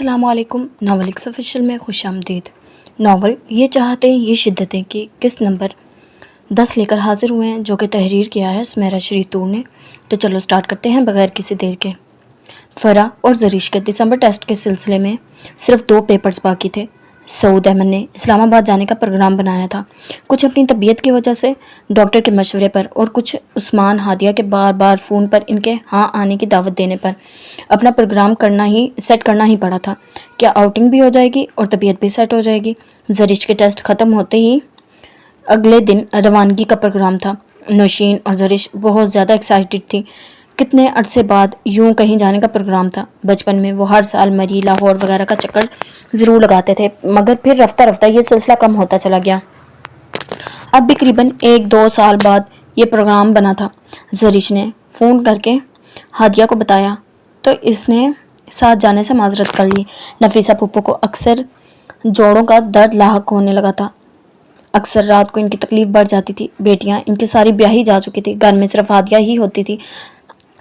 السلام علیکم۔ Novel x official میں خوش آمدید۔ ناول یہ چاہتے ہیں یہ شدتیں کہ قسط نمبر 10 لے کر حاضر ہوئے ہیں، جو کہ تحریر کیا ہے سمیرہ شریطور نے۔ تو چلو سٹارٹ کرتے ہیں بغیر کسی دیر کے۔ فرا اور زریش کے دسمبر ٹیسٹ کے سلسلے میں صرف 2 پیپرز باقی تھے۔ سعود احمد نے اسلام آباد جانے کا پروگرام بنایا تھا، کچھ اپنی طبیعت کی وجہ سے، ڈاکٹر کے مشورے پر، اور کچھ عثمان ہادیہ کے بار بار فون پر ان کے ہاں آنے کی دعوت دینے پر۔ اپنا پروگرام سیٹ کرنا ہی پڑا تھا۔ کیا آؤٹنگ بھی ہو جائے گی اور طبیعت بھی سیٹ ہو جائے گی؟ زریش کے ٹیسٹ ختم ہوتے ہی اگلے دن روانگی کا پروگرام تھا۔ نوشین اور زریش بہت زیادہ ایکسائٹڈ تھی۔ کتنے عرصے بعد یوں کہیں جانے کا پروگرام تھا۔ بچپن میں وہ ہر سال مری، لاہور وغیرہ کا چکر ضرور لگاتے تھے، مگر پھر رفتہ رفتہ یہ سلسلہ کم ہوتا چلا گیا۔ اب بھی قریباً 1-2 سال بعد یہ پروگرام بنا تھا۔ زریش نے فون کر کے ہادیہ کو بتایا تو اس نے ساتھ جانے سے معذرت کر لی۔ نفیسہ پھپھو کو اکثر جوڑوں کا درد لاحق ہونے لگا تھا۔ اکثر رات کو ان کی تکلیف بڑھ جاتی تھی۔ بیٹیاں ان کی ساری بیاہی جا چکی تھی، گھر میں صرف ہادیہ ہی ہوتی تھی۔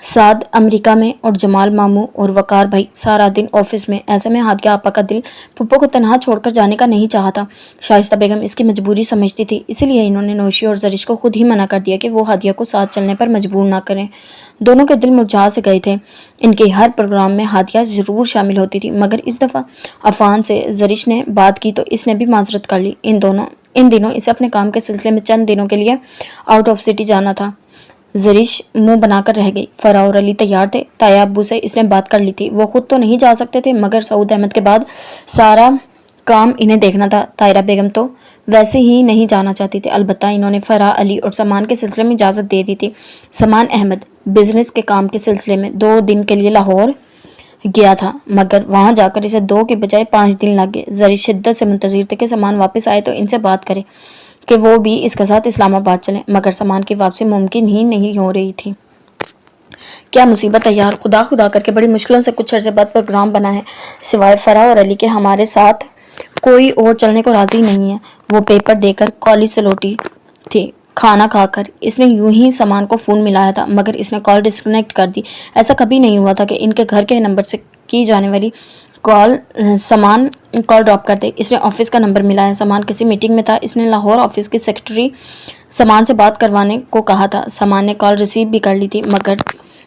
سعد امریکہ میں اور جمال ماموں اور وقار بھائی سارا دن آفس میں۔ ایسے میں ہادیہ آپا کا دل پھپھو کو تنہا چھوڑ کر جانے کا نہیں چاہا تھا۔ شائستہ بیگم اس کی مجبوری سمجھتی تھی، اسی لیے انہوں نے نوشی اور زریش کو خود ہی منع کر دیا کہ وہ ہادیہ کو ساتھ چلنے پر مجبور نہ کریں۔ دونوں کے دل مرجھا سے گئے تھے۔ ان کے ہر پروگرام میں ہادیہ ضرور شامل ہوتی تھی، مگر اس دفعہ عفان سے زریش نے بات کی تو اس نے بھی معذرت کر لی۔ ان دنوں اسے اپنے کام کے سلسلے میں چند دنوں کے لیے آؤٹ آف سٹی جانا تھا۔ زریش منہ بنا کر رہ گئی۔ فرا اور علی تیار تھے۔ تایا ابو سے اس نے بات کر لی تھی، وہ خود تو نہیں جا سکتے تھے، مگر سعود احمد کے بعد سارا کام انہیں دیکھنا تھا۔ طاہرہ بیگم تو ویسے ہی نہیں جانا چاہتی تھی، البتہ انہوں نے فرا، علی اور سامان کے سلسلے میں اجازت دے دی تھی۔ سامان احمد بزنس کے کام کے سلسلے میں 2 دن کے لیے لاہور گیا تھا، مگر وہاں جا کر اسے 2 کے بجائے 5 دن لگ گئے۔ زریش شدت سے منتظر تھے کہ سامان واپس آئے تو ان سے بات کرے کہ وہ بھی اس کے ساتھ اسلام آباد چلیں، مگر سامان کی واپسی ممکن ہی نہیں ہو رہی تھی۔ کیا مصیبت ہے یار، خدا خدا کر کے بڑی مشکلوں سے کچھ عرصے بعد پروگرام بنا ہے۔ سوائے فرا اور علی کے ہمارے ساتھ کوئی اور چلنے کو راضی نہیں ہے۔ وہ پیپر دے کر کالج سے لوٹی تھی۔ کھانا کھا کر اس نے یوں ہی سامان کو فون ملایا تھا، مگر اس نے کال ڈسکنیکٹ کر دی۔ ایسا کبھی نہیں ہوا تھا کہ ان کے گھر کے نمبر سے کی جانے والی سامان کال ڈراپ کر دے۔ اس نے آفس کا نمبر ملایا۔ سامان کسی میٹنگ میں تھا۔ اس نے لاہور آفس کی سیکرٹری سامان سے بات کروانے کو کہا تھا۔ سامان نے کال ریسیو بھی کر لی تھی، مگر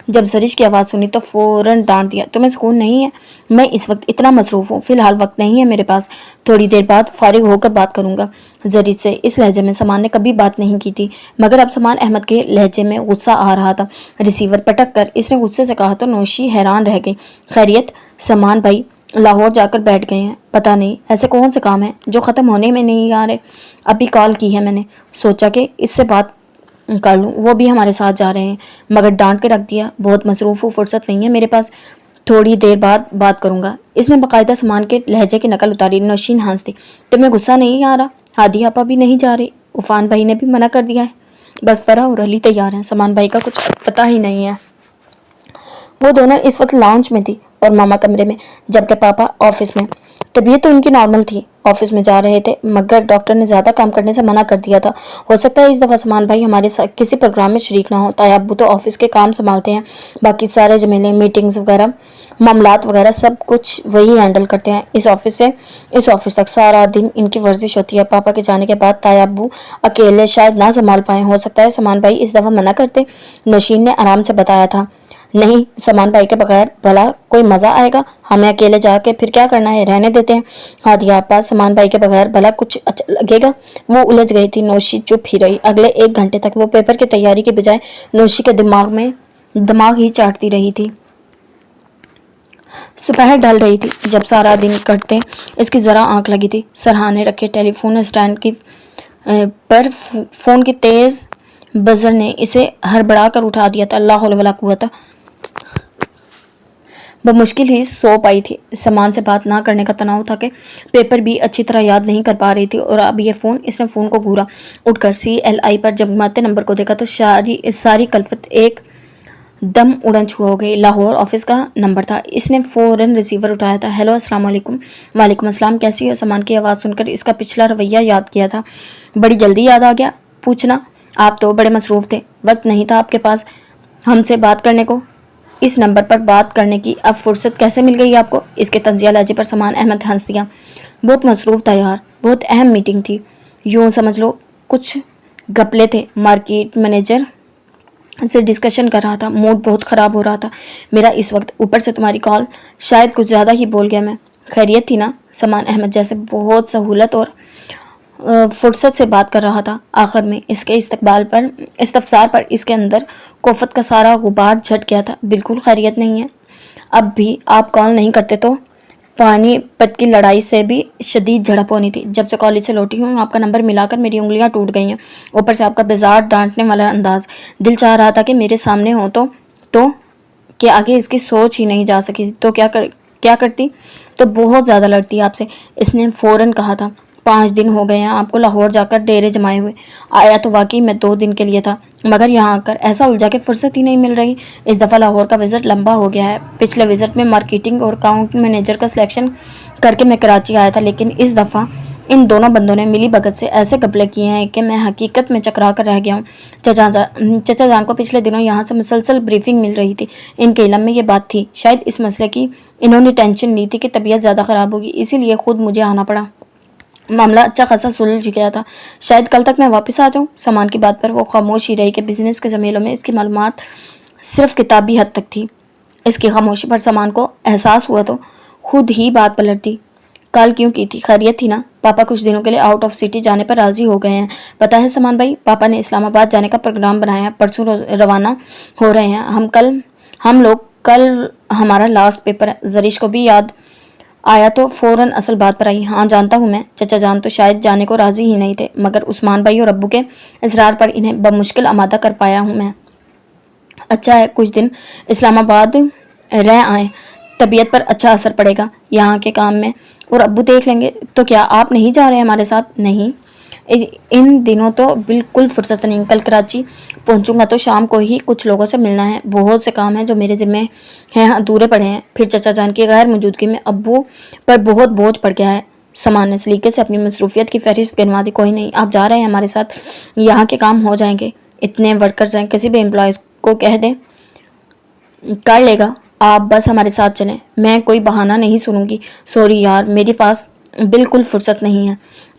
جب زریش کی آواز سنی تو فوراً ڈانٹ دیا، تمہیں سکون نہیں ہے؟ میں اس وقت اتنا مصروف ہوں، فی الحال وقت نہیں ہے میرے پاس، تھوڑی دیر بعد فارغ ہو کر بات کروں گا۔ زریش سے اس لہجے میں سامان نے کبھی بات نہیں کی تھی، مگر اب سامان احمد کے لہجے میں غصہ آ رہا تھا۔ ریسیور پٹک کر اس نے غصے سے کہا تو نوشی حیران رہ گئی۔ خیریت؟ سامان بھائی لاہور جا کر بیٹھ گئے ہیں، پتہ نہیں ایسے کون سے کام ہیں جو ختم ہونے میں نہیں آ رہے۔ ابھی کال کی ہے میں نے، سوچا کہ اس سے بات کر لوں، وہ بھی ہمارے ساتھ جا رہے ہیں، مگر ڈانٹ کے رکھ دیا، بہت مصروف ہوں، فرصت نہیں ہے میرے پاس، تھوڑی دیر بعد بات کروں گا۔ اس نے باقاعدہ سامان کے لہجے کی نقل اتاری۔ نوشین ہنس دی، تمہیں غصہ نہیں آ رہا؟ ہادیہ آپا بھی نہیں جا رہی، عفان بھائی نے بھی منع کر دیا ہے، بس فرا اور علی تیار ہیں، سامان بھائی کا کچھ پتہ ہی نہیں ہے۔ وہ دونوں اس وقت لاؤنج میں تھی اور ماما کمرے میں، جبکہ پاپا آفس میں۔ طبیعت تو ان کی نارمل تھی، آفس میں جا رہے تھے، مگر ڈاکٹر نے زیادہ کام کرنے سے منع کر دیا تھا۔ ہو سکتا ہے اس دفعہ سامان بھائی ہمارے ساتھ کسی پروگرام میں شریک نہ ہو۔ تایا ابو تو آفس کے کام سنبھالتے ہیں، باقی سارے جمیلے، میٹنگز وغیرہ، معاملات وغیرہ سب کچھ وہی ہینڈل کرتے ہیں۔ اس آفس سے اس آفس تک سارا دن ان کی ورزش ہوتی ہے۔ پاپا کے جانے کے بعد تایا ابو اکیلے شاید نہ سنبھال پائیں، ہو سکتا ہے سامان بھائی اس دفعہ منع کرتے۔ نوشین نے آرام سے بتایا تھا، نہیں سامان بھائی کے بغیر بھلا کوئی مزہ آئے گا؟ ہمیں اکیلے جا کے پھر کیا کرنا ہے، رہنے دیتے ہیں۔ ہادیہ آپا سامان بھائی کے بغیر بھلا کچھ اچھا لگے گا؟ وہ الجھ گئی تھی۔ نوشی چپ ہی رہی۔ اگلے 1 گھنٹے تک وہ پیپر کی تیاری کے بجائے نوشی کے دماغ ہی چاٹتی رہی تھی۔ دوپہر ڈھل رہی تھی جب سارا دن کٹتے اس کی ذرا آنکھ لگی تھی۔ سرہانے رکھے ٹیلی فون اسٹینڈ پر فون کی تیز بزر نے اسے ہڑبڑا کر اٹھا دیا تھا۔ لا حول ولا قوت، بمشکل ہی سو پائی تھی۔ سامان سے بات نہ کرنے کا تناؤ تھا کہ پیپر بھی اچھی طرح یاد نہیں کر پا رہی تھی، اور اب یہ فون۔ اس نے فون کو گھورا۔ اٹھ کر CLI پر جب ماتے نمبر کو دیکھا تو ساری کلفت ایک دم اڑن چھو ہو گئی۔ لاہور آفس کا نمبر تھا۔ اس نے فوراً ریسیور اٹھایا تھا۔ ہیلو، السلام علیکم۔ وعلیکم السلام، کیسی ہو؟ سامان کی آواز سن کر اس کا پچھلا رویہ یاد کیا تھا۔ بڑی جلدی یاد آ گیا پوچھنا، آپ تو بڑے مصروف تھے، وقت نہیں تھا آپ کے پاس ہم سے بات کرنے کو۔ اس نمبر پر بات کرنے کی اب فرصت کیسے مل گئی آپ کو؟ اس کے طنزیہ لہجے پر سمان احمد ہنس دیا۔ بہت مصروف تھا یار، بہت اہم میٹنگ تھی، یوں سمجھ لو کچھ گپلے تھے، مارکیٹ مینیجر سے ڈسکشن کر رہا تھا، موڈ بہت خراب ہو رہا تھا میرا اس وقت، اوپر سے تمہاری کال، شاید کچھ زیادہ ہی بول گیا میں۔ خیریت تھی نا؟ سمان احمد جیسے بہت سہولت اور فرصت سے بات کر رہا تھا، آخر میں اس کے استفسار پر اس کے اندر کوفت کا سارا غبار جھٹ گیا تھا۔ بالکل خیریت نہیں ہے۔ اب بھی آپ کال نہیں کرتے تو؟ پانی پت کی لڑائی سے بھی شدید جھڑپ ہونی تھی، جب سے کالج سے لوٹی ہوں آپ کا نمبر ملا کر میری انگلیاں ٹوٹ گئی ہیں، اوپر سے آپ کا بیزار ڈانٹنے والا انداز، دل چاہ رہا تھا کہ میرے سامنے ہو تو کہ آگے اس کی سوچ ہی نہیں جا سکی تو کیا کرتی؟ تو بہت زیادہ لڑتی آپ سے۔ اس نے فوراً کہا تھا، 5 دن ہو گئے ہیں آپ کو لاہور جا کر ڈیرے جمائے ہوئے، آیا تو واقعی میں 2 دن کے لیے تھا، مگر یہاں آ کر ایسا الجھا کہ فرصت ہی نہیں مل رہی۔ اس دفعہ لاہور کا وزٹ لمبا ہو گیا ہے، پچھلے وزٹ میں مارکیٹنگ اور اکاؤنٹ مینیجر کا سلیکشن کر کے میں کراچی آیا تھا، لیکن اس دفعہ ان دونوں بندوں نے ملی بھگت سے ایسے گپلے کیے ہیں کہ میں حقیقت میں چکرا کر رہ گیا ہوں۔ چچا جان کو پچھلے دنوں یہاں سے مسلسل بریفنگ مل رہی تھی، ان کے علم میں یہ بات تھی، شاید اس مسئلے کی انہوں نے ٹینشن لی تھی کہ طبیعت زیادہ خراب ہوگی، اسی لیے خود مجھے آنا پڑا۔ معاملہ اچھا خاصا سلجھ گیا تھا، شاید کل تک میں واپس آ جاؤں۔ سامان کی بات پر وہ خاموش ہی رہی کہ بزنس کے زمیلوں میں اس کی معلومات صرف کتابی حد تک تھی۔ اس کی خاموشی پر سامان کو احساس ہوا تو خود ہی بات پلٹ دی۔ کال کیوں کی تھی؟ خیریت تھی نا؟ پاپا کچھ دنوں کے لیے آؤٹ آف سٹی جانے پر راضی ہو گئے ہیں، پتہ ہے سامان بھائی؟ پاپا نے اسلام آباد جانے کا پروگرام بنایا ہے، پرسوں روانہ ہو رہے ہیں ہم لوگ کل ہمارا لاسٹ پیپر ہے۔ زریش کو بھی یاد آیا تو فوراً اصل بات پر آئی، ہاں جانتا ہوں میں، چچا جان تو شاید جانے کو راضی ہی نہیں تھے، مگر عثمان بھائی اور ابو کے اصرار پر انہیں بمشکل آمادہ کر پایا ہوں میں۔ اچھا ہے کچھ دن اسلام آباد رہ آئیں، طبیعت پر اچھا اثر پڑے گا یہاں کے کام میں، اور ابو دیکھ لیں گے۔ تو کیا آپ نہیں جا رہے ہمارے ساتھ؟ نہیں، ان دنوں تو بالکل فرصت نہیں، کل کراچی پہنچوں گا تو شام کو ہی کچھ لوگوں سے ملنا ہے، بہت سے کام ہیں جو میرے ذمے ہیں، ادھورے پڑے ہیں، پھر چچا جان کی غیر موجودگی میں ابو پر بہت بوجھ پڑ گیا ہے۔ سامان نے سلیقے سے اپنی مصروفیت کی فہرست گنوا دی، کوئی نہیں، آپ جا رہے ہیں ہمارے ساتھ، یہاں کے کام ہو جائیں گے، اتنے ورکرز ہیں، کسی بھی امپلائیز کو کہہ دیں کر لے گا، آپ بس ہمارے ساتھ چلیں، میں کوئی بہانہ نہیں سنوں گی۔ سوری یار، میرے پاس بالکل فرصت نہیں ہے،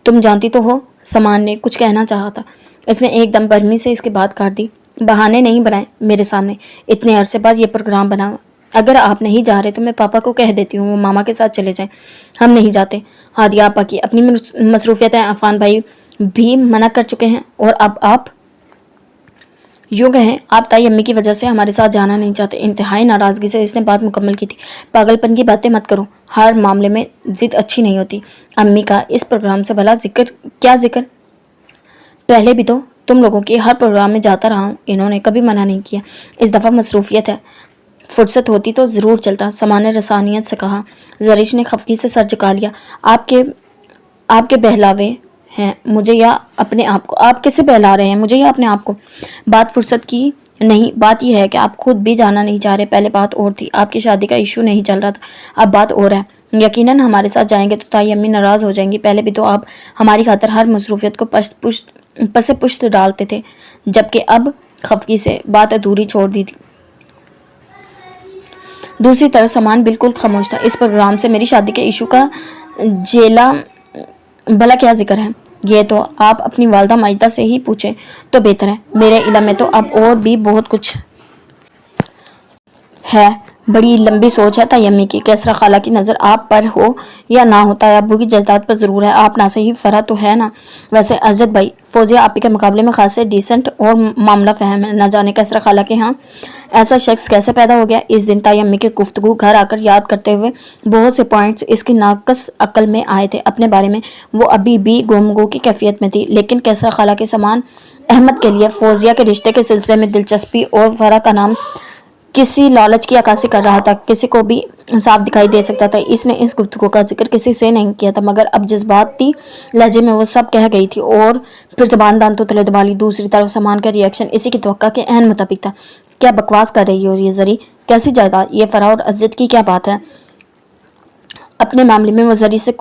تم جانتی تو ہو۔ سامان نے کچھ کہنا چاہا تھا، اس نے ایک دم برہمی سے اس کی بات کاٹ دی۔ بہانے نہیں بنائے میرے سامنے، اتنے عرصے بعد یہ پروگرام بنا، اگر آپ نہیں جا رہے تو میں پاپا کو کہہ دیتی ہوں وہ ماما کے ساتھ چلے جائیں، ہم نہیں جاتے۔ ہادیہ آپا کی اپنی مصروفیت ہے، عفان بھائی بھی منع کر چکے ہیں، اور اب آپ یوں کہیں آپ تائی امی کی وجہ سے ہمارے ساتھ جانا نہیں چاہتے۔ انتہائی ناراضگی سے اس نے بات مکمل کی تھی، پاگل پن کی باتیں مت کرو، ہر معاملے میں ضد اچھی نہیں ہوتی۔ امی کا اس پروگرام سے بھلا کیا ذکر؟ پہلے بھی تو تم لوگوں کے ہر پروگرام میں جاتا رہا ہوں، انہوں نے کبھی منع نہیں کیا، اس دفعہ مصروفیت ہے، فرصت ہوتی تو ضرور چلتا۔ سامان نے رسانیت سے کہا۔ زریش نے خفگی سے سر جھکا لیا۔ آپ کے بہلاوے ہیں مجھے یا اپنے آپ کو؟ آپ کسے بہلا رہے ہیں، مجھے یا اپنے آپ کو؟ بات فرصت کی نہیں، بات یہ ہے کہ آپ خود بھی جانا نہیں چاہ رہے، پہلے بات اور تھی، آپ کی شادی کا ایشو نہیں چل رہا تھا، اب بات اور ہے، یقیناً ہمارے ساتھ جائیں گے تو تائی امی ناراض ہو جائیں گی، پہلے بھی تو آپ ہماری خاطر ہر مصروفیت کو پس پشت ڈالتے تھے، جبکہ اب خفگی سے بات ادھوری چھوڑ دی تھی۔ دوسری طرف سامان بالکل خاموش تھا، اس پروگرام سے میری شادی کے ایشو کا جیلا بھلا کیا ذکر ہے؟ یہ تو آپ اپنی والدہ ماجدہ سے ہی پوچھیں تو بہتر ہے، میرے علم میں تو اب اور بھی بہت کچھ ہے۔ بڑی لمبی سوچ ہے تائی امی کی، کیسرا خالہ کی نظر آپ پر ہو یا نہ ہو، تائی ابو کی جائیداد پر ضرور ہے، آپ نہ صحیح فرا تو ہے نا؟ ویسے ارشد بھائی، فوزیہ آپی کے مقابلے میں خاصے ڈیسنٹ اور معاملہ فہم ہے، نہ جانے کیسرا خالہ کے ہاں ایسا شخص کیسے پیدا ہو گیا؟ اس دن تائی امی کی گفتگو گھر آ کر یاد کرتے ہوئے بہت سے پوائنٹس اس کی ناقص عقل میں آئے تھے، اپنے بارے میں وہ ابھی بھی گم کی کیفیت میں تھی، لیکن کیسرا خالہ کے سامان احمد کے لیے فوزیہ کے رشتے کے سلسلے میں دلچسپی اور فرا کا نام کسی لالچ کی عکاسی کر رہا تھا، کسی کو بھی صاف دکھائی دے سکتا تھا۔ اس نے اس گفتگو کا ذکر کسی سے نہیں کیا تھا، مگر اب جذباتی لہجے میں وہ سب کہہ گئی تھی، اور پھر زبان دان تو تلے دبا لی۔ دوسری طرف سامان کا ری ایکشن اسی کی توقع کے عین مطابق تھا۔ کیا بکواس کر رہی ہو یہ زری؟ کیسی جائیداد؟ یہ فرا اور عزت کی کیا بات ہے؟ اپنے معاملے میں وہ زری سے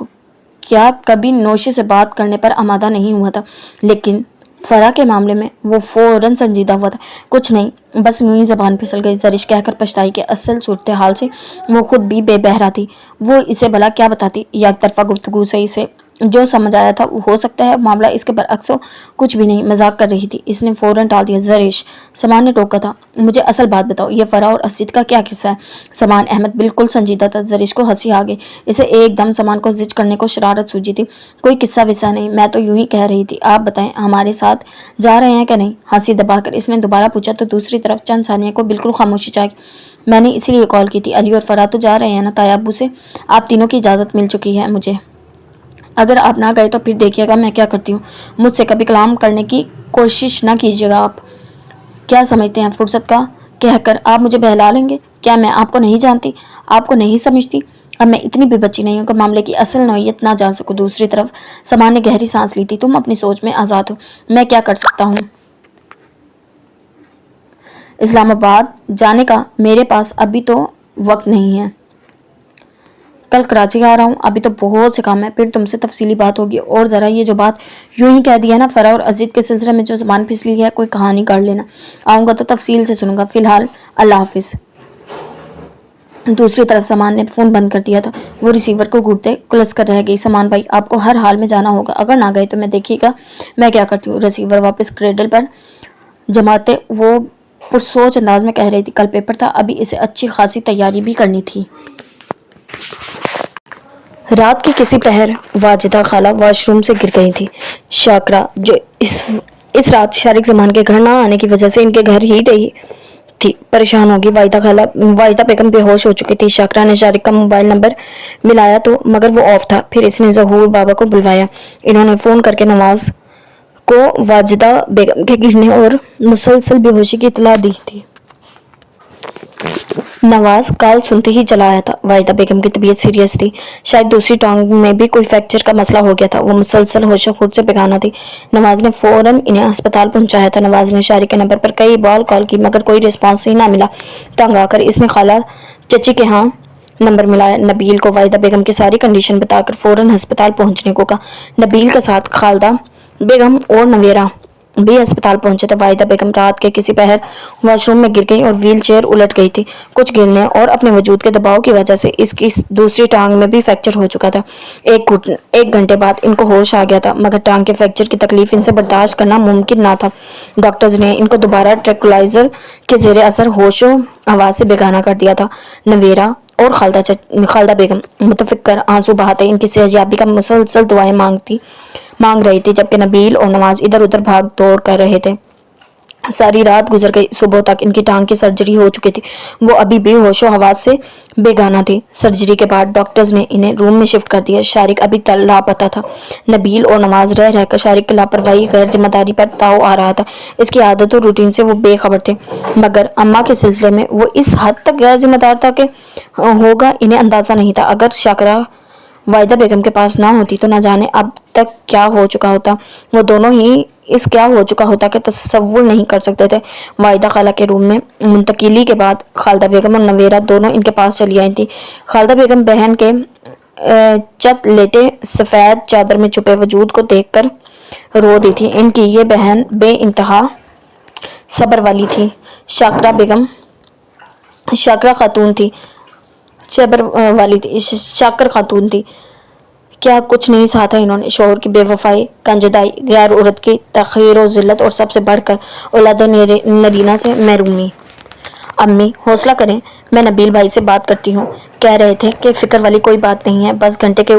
کیا کبھی نوشے سے بات کرنے پر آمادہ نہیں ہوا تھا، لیکن فرا کے معاملے میں وہ فوراً سنجیدہ ہوا تھا۔ کچھ نہیں، بس یوں ہی زبان پھسل گئی۔ زرش کہہ کر پچھتائی کہ اصل صورتحال سے وہ خود بھی بے بہرا تھی۔ وہ اسے بھلا کیا بتاتی؟ یک طرفہ گفتگو سے اسے جو سمجھ آیا تھا ہو سکتا ہے معاملہ اس کے برعکس ہو۔ کچھ بھی نہیں، مذاق کر رہی تھی۔ اس نے فوراً ٹال دیا۔ زرش، سامان نے ٹوکا تھا، مجھے اصل بات بتاؤ، یہ فرا اور اسد کا کیا قصہ ہے؟ سامان احمد بالکل سنجیدہ تھا۔ زرش کو ہنسی آ گئی۔ اسے ایک دم سامان کو زج کرنے کو شرارت سوجی تھی۔ کوئی قصہ وصہ نہیں، میں تو یوں ہی کہہ رہی تھی، آپ بتائیں ہمارے ساتھ جا رہے ہیں کہ نہیں؟ ہنسی دبا کر اس نے دوبارہ پوچھا تو دوسری طرف چند ثانیہ کو بالکل خاموشی چھا گئی۔ میں نے اسی لیے کال کی تھی، علی اور فرا تو جا رہے ہیں نا تایا ابو سے؟ آپ تینوں کی اجازت مل چکی ہے مجھے، اگر آپ نہ گئے تو پھر دیکھیے گا میں کیا کرتی ہوں۔ مجھ سے کبھی کلام کرنے کی کوشش نہ کیجیے گا۔ آپ کیا سمجھتے ہیں فرصت کا کہہ کر آپ مجھے بہلا لیں گے؟ کیا میں آپ کو نہیں جانتی، آپ کو نہیں سمجھتی؟ اب میں اتنی بھی بچی نہیں ہوں کہ معاملے کی اصل نوعیت نہ جان سکوں۔ دوسری طرف سامان نے گہری سانس لی تھی۔ تم اپنی سوچ میں آزاد ہو، میں کیا کر سکتا ہوں؟ اسلام آباد جانے کا میرے پاس ابھی تو وقت نہیں ہے، کل کراچی آ رہا ہوں، ابھی تو بہت سے کام ہے، پھر تم سے تفصیلی بات ہوگی۔ اور ذرا یہ جو بات یوں ہی کہہ دی ہے نا فرا اور اسد کے سلسلے میں جو زبان پھسلی ہے، کوئی کہانی کر لینا، آؤں گا تو تفصیل سے سنوں گا، فی الحال اللہ حافظ۔ دوسری طرف سامان نے فون بند کر دیا تھا۔ وہ ریسیور کو گھونٹتے کلس کر رہ گئی۔ سامان بھائی، آپ کو ہر حال میں جانا ہوگا، اگر نہ گئے تو میں دیکھیے گا میں کیا کرتی ہوں۔ ریسیور واپس کریڈل پر جماتے وہ پرسوچ انداز میں کہہ رہی تھی، کل پیپر تھا، ابھی اسے اچھی خاصی تیاری بھی کرنی تھی۔ رات کے کسی پہر واجدہ خالہ واش روم سے گر گئی تھی۔ شاکرہ جو اس رات شارق زمان کے گھر نہ آنے کی وجہ سے ان کے گھر ہی رہی تھی پریشان ہوگی۔ واجدہ بیگم بے ہوش ہو چکی تھی۔ شاکرہ نے شارق کا موبائل نمبر ملایا تو مگر وہ آف تھا۔ پھر اس نے ظہور بابا کو بلوایا۔ انہوں نے فون کر کے نواز کو واجدہ بیگم کے گرنے اور مسلسل بے ہوشی کی اطلاع دی تھی۔ نواز کال سنتے ہی چلا آیا تھا۔ واجدہ بیگم کی طبیعت سیریس تھی، شاید دوسری ٹانگ میں بھی کوئی فریکچر کا مسئلہ ہو گیا تھا۔ وہ مسلسل ہوش و خرد سے بیگانہ تھی۔ نواز نے فوراً انہیں ہسپتال پہنچایا تھا۔ نواز نے شارق کے نمبر پر کئی بار کال کی مگر کوئی رسپانس ہی نہ ملا۔ تنگ آ کر اس نے خالہ چچی کے ہاں نمبر ملایا۔ نبیل کو واجدہ بیگم کی ساری کنڈیشن بتا کر فوراً ہسپتال پہنچنے کو کہا۔ نبیل کے ساتھ خالدہ بیگم اور نویرہ بھی ہسپتال پہنچے تھے۔ واجدہ بیگم رات کے کسی پہر واش روم میں گر گئی اور ویل چیئر الٹ گئی تھی۔ کچھ گرنے اور اپنے وجود کے دباؤ کی وجہ سے اس کی دوسری ٹانگ میں بھی فریکچر ہو چکا تھا۔ ایک گھنٹے بعد ان کو ہوش آ گیا تھا مگر ٹانگ کے فریکچر کی تکلیف ان سے برداشت کرنا ممکن نہ تھا۔ ڈاکٹرز نے ان کو دوبارہ ٹرینکولائزر کے زیر اثر ہوش و حواس سے بیگانہ کر دیا تھا۔ نویرہ اور خالدہ بیگم متفکر آنسو بہاتے ان کی صحتیابی کا مسلسل دعائیں مانگ رہی تھی، جبکہ نبیل اور نواز ادھر ادھر بھاگ دوڑ کر رہے تھے۔ ساری رات گزر گئی۔ صبح تک ان کی ٹانگ کی سرجری ہو چکی تھی۔ وہ ابھی بھی ہوش و حواس سے بیگانہ تھی۔ سرجری کے بعد ڈاکٹرز نے انہیں روم میں شفٹ کر دیا۔ شارق ابھی تک لاپتہ تھا۔ نبیل اور نواز رہ کر شارق کی لاپرواہی غیر ذمہ داری پر تاؤ آ رہا تھا۔ اس کی عادت اور روٹین سے وہ بے خبر تھے مگر اماں کے سلسلے میں وہ اس حد تک غیر ذمہ دار تھا کہ ہوگا انہیں اندازہ نہیں تھا۔ اگر شاکرہ واجدہ بیگم کے پاس نہ ہوتی تو نہ جانے اب تک کیا ہو چکا ہوتا۔ وہ دونوں ہی اس کیا ہو چکا ہوتا کہ تصور نہیں کر سکتے تھے۔ واجدہ خالہ کے روم میں منتقلی کے بعد خالدہ بیگم اور نویرہ دونوں ان کے پاس چلی آئی تھی۔ خالدہ بیگم بہن کے چت لیٹے سفید چادر میں چھپے وجود کو دیکھ کر رو دی تھی۔ ان کی یہ بہن بے انتہا صبر والی تھی۔ شاکر خاتون تھی۔ کیا کچھ نہیں سہا تھا انہوں نے، شوہر کی بے وفائی، کنجدائی، غیر عورت کی تحقیر و ذلت اور سب سے بڑھ کر اولاد نرینہ سے محرومی۔ امی حوصلہ کریں، میں نبیل بھائی سے بات کرتی ہوں، کہہ رہے تھے کہ فکر والی کوئی بات نہیں ہے، بس گھٹنے کے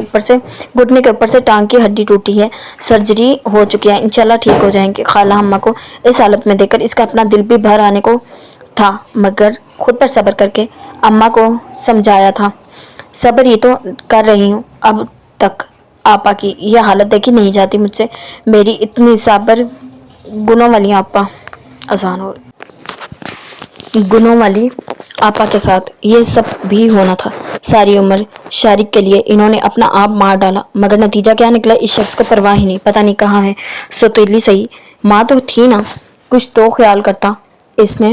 اوپر سے ٹانگ کی ہڈی ٹوٹی ہے، سرجری ہو چکی ہے، انشاءاللہ ٹھیک ہو جائیں گے۔ خالہ اماں کو اس حالت میں دیکھ کر اس کا اپنا دل بھی بھر آنے کو تھا مگر خود پر صبر کر کے اماں کو سمجھایا تھا۔ صبر ہی تو کر رہی ہوں اب تک، آپا کی یہ حالت دیکھی نہیں جاتی مجھ سے، میری اتنی صبر گنوں والی آپا آسان ہو گنوں والی آپا کے ساتھ یہ سب بھی ہونا تھا۔ ساری عمر شارق کے لیے انہوں نے اپنا آپ مار ڈالا مگر نتیجہ کیا نکلا، اس شخص کو پرواہ ہی نہیں، پتہ نہیں کہاں ہے، سوتیلی صحیح ماں تو تھی نا، کچھ تو خیال کرتا۔ اس نے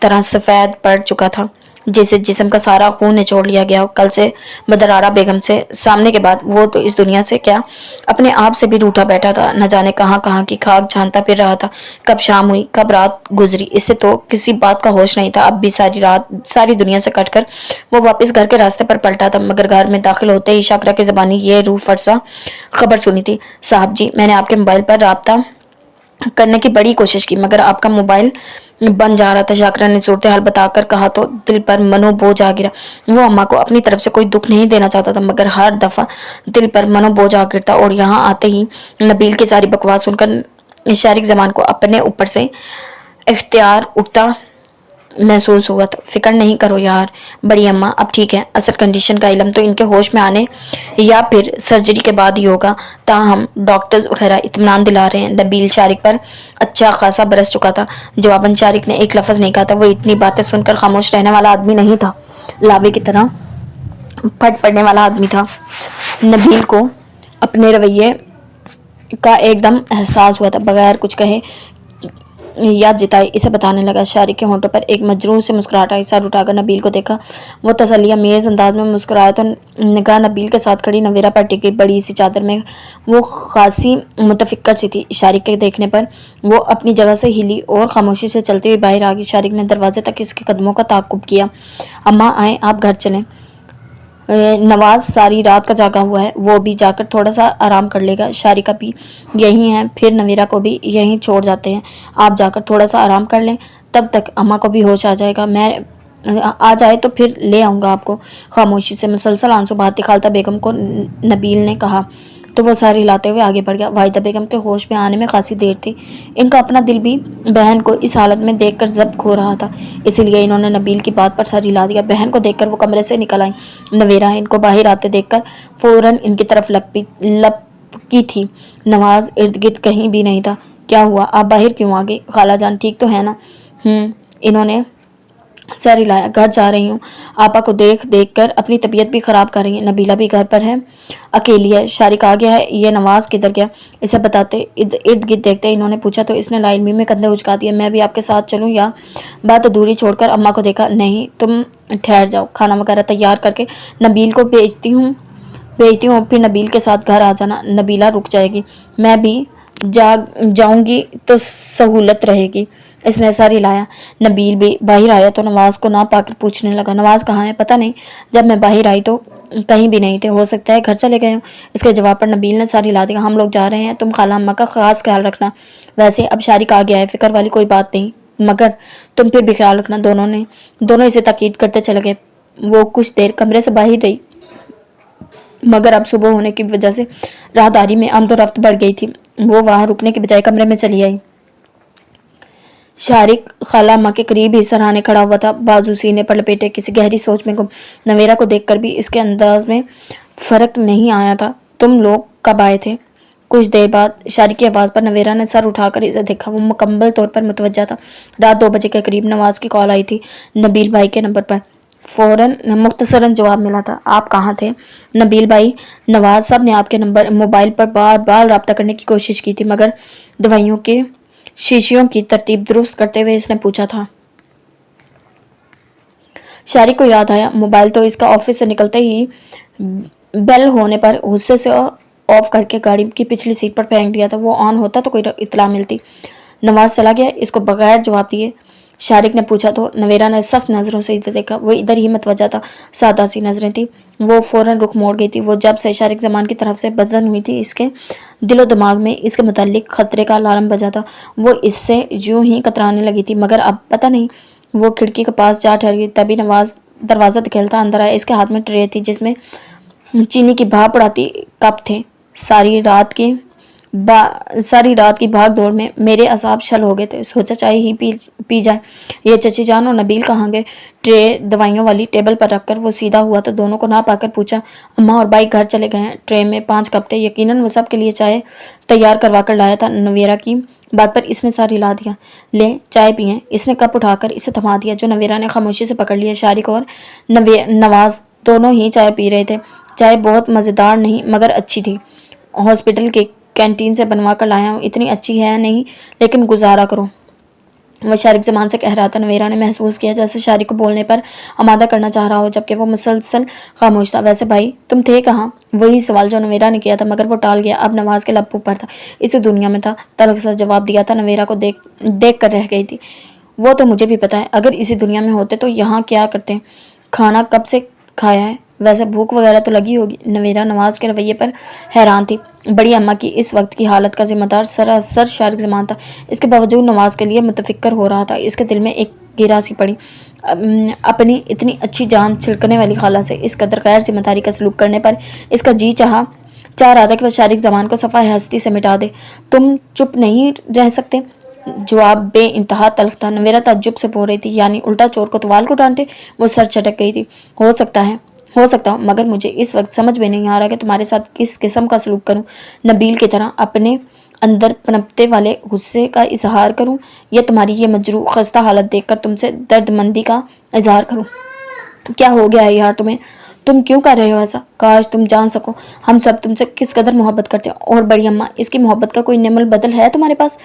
طرح سفید پڑ چکا تھا، جیسے جسم کا سارا خون نچوڑ لیا گیا ہو۔ کل سے مدرارہ بیگم سے سامنے کے بعد وہ تو اس دنیا سے کیا اپنے آپ سے بھی روٹھا بیٹھا تھا، نہ جانے کہاں کہاں کی خاک چھانتا پھر رہا تھا۔ کب شام ہوئی، کب رات گزری، اس سے تو کسی بات کا ہوش نہیں تھا۔ اب بھی ساری دنیا سے کٹ کر وہ واپس گھر کے راستے پر پلٹا تھا، مگر گھر میں داخل ہوتے ہی شاکرہ کی زبانی یہ روح فرسا خبر سنی تھی: صاحب جی، میں نے آپ کے موبائل پر رابطہ کرنے کی بڑی کوشش کی، مگر آپ کا موبائل بن جا رہا تھا۔ شاکرہ نے صورتحال بتا کر کہا تو دل پر منو بوجھ آ گرا۔ وہ اماں کو اپنی طرف سے کوئی دکھ نہیں دینا چاہتا تھا، مگر ہر دفعہ دل پر منو بوجھ آ گرتا، اور یہاں آتے ہی نبیل کی ساری بکواس سن کر شارق زمان کو اپنے اوپر سے اختیار اٹھتا محسوس ہوا تھا۔ فکر نہیں کرو یار بڑی اماں، اب ٹھیک ہے۔ اصل کنڈیشن کا علم تو ان کے ہوش میں آنے یا پھر سرجری کے بعد ہی ہوگا، تاہم ڈاکٹرز وغیرہ اطمینان دلا رہے ہیں۔ نبیل شارق پر اچھا خاصا برس چکا تھا۔ جواباً شارق نے ایک لفظ نہیں کہا تھا۔ وہ اتنی باتیں سن کر خاموش رہنے والا آدمی نہیں تھا، لاوے کی طرح پھٹ پڑنے والا آدمی تھا۔ نبیل کو اپنے رویے کا ایک دم احساس ہوا تھا، بغیر کچھ کہے یا جتائے اسے بتانے لگا۔ شارق کے ہونٹوں پر ایک مجروح سے مسکراہٹ آئی، سر اٹھا کر نبیل کو دیکھا۔ وہ تسلی امیز انداز میں مسکرایا تو نگاہ نبیل کے ساتھ کھڑی نویرہ پر ٹک گئی۔ بڑی سی چادر میں وہ خاصی متفکر سی تھی۔ شارق کے دیکھنے پر وہ اپنی جگہ سے ہلی اور خاموشی سے چلتی ہوئی باہر آ گئی۔ شارق نے دروازے تک اس کے قدموں کا تعاقب کیا۔ اماں آئیں، آپ گھر چلیں، نواز ساری رات کا جاگا ہوا ہے، وہ بھی جا کر تھوڑا سا آرام کر لے گا۔ شارقہ بھی یہی ہے، پھر نویرہ کو بھی یہیں چھوڑ جاتے ہیں، آپ جا کر تھوڑا سا آرام کر لیں، تب تک اماں کو بھی ہوش آ جائے گا، میں آ جائے تو پھر لے آؤں گا آپ کو۔ خاموشی سے مسلسل آنسو بہاتی خالتہ بیگم کو نبیل نے کہا تو وہ سر ہلاتے ہوئے آگے بڑھ گیا۔ واحدہ بیگم کے ہوش میں آنے میں خاصی دیر تھی۔ ان کا اپنا دل بھی بہن کو اس حالت میں دیکھ کر ضبط کھو رہا تھا، اسی لیے انہوں نے نبیل کی بات پر سر ہلا دیا۔ بہن کو دیکھ کر وہ کمرے سے نکل آئیں۔ نویرہ ان کو باہر آتے دیکھ کر فوراً ان کی طرف لپکی تھی۔ نواز ارد گرد کہیں بھی نہیں تھا۔ کیا ہوا، آپ باہر کیوں آ گئی؟ خالہ جان ٹھیک تو ہے نا؟ انہوں نے سر ہلایا۔ گھر جا رہی ہوں، آپا کو دیکھ دیکھ کر اپنی طبیعت بھی خراب کر رہی ہیں۔ نبیلہ بھی گھر پر ہے، اکیلی ہے۔ شارق آ گیا ہے، یہ نواز کدھر گیا؟ اسے بتاتے ارد گرد دیکھتے انہوں نے پوچھا تو اس نے لا علمی میں کندھے اچکا دیے۔ میں بھی آپ کے ساتھ چلوں یا؟ بات ادھوری چھوڑ کر اماں کو دیکھا۔ نہیں، تم ٹھہر جاؤ، کھانا وغیرہ تیار کر کے نبیل کو بھیجتی ہوں، پھر نبیل کے ساتھ گھر آ جانا۔ نبیلہ رک جائے گی، میں بھی جاؤں گی تو سہولت رہے گی۔ اس نے سر ہلایا۔ نبیل بھی باہر آیا تو نواز کو نہ پا کر پوچھنے لگا، نواز کہاں ہے؟ پتہ نہیں، جب میں باہر آئی تو کہیں بھی نہیں تھے، ہو سکتا ہے گھر چلے گئے ہوں۔ اس کے جواب پر نبیل نے سر ہلا دیا۔ ہم لوگ جا رہے ہیں، تم خالہ اماں کا خاص خیال رکھنا۔ ویسے اب شارق آ گیا ہے، فکر والی کوئی بات نہیں، مگر تم پھر بھی خیال رکھنا۔ دونوں اسے تاکید کرتے چلے گئے۔ وہ کچھ دیر کمرے سے باہر رہی، مگر اب صبح ہونے کی وجہ سے راہداری میں آمد و رفت بڑھ گئی تھی۔ وہ وہاں رکنے کے بجائے کمرے میں چلی آئی۔ شارق خالہ اماں کے قریب ہی سرہانے کھڑا ہوا تھا، بازو سینے پر لپیٹے، کسی گہری سوچ میں گم۔ نویرہ کو دیکھ کر بھی اس کے انداز میں فرق نہیں آیا تھا۔ تم لوگ کب آئے تھے؟ کچھ دیر بعد۔ شارق کی آواز پر نویرہ نے سر اٹھا کر اسے دیکھا۔ وہ مکمل طور پر متوجہ تھا۔ رات 2 بجے کے قریب نواز کی کال آئی تھی نبیل بھائی کے نمبر پر۔ فوراً مختصراً جواب ملا تھا۔ آپ کہاں تھے؟ نبیل بھائی، نواز صاحب نے آپ کے موبائل پر بار بار رابطہ کرنے کی کوشش کی تھی، مگر دوائیوں کے شیشیوں کی ترتیب درست کرتے ہوئے اس نے پوچھا تھا۔ شارق کو یاد آیا، موبائل تو اس کا آفس سے نکلتے ہی بیل ہونے پر غصے سے آف کر کے گاڑی کی پچھلی سیٹ پر پھینک دیا تھا۔ وہ آن ہوتا تو کوئی اطلاع ملتی۔ نواز چلا گیا؟ اس کو بغیر جواب دیے شارق نے پوچھا تو نویرہ نے سخت نظروں سے ادھر دیکھا۔ وہ ادھر ہی متوجہ تھا، سادہ سی نظریں تھیں۔ وہ فوراً رخ موڑ گئی تھی۔ وہ جب سے شارق زمان کی طرف سے بدظن ہوئی تھی، اس کے دل و دماغ میں اس کے متعلق خطرے کا الارم بجا تھا۔ وہ اس سے یوں ہی کترانے لگی تھی، مگر اب پتہ نہیں۔ وہ کھڑکی کے پاس جا ٹھہر گئی، تبھی نواز دروازہ دھکیلتا اندر آیا۔ اس کے ہاتھ میں ٹرے تھی جس میں چینی کی بھاپ اڑاتی کپ تھے۔ ساری رات کی بھاگ دوڑ میں میرے اعصاب شل ہو گئے تھے، سوچا چائے ہی پی جائے۔ یہ چچی جان اور نبیل کہاں گئے؟ ٹرے دوائیوں والی ٹیبل پر رکھ کر وہ سیدھا ہوا تو دونوں کو نہ پا کر پوچھا، اماں اور بھائی گھر چلے گئے ہیں۔ ٹرے میں 5 کپ تھے، یقیناً وہ سب کے لیے چائے تیار کروا کر لایا تھا۔ نویرہ کی بات پر اس نے سر ہلا دیا۔ لیں چائے پئیں۔ اس نے کپ اٹھا کر اسے تھما دیا، جو نویرہ نے خاموشی سے پکڑ لیا۔ شارق اور نواز دونوں ہی چائے پی رہے تھے۔ چائے بہت مزیدار نہیں مگر اچھی تھی، ہاسپٹل کے کینٹین سے بنوا کر لایا ہوں، اتنی اچھی ہے نہیں لیکن گزارا کرو۔ وہ شارق زمان سے کہہ رہا تھا۔ نویرہ نے محسوس کیا جیسے شارق کو بولنے پر آمادہ کرنا چاہ رہا ہو، جبکہ وہ مسلسل خاموش تھا۔ ویسے بھائی تم تھے کہاں؟ وہی سوال جو نویرہ نے کیا تھا، مگر وہ ٹال گیا، اب نواز کے لب پر تھا۔ اسی دنیا میں تھا، تلخ سا جواب دیا تھا۔ نویرہ کو دیکھ کر رہ گئی تھی۔ وہ تو مجھے بھی پتا ہے، اگر اسی دنیا میں ہوتے تو یہاں کیا کرتے؟ کھانا کب سے کھایا ہے؟ ویسے بھوک وغیرہ تو لگی ہوگی۔ نویرہ نواز کے رویے پر حیران تھی۔ بڑی اماں کی اس وقت کی حالت کا ذمہ دار سراسر شارق زمان تھا۔ اس کے باوجود نواز کے لیے متفکر ہو رہا تھا۔ اس کے دل میں ایک گرا سی پڑی، اپنی اتنی اچھی جان چھڑکنے والی خالہ سے اس قدر غیر ذمہ داری کا سلوک کرنے پر اس کا جی چاہ رہا تھا کہ وہ شارق زمان کو صفحہ ہستی سے مٹا دے۔ تم چپ نہیں رہ سکتے؟ جواب بے انتہا تلخ تھا۔ نویرہ تعجب سے بول رہی تھی، یعنی الٹا چور کوتوال کو ڈانٹے؟ وہ سر چٹک گئی تھی۔ ہو سکتا ہوں، مگر مجھے اس وقت سمجھ میں نہیں آ رہا کہ تمہارے ساتھ کس قسم کا سلوک کروں۔ نبیل کی طرح اپنے اندر پنپتے والے غصے کا اظہار کروں، یا تمہاری یہ مجروح خستہ حالت دیکھ کر تم سے درد مندی کا اظہار کروں؟ کیا ہو گیا ہے یار تمہیں؟ تم کیوں کر رہے ہو ایسا؟ کاش تم جان سکو ہم سب تم سے کس قدر محبت کرتے ہیں۔ اور بڑی اماں، اس کی محبت کا کوئی نعمل بدل ہے تمہارے پاس؟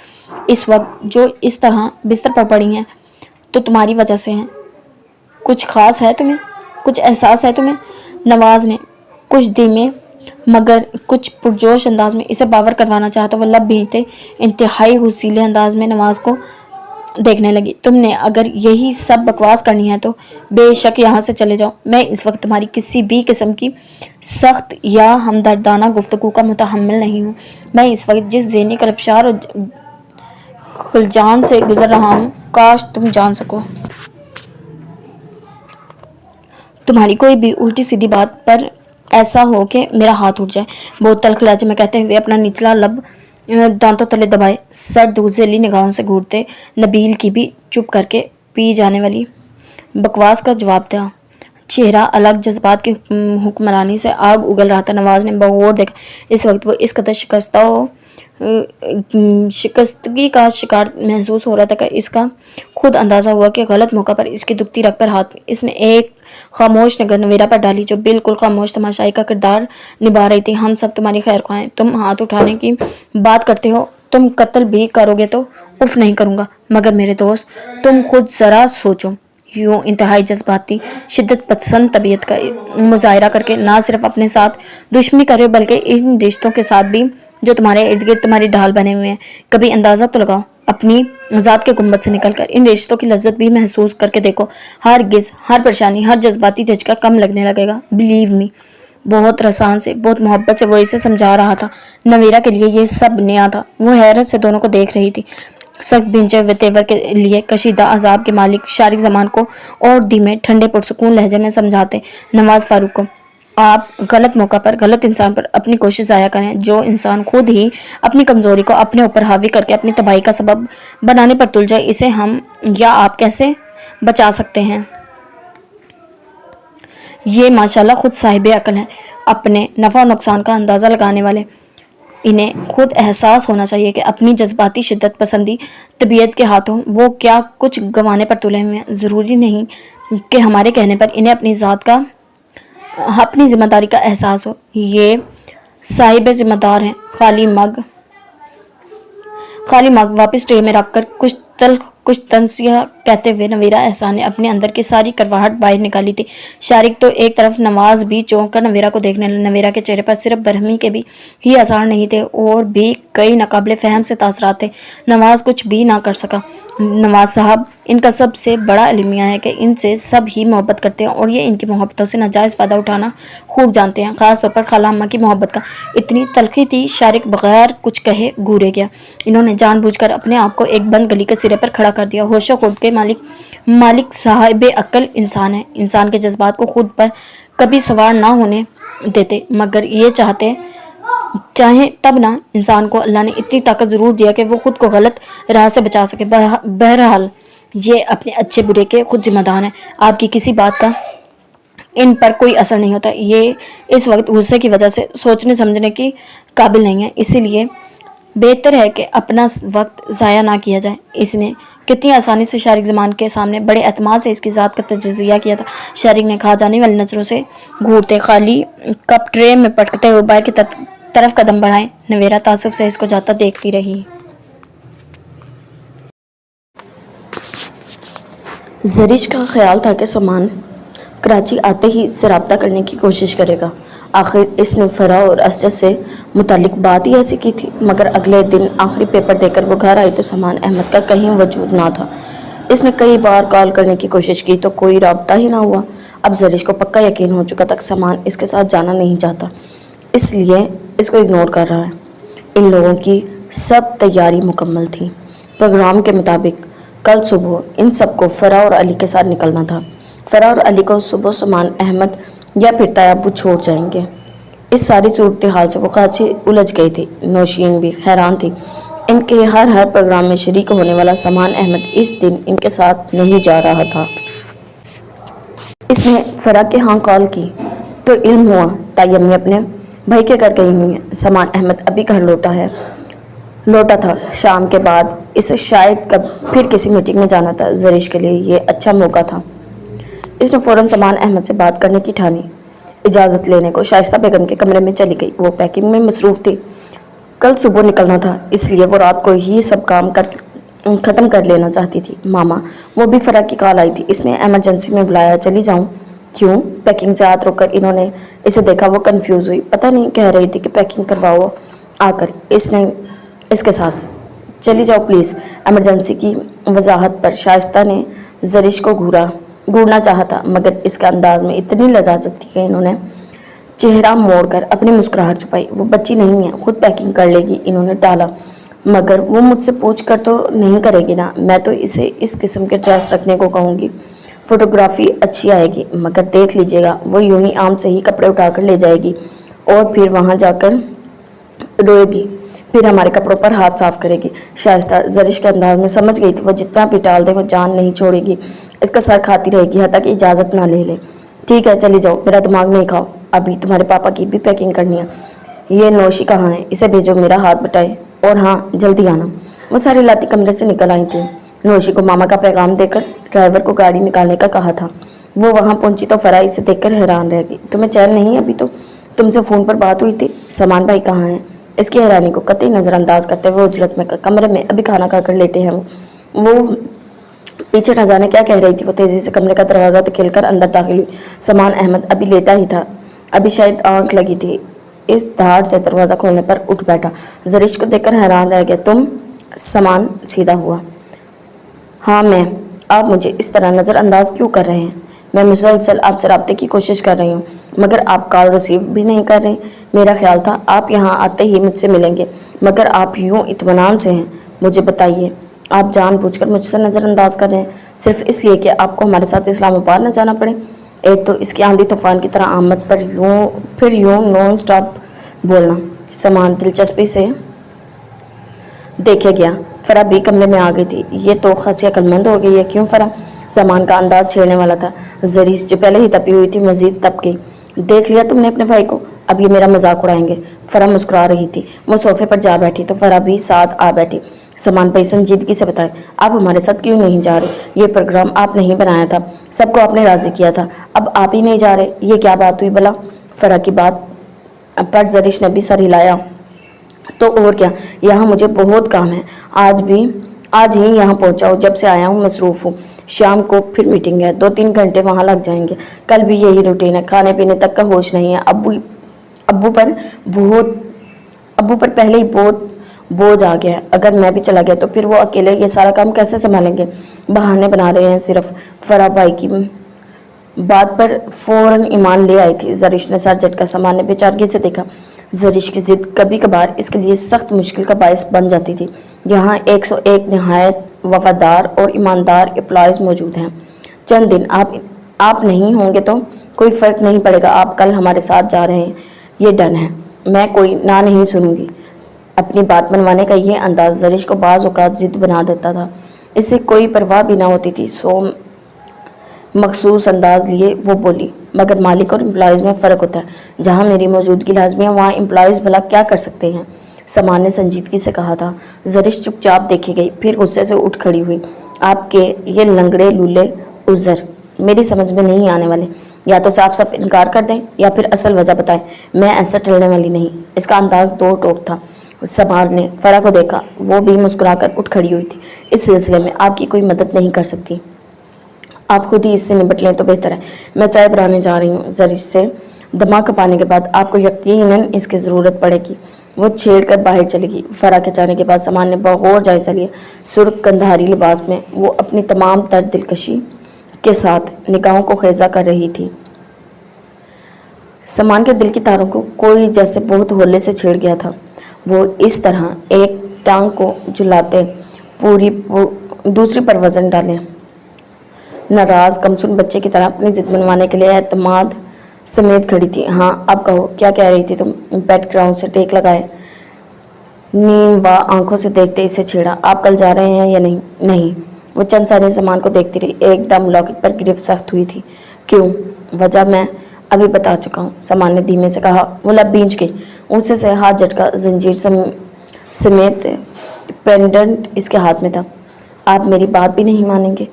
اس وقت جو اس طرح بستر پر پڑی ہیں تو تمہاری وجہ سے ہیں۔ کچھ خاص ہے تمہیں؟ کچھ احساس ہے تمہیں؟ نواز نے کچھ دھیمے مگر کچھ پرجوش انداز میں اسے باور کروانا چاہتا وہ لب بھیجتے انتہائی حسیلے انداز میں نواز کو دیکھنے لگی۔ تم نے اگر یہی سب بکواس کرنی ہے تو بے شک یہاں سے چلے جاؤ۔ میں اس وقت تمہاری کسی بھی قسم کی سخت یا ہمدردانہ گفتگو کا متحمل نہیں ہوں۔ میں اس وقت جس ذہنی کلفشار اور خلجان سے گزر رہا ہوں، کاش تم جان سکو۔ تمہاری کوئی بھی الٹی سیدھی بات پر ایسا ہو کہ میرا ہاتھ اٹھ جائے۔ بہت تلخ لہجے میں کہتے ہوئے اپنا نچلا لب دانتوں تلے دبائے سرد ذیلی نگاہوں سے گھورتے نبیل کی بھی چپ کر کے پی جانے والی بکواس کا جواب دیا۔ چہرہ الگ جذبات کی حکمرانی سے آگ اگل رہا تھا۔ نواز نے بغور دیکھا۔ اس وقت وہ اس قدر شکستگی کا شکار محسوس ہو رہا تھا کہ اس کا خود اندازہ ہوا کہ غلط موقع پر اس کی دکھتی رگ پر ہاتھ اس نے ایک خاموش نظر نویرہ پر ڈالی، جو بالکل خاموش تماشائی کا کردار نبھا رہی تھی۔ ہم سب تمہاری خیر خواہ ہیں، تم ہاتھ اٹھانے کی بات کرتے ہو، تم قتل بھی کرو گے تو اف نہیں کروں گا، مگر میرے دوست تم خود ذرا سوچو۔ یوں انتہائی جذباتی شدت پسند طبیعت کا مظاہرہ کر کے نہ صرف اپنے ساتھ دشمنی کرے بلکہ ان رشتوں کے ساتھ بھی جو تمہارے ارد گرد تمہاری ڈھال بنے ہوئے ہیں۔ کبھی اندازہ تو لگاؤ، اپنی ذات کے گنبد سے نکل کر ان رشتوں کی لذت بھی محسوس کر کے دیکھو۔ ہرگز ہر پریشانی، ہر جذباتی دھچکا کم لگنے لگے گا۔ Believe me. بہت رسان سے، بہت محبت سے وہ اسے سمجھا رہا تھا۔ نویرہ کے لیے یہ سب نیا تھا۔ وہ حیرت سے دونوں کو دیکھ رہی تھی۔ سخت بھینچے ہوئے تیور کے لیے کشیدہ اعصاب کے مالک شارق زمان کو اور دھیمے ٹھنڈے پرسکون لہجے میں سمجھاتے نواز فاروق کو، آپ غلط موقع پر غلط انسان پر اپنی کوشش ضائع کریں۔ جو انسان خود ہی اپنی کمزوری کو اپنے اوپر حاوی کر کے اپنی تباہی کا سبب بنانے پر تل جائے، اسے ہم یا آپ کیسے بچا سکتے ہیں؟ یہ ماشاءاللہ خود صاحب عقل ہیں، اپنے نفع و نقصان کا اندازہ لگانے والے۔ انہیں خود احساس ہونا چاہیے کہ اپنی جذباتی شدت پسندی طبیعت کے ہاتھوں وہ کیا کچھ گنوانے پر تلے ہوئے ہیں۔ ضروری نہیں کہ ہمارے کہنے پر انہیں اپنی ذات کا، اپنی ذمہ داری کا احساس ہو۔ یہ صاحب ذمہ دار ہیں۔ خالی مگ واپس ٹرے میں رکھ کر کچھ تلخ کچھ تنزیہ کہتے ہوئے نویرہ احسان نے اپنے اندر کی ساری کرواہٹ باہر نکالی تھی۔ شارق تو ایک طرف، نواز بھی چونک کر نویرہ کو دیکھنے لگا۔ نویرہ کے چہرے پر صرف برہمی کے بھی ہی آثار نہیں تھے، اور بھی کئی ناقابل فہم سے تاثرات تھے۔ نواز کچھ بھی نہ کر سکا۔ نواز صاحب، ان کا سب سے بڑا المیہ ہے کہ ان سے سب ہی محبت کرتے ہیں، اور یہ ان کی محبتوں سے ناجائز فائدہ اٹھانا خوب جانتے ہیں، خاص طور پر خالہ اماں کی محبت کا۔ اتنی تلخی تھی، شارق بغیر کچھ کہے گھورے گیا۔ انہوں نے جان بوجھ کر اپنے آپ کو ایک بند گلی کے سرے پر کھڑا کر دیا۔ ہوش و خرد کے مالک صاحب عقل انسان ہے، انسان کے جذبات کو خود پر کبھی سوار نہ ہونے دیتے، مگر یہ چاہیں تب نہ انسان کو اللہ نے اتنی طاقت ضرور دیا کہ وہ خود کو غلط راہ سے بچا سکے۔ بہرحال یہ اپنے اچھے برے کے خود ذمہ دار ہیں، آپ کی کسی بات کا ان پر کوئی اثر نہیں ہوتا۔ یہ اس وقت غصے کی وجہ سے سوچنے سمجھنے کی قابل نہیں ہے، اسی لیے بہتر ہے کہ اپنا وقت ضائع نہ کیا جائے۔ اس نے کتنی آسانی سے شارق زمان کے سامنے بڑے اعتماد سے اس کی ذات کا تجزیہ کیا تھا۔ شارق نے کھا جانے والی نظروں سے گھورتے خالی کپ ٹرے میں پٹکتے ہوئے باہر کی طرف قدم بڑھائے۔ نویرہ تعصب سے اس کو جاتا دیکھتی رہی۔ زرش کا خیال تھا کہ سامان کراچی آتے ہی اس سے رابطہ کرنے کی کوشش کرے گا۔ آخر اس نے فرح اور اسجد سے متعلق بات ہی ایسی کی تھی، مگر اگلے دن آخری پیپر دے کر وہ گھر آئی تو سامان احمد کا کہیں وجود نہ تھا۔ اس نے کئی بار کال کرنے کی کوشش کی تو کوئی رابطہ ہی نہ ہوا۔ اب زرش کو پکا یقین ہو چکا تھا کہ سامان اس کے ساتھ جانا نہیں چاہتا، اس لیے اس کو اگنور کر رہا ہے۔ ان لوگوں کی سب تیاری مکمل تھی۔ پروگرام کے مطابق کل صبح ان سب کو فرح اور علی کے ساتھ نکلنا تھا۔ فرح اور علی کو صبح سامان احمد یا پھر طیب ابو چھوڑ جائیں گے۔ اس ساری صورتحال سے وہ خاصی الجھ گئی تھی۔ نوشین بھی حیران تھی۔ ان کے ہر پروگرام میں شریک ہونے والا سامان احمد اس دن ان کے ساتھ نہیں جا رہا تھا۔ اس نے فرح کے ہاں کال کی تو علم ہوا طیب امی اپنے بھائی کے گھر گئی ہوئی ہیں۔ سامان احمد ابھی گھر لوٹا تھا۔ شام کے بعد اسے شاید پھر کسی میٹنگ میں جانا تھا۔ زرش کے لیے یہ اچھا موقع تھا۔ اس نے فوراً سامان احمد سے بات کرنے کی ٹھانی۔ اجازت لینے کو شائستہ بیگم کے کمرے میں چلی گئی۔ وہ پیکنگ میں مصروف تھی۔ کل صبح نکلنا تھا، اس لیے وہ رات کو ہی سب کام ختم کر لینا چاہتی تھی۔ ماما وہ بھی فرح کی کال آئی تھی۔ اس نے ایمرجنسی میں بلایا۔ چلی جاؤں؟ کیوں؟ پیکنگ سے ہاتھ روک کر انہوں نے اسے دیکھا۔ وہ کنفیوز ہوئی، پتہ نہیں کہہ رہی تھی کہ پیکنگ کرواؤ آ کر اس کے ساتھ۔ چلی جاؤ پلیز۔ ایمرجنسی کی وضاحت پر شائستہ نے زرش کو گھورنا چاہا تھا، مگر اس کے انداز میں اتنی لذاذت تھی کہ انہوں نے چہرہ موڑ کر اپنی مسکراہٹ چھپائی۔ وہ بچی نہیں ہے، خود پیکنگ کر لے گی۔ انہوں نے ٹالا، مگر وہ مجھ سے پوچھ کر تو نہیں کرے گی نا؟ میں تو اسے اس قسم کے ڈریس رکھنے کو کہوں گی۔ فوٹوگرافی اچھی آئے گی، مگر دیکھ لیجیے گا وہ یوں ہی عام سے ہی کپڑے اٹھا کر لے جائے گی اور پھر وہاں جا کر روئے گی، پھر ہمارے کپڑوں پر ہاتھ صاف کرے گی۔ شائستہ زرش کے انداز میں سمجھ گئی تھی وہ جتنا بھی ٹال دے وہ جان نہیں چھوڑے گی، اس کا سر کھاتی رہے گی حتیٰ کہ اجازت نہ لے لے۔ ٹھیک ہے چلی جاؤ، میرا دماغ نہیں کھاؤ، ابھی تمہارے پاپا کی بھی پیکنگ کرنی ہے۔ یہ نوشی کہاں ہے؟ اسے بھیجو، میرا ہاتھ بٹائے، اور ہاں جلدی آنا۔ وہ ساری لاتی کمرے سے نکل آئی تھی۔ نوشی کو ماما کا پیغام دے کر ڈرائیور کو گاڑی نکالنے کا کہا تھا۔ وہ وہاں پہنچی تو فرح اسے دیکھ کر حیران رہ گئی۔ تمہیں چین نہیں؟ ابھی تو تم سے فون پر بات ہوئی تھی۔ سامان بھائی کہاں ہیں؟ اس کی حیرانی کو قطعی نظر انداز کرتے ہوئے اجلت میں کمرے میں ابھی کھانا کھا کر لیٹے ہیں۔ وہ پیچھے نہ جانے کیا کہہ رہی تھی۔ وہ تیزی سے کمرے کا دروازہ کھول کر اندر داخل ہوئی۔ سامان احمد ابھی لیٹا ہی تھا، ابھی شاید آنکھ لگی تھی۔ اس دھاڑ سے دروازہ کھولنے پر اٹھ بیٹھا۔ زرش کو دیکھ کر حیران رہ گیا۔ تم؟ سامان سیدھا ہوا۔ ہاں میں۔ آپ مجھے اس طرح نظر انداز کیوں کر رہے ہیں؟ میں مسلسل آپ سے رابطے کی کوشش کر رہی ہوں، مگر آپ کال ریسیو بھی نہیں کر رہے۔ میرا خیال تھا آپ یہاں آتے ہی مجھ سے ملیں گے، مگر آپ یوں اطمینان سے ہیں۔ مجھے بتائیے، آپ جان بوجھ کر مجھ سے نظر انداز کر رہے ہیں صرف اس لیے کہ آپ کو ہمارے ساتھ اسلام آباد نہ جانا پڑے؟ ایک تو اس کی آندھی طوفان کی طرح آمد پر پھر یوں نان سٹاپ بولنا۔ سامان دلچسپی سے دیکھے گیا۔ فرح بھی کمرے میں آ گئی تھی۔ یہ تو خاصی عقل مند ہو گئی ہے۔ کیوں فرح؟ سامان کا انداز چھیڑنے والا تھا۔ زرش جو پہلے ہی تپی ہوئی تھی مزید تپ گئی۔ دیکھ لیا تم نے اپنے بھائی کو؟ اب یہ میرا مذاق اڑائیں گے؟ فرح مسکرا رہی تھی۔ وہ صوفے پر جا بیٹھی تو فرح بھی ساتھ آ بیٹھی۔ سامان بھائی سنجیدگی سے بتائیں، آپ ہمارے ساتھ کیوں نہیں جا رہے؟ یہ پروگرام آپ نہیں بنایا تھا، سب کو آپ نے راضی کیا تھا، اب آپ ہی نہیں جا رہے؟ یہ کیا بات ہوئی بھلا؟ فرح کی بات پر زرش نے بھی سر ہلایا۔ تو اور کیا، یہاں مجھے بہت کام ہے، آج ہی یہاں پہنچا ہوں، جب سے آیا ہوں مصروف ہوں، شام کو پھر میٹنگ ہے، 2-3 گھنٹے وہاں لگ جائیں گے، کل بھی یہی روٹین ہے، کھانے پینے تک کا ہوش نہیں ہے، ابو پر پہلے ہی بہت بوجھ آ گیا ہے، اگر میں بھی چلا گیا تو پھر وہ اکیلے یہ سارا کام کیسے سنبھالیں گے؟ بہانے بنا رہے ہیں صرف۔ فرح بھائی کی بات پر فوراً ایمان لے آئی تھی۔ زرش نے سر جھٹکا۔ سامان نے بے چارگی سے دیکھا۔ زرش کی ضد کبھی کبھار اس کے لیے سخت مشکل کا باعث بن جاتی تھی۔ یہاں 101 نہایت وفادار اور ایماندار امپلائیز موجود ہیں۔ چند دن آپ نہیں ہوں گے تو کوئی فرق نہیں پڑے گا، آپ کل ہمارے ساتھ جا رہے ہیں، یہ ڈن ہے، میں کوئی نہ نہیں سنوں گی۔ اپنی بات منوانے کا یہ انداز زرش کو بعض اوقات ضد بنا دیتا تھا۔ اسے کوئی پرواہ بھی نہ ہوتی تھی، سو مخصوص انداز لیے وہ بولی، مگر مالک اور امپلائیز میں فرق ہوتا ہے، جہاں میری موجودگی لازمی ہے وہاں امپلائیز بھلا کیا کر سکتے ہیں؟ سامان نے سنجیدگی سے کہا تھا۔ زرش چپ چاپ دیکھی گئی، پھر غصے سے اٹھ کھڑی ہوئی۔ آپ کے یہ لنگڑے لولے عذر میری سمجھ میں نہیں آنے والے، یا تو صاف انکار کر دیں یا پھر اصل وجہ بتائیں، میں ایسا ٹلنے والی نہیں۔ اس کا انداز دو ٹوک تھا۔ سامان نے فرح کو دیکھا، وہ بھی مسکرا کر اٹھ کھڑی ہوئی تھی۔ اس سلسلے میں آپ کی کوئی مدد نہیں کر سکتی۔ آپ خود ہی اس سے نپٹ لیں تو بہتر ہے۔ میں چائے بنانے جا رہی ہوں۔ زرش سے دماغ کھپانے کے بعد آپ کو یقیناً اس کی ضرورت پڑے گی۔ وہ چھیڑ کر باہر چلے گی۔ فرا کے جانے کے بعد سامان نے بغور جائزہ لیا۔ سرخ کندھاری لباس میں وہ اپنی تمام تر دلکشی کے ساتھ نگاہوں کو خیزہ کر رہی تھی۔ سامان کے دل کی تاروں کو کوئی جیسے بہت ہولے سے چھیڑ گیا تھا۔ وہ اس طرح ایک ٹانگ کو جھلاتے دوسری پر وزن ڈالے، ناراض کمسن بچے کی طرح اپنی ضد منوانے کے لیے اعتماد سمیت کھڑی تھی۔ ہاں اب کہو، کیا کہہ رہی تھی تم؟ بیک گراؤنڈ سے ٹیک لگائے نیم وا آنکھوں سے دیکھتے اسے چھیڑا۔ آپ کل جا رہے ہیں یا نہیں؟ نہیں۔ وہ چند ثانیے سامان کو دیکھتی رہی۔ ایک دم لاکٹ پر گرفت سخت ہوئی تھی۔ کیوں؟ وجہ میں ابھی بتا چکا ہوں، سامان نے دھیمے سے کہا۔ وہ لب بھینچ گئی۔ غصے سے ہاتھ جھٹکا۔ زنجیر سمیت پینڈنٹ اس کے ہاتھ میں تھا۔ آپ میری بات بھی نہیں مانیں گے؟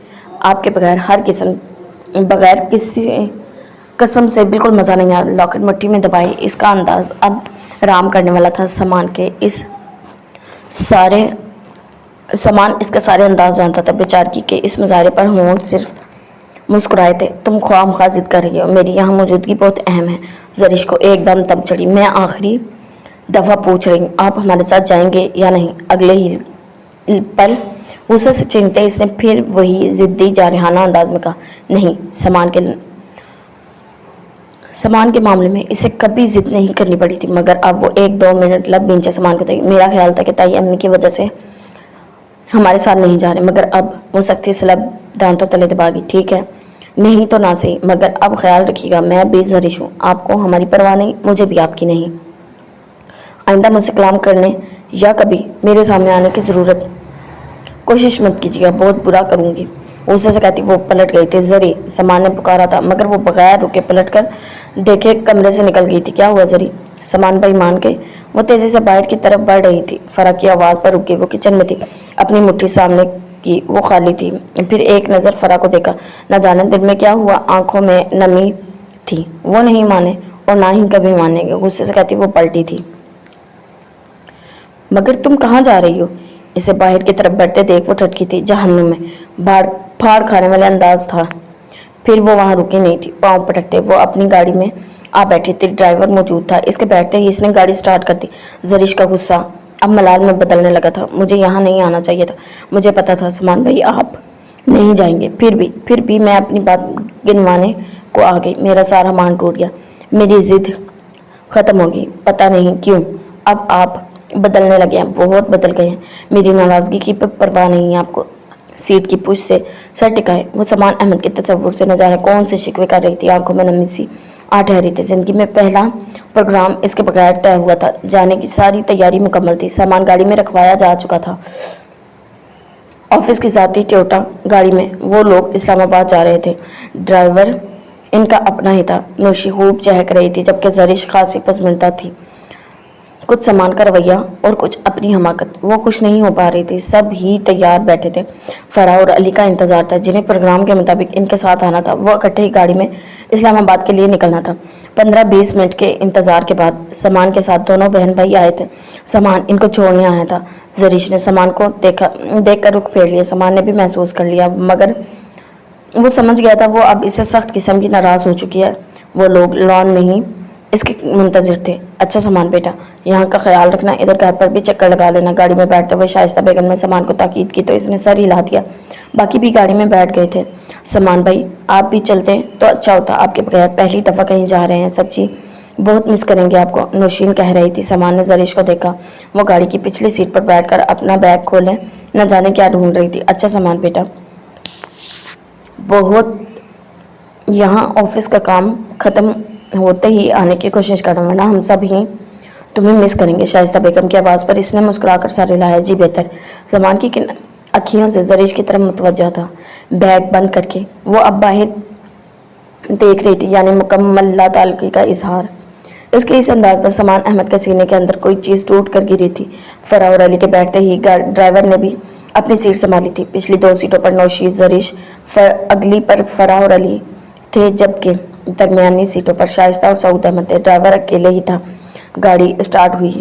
آپ کے بغیر کسی قسم سے بالکل مزہ نہیں آیا۔ لاکٹ مٹھی میں دبائی۔ اس کا انداز اب رام کرنے والا تھا۔ سامان اس کا سارے انداز جانتا تھا بیچارگی کے۔ اس مظاہرے پر ہونٹ صرف مسکرائے تھے۔ تم خواہ ضد کر رہی ہو، میری یہاں موجودگی بہت اہم ہے۔ زرش کو ایک دم تب چڑھی۔ میں آخری دفعہ پوچھ رہی ہوں، آپ ہمارے ساتھ جائیں گے یا نہیں؟ اگلے ہی پل غصے سے چینکتے اس نے پھر وہی ضدی جارحانہ انداز میں کہا، نہیں۔ سامان کے معاملے میں اسے کبھی ضد نہیں کرنی پڑی تھی، مگر اب وہ 1-2 منٹ لب بھینچے سامان کو دیکھ۔ میرا خیال تھا کہ تائی امی کی وجہ سے ہمارے ساتھ نہیں جا رہے، مگر اب وہ سختی سے لب دانتوں تلے دبا گئی۔ ٹھیک ہے، نہیں تو نہ صحیح، مگر اب خیال رکھیے گا میں بھی زرش ہوں۔ آپ کو ہماری پرواہ نہیں، مجھے بھی آپ کی نہیں۔ آئندہ مجھ سے کلام کرنے یا کبھی میرے سامنے آنے کی کوشش مت کیجیے گا، بہت برا کروں گی۔ غصے سے کہتی وہ پلٹ گئی تھی۔ زری، سامان نے پکارا تھا، مگر وہ بغیر رکے پلٹ کر دیکھے کمرے سے نکل گئی تھی۔ کیا ہوا زری؟ سامان بھائی مان گئی۔ وہ تیزی سے باہر کی طرف بڑھ رہی تھی۔ فرا کی آواز پر رک گئی۔ وہ کچن میں تھی، اپنی مٹھی سامنے کی، وہ خالی تھی۔ پھر ایک نظر فرا کو دیکھا۔ نہ جانے دل میں کیا ہوا، آنکھوں میں نمی تھی۔ وہ نہیں مانے اور نہ ہی کبھی مانیں گے۔ غصے سے کہتی وہ پلٹی تھی۔ مگر تم کہاں جا رہی ہو؟ اسے باہر کی طرف بڑھتے دیکھ وہ ٹھٹکی تھی۔ جہنم میں، پھاڑ کھانے والے انداز تھا۔ پھر وہ وہاں رکی نہیں تھی۔ پاؤں پٹکتے وہ اپنی گاڑی میں آ بیٹھی تھی۔ ڈرائیور موجود تھا۔ اس کے بیٹھتے ہی اس نے گاڑی سٹارٹ کر دی۔ زرش کا غصہ اب ملال میں بدلنے لگا تھا۔ مجھے یہاں نہیں آنا چاہیے تھا، مجھے پتا تھا سامان بھائی آپ نہیں جائیں گے، پھر بھی میں اپنی بات گنوانے کو آ گئی۔ میرا سارا مان ٹوٹ گیا، میری ضد ختم ہوگی۔ پتہ نہیں کیوں اب آپ بدلنے لگے ہیں، بہت بدل گئے ہیں۔ میری ناراضگی کی پرواہ نہیں ہے آپ کو۔ سیٹ کی پشت سے سر ٹکائے وہ سامان احمد کے تصور سے نہ جانے کون سے شکوے کر رہی تھی۔ آنکھوں میں نمی سی آ ٹھہری تھی۔ زندگی میں پہلا پروگرام اس کے بغیر طے ہوا تھا۔ جانے کی ساری تیاری مکمل تھی۔ سامان گاڑی میں رکھوایا جا چکا تھا۔ آفس کی ذاتی ٹویوٹا گاڑی میں وہ لوگ اسلام آباد جا رہے تھے۔ ڈرائیور ان کا اپنا ہی تھا۔ نوشی خوب چہک رہی تھی، جبکہ زرش خاصی پسماندہ تھی، کچھ سامان کا رویہ اور کچھ اپنی حماقت۔ وہ خوش نہیں ہو پا رہی تھی۔ سب ہی تیار بیٹھے تھے۔ فرا اور علی کا انتظار تھا، جنہیں پروگرام کے مطابق ان کے ساتھ آنا تھا۔ وہ اکٹھے ہی گاڑی میں اسلام آباد کے لیے نکلنا تھا۔ 15-20 منٹ کے انتظار کے بعد سامان کے ساتھ دونوں بہن بھائی آئے تھے۔ سامان ان کو چھوڑنے آیا تھا۔ زرش نے سامان کو دیکھ کر رخ پھیر لیا۔ سامان نے بھی محسوس کر لیا، مگر وہ سمجھ گیا تھا وہ اب اس سے سخت قسم کی ناراض ہو چکی ہے۔ وہ لوگ لان میں ہی اس کے منتظر تھے۔ اچھا سامان بیٹا، یہاں کا خیال رکھنا، ادھر گھر پر بھی چکر لگا لینا۔ گاڑی میں بیٹھتے ہوئے شائستہ بیگم نے سامان کو تاکید کی تو اس نے سر ہلا دیا۔ باقی بھی گاڑی میں بیٹھ گئے تھے۔ سامان بھائی آپ بھی چلتے تو اچھا ہوتا، آپ کے بغیر پہلی دفعہ کہیں جا رہے ہیں، سچی بہت مس کریں گے آپ کو، نوشین کہہ رہی تھی۔ سامان نے زرش کو دیکھا۔ وہ گاڑی کی پچھلی سیٹ پر بیٹھ کر اپنا بیگ کھولے نہ جانے کیا ڈھونڈ رہی تھی۔ اچھا سامان بیٹا، بہت یہاں آفس کا کام ختم ہوتے ہی آنے کی کوشش کرنا، ورنہ ہم سب ہی تمہیں مس کریں گے۔ شائستہ بیگم کی آواز پر اس نے مسکرا کر سر ہلایا۔ جی بہتر۔ سامان کی اکھیوں سے زرش کی طرف متوجہ تھا۔ بیگ بند کر کے وہ اب باہر دیکھ رہی تھی، یعنی مکمل لا تعلقی کا اظہار۔ اس کے اس انداز پر سامان احمد کے سینے کے اندر کوئی چیز ٹوٹ کر گری تھی۔ فرا اور علی کے بیٹھتے ہی ڈرائیور نے بھی اپنی سیٹ سنبھالی تھی۔ پچھلی 2 سیٹوں پر نوشی، زرش، اگلی پر فرا اور علی تھے، جبکہ درمیانی سیٹوں پر شائستہ اور سعود احمد تھے۔ ڈرائیور اکیلے ہی تھا۔ گاڑی سٹارٹ ہوئی۔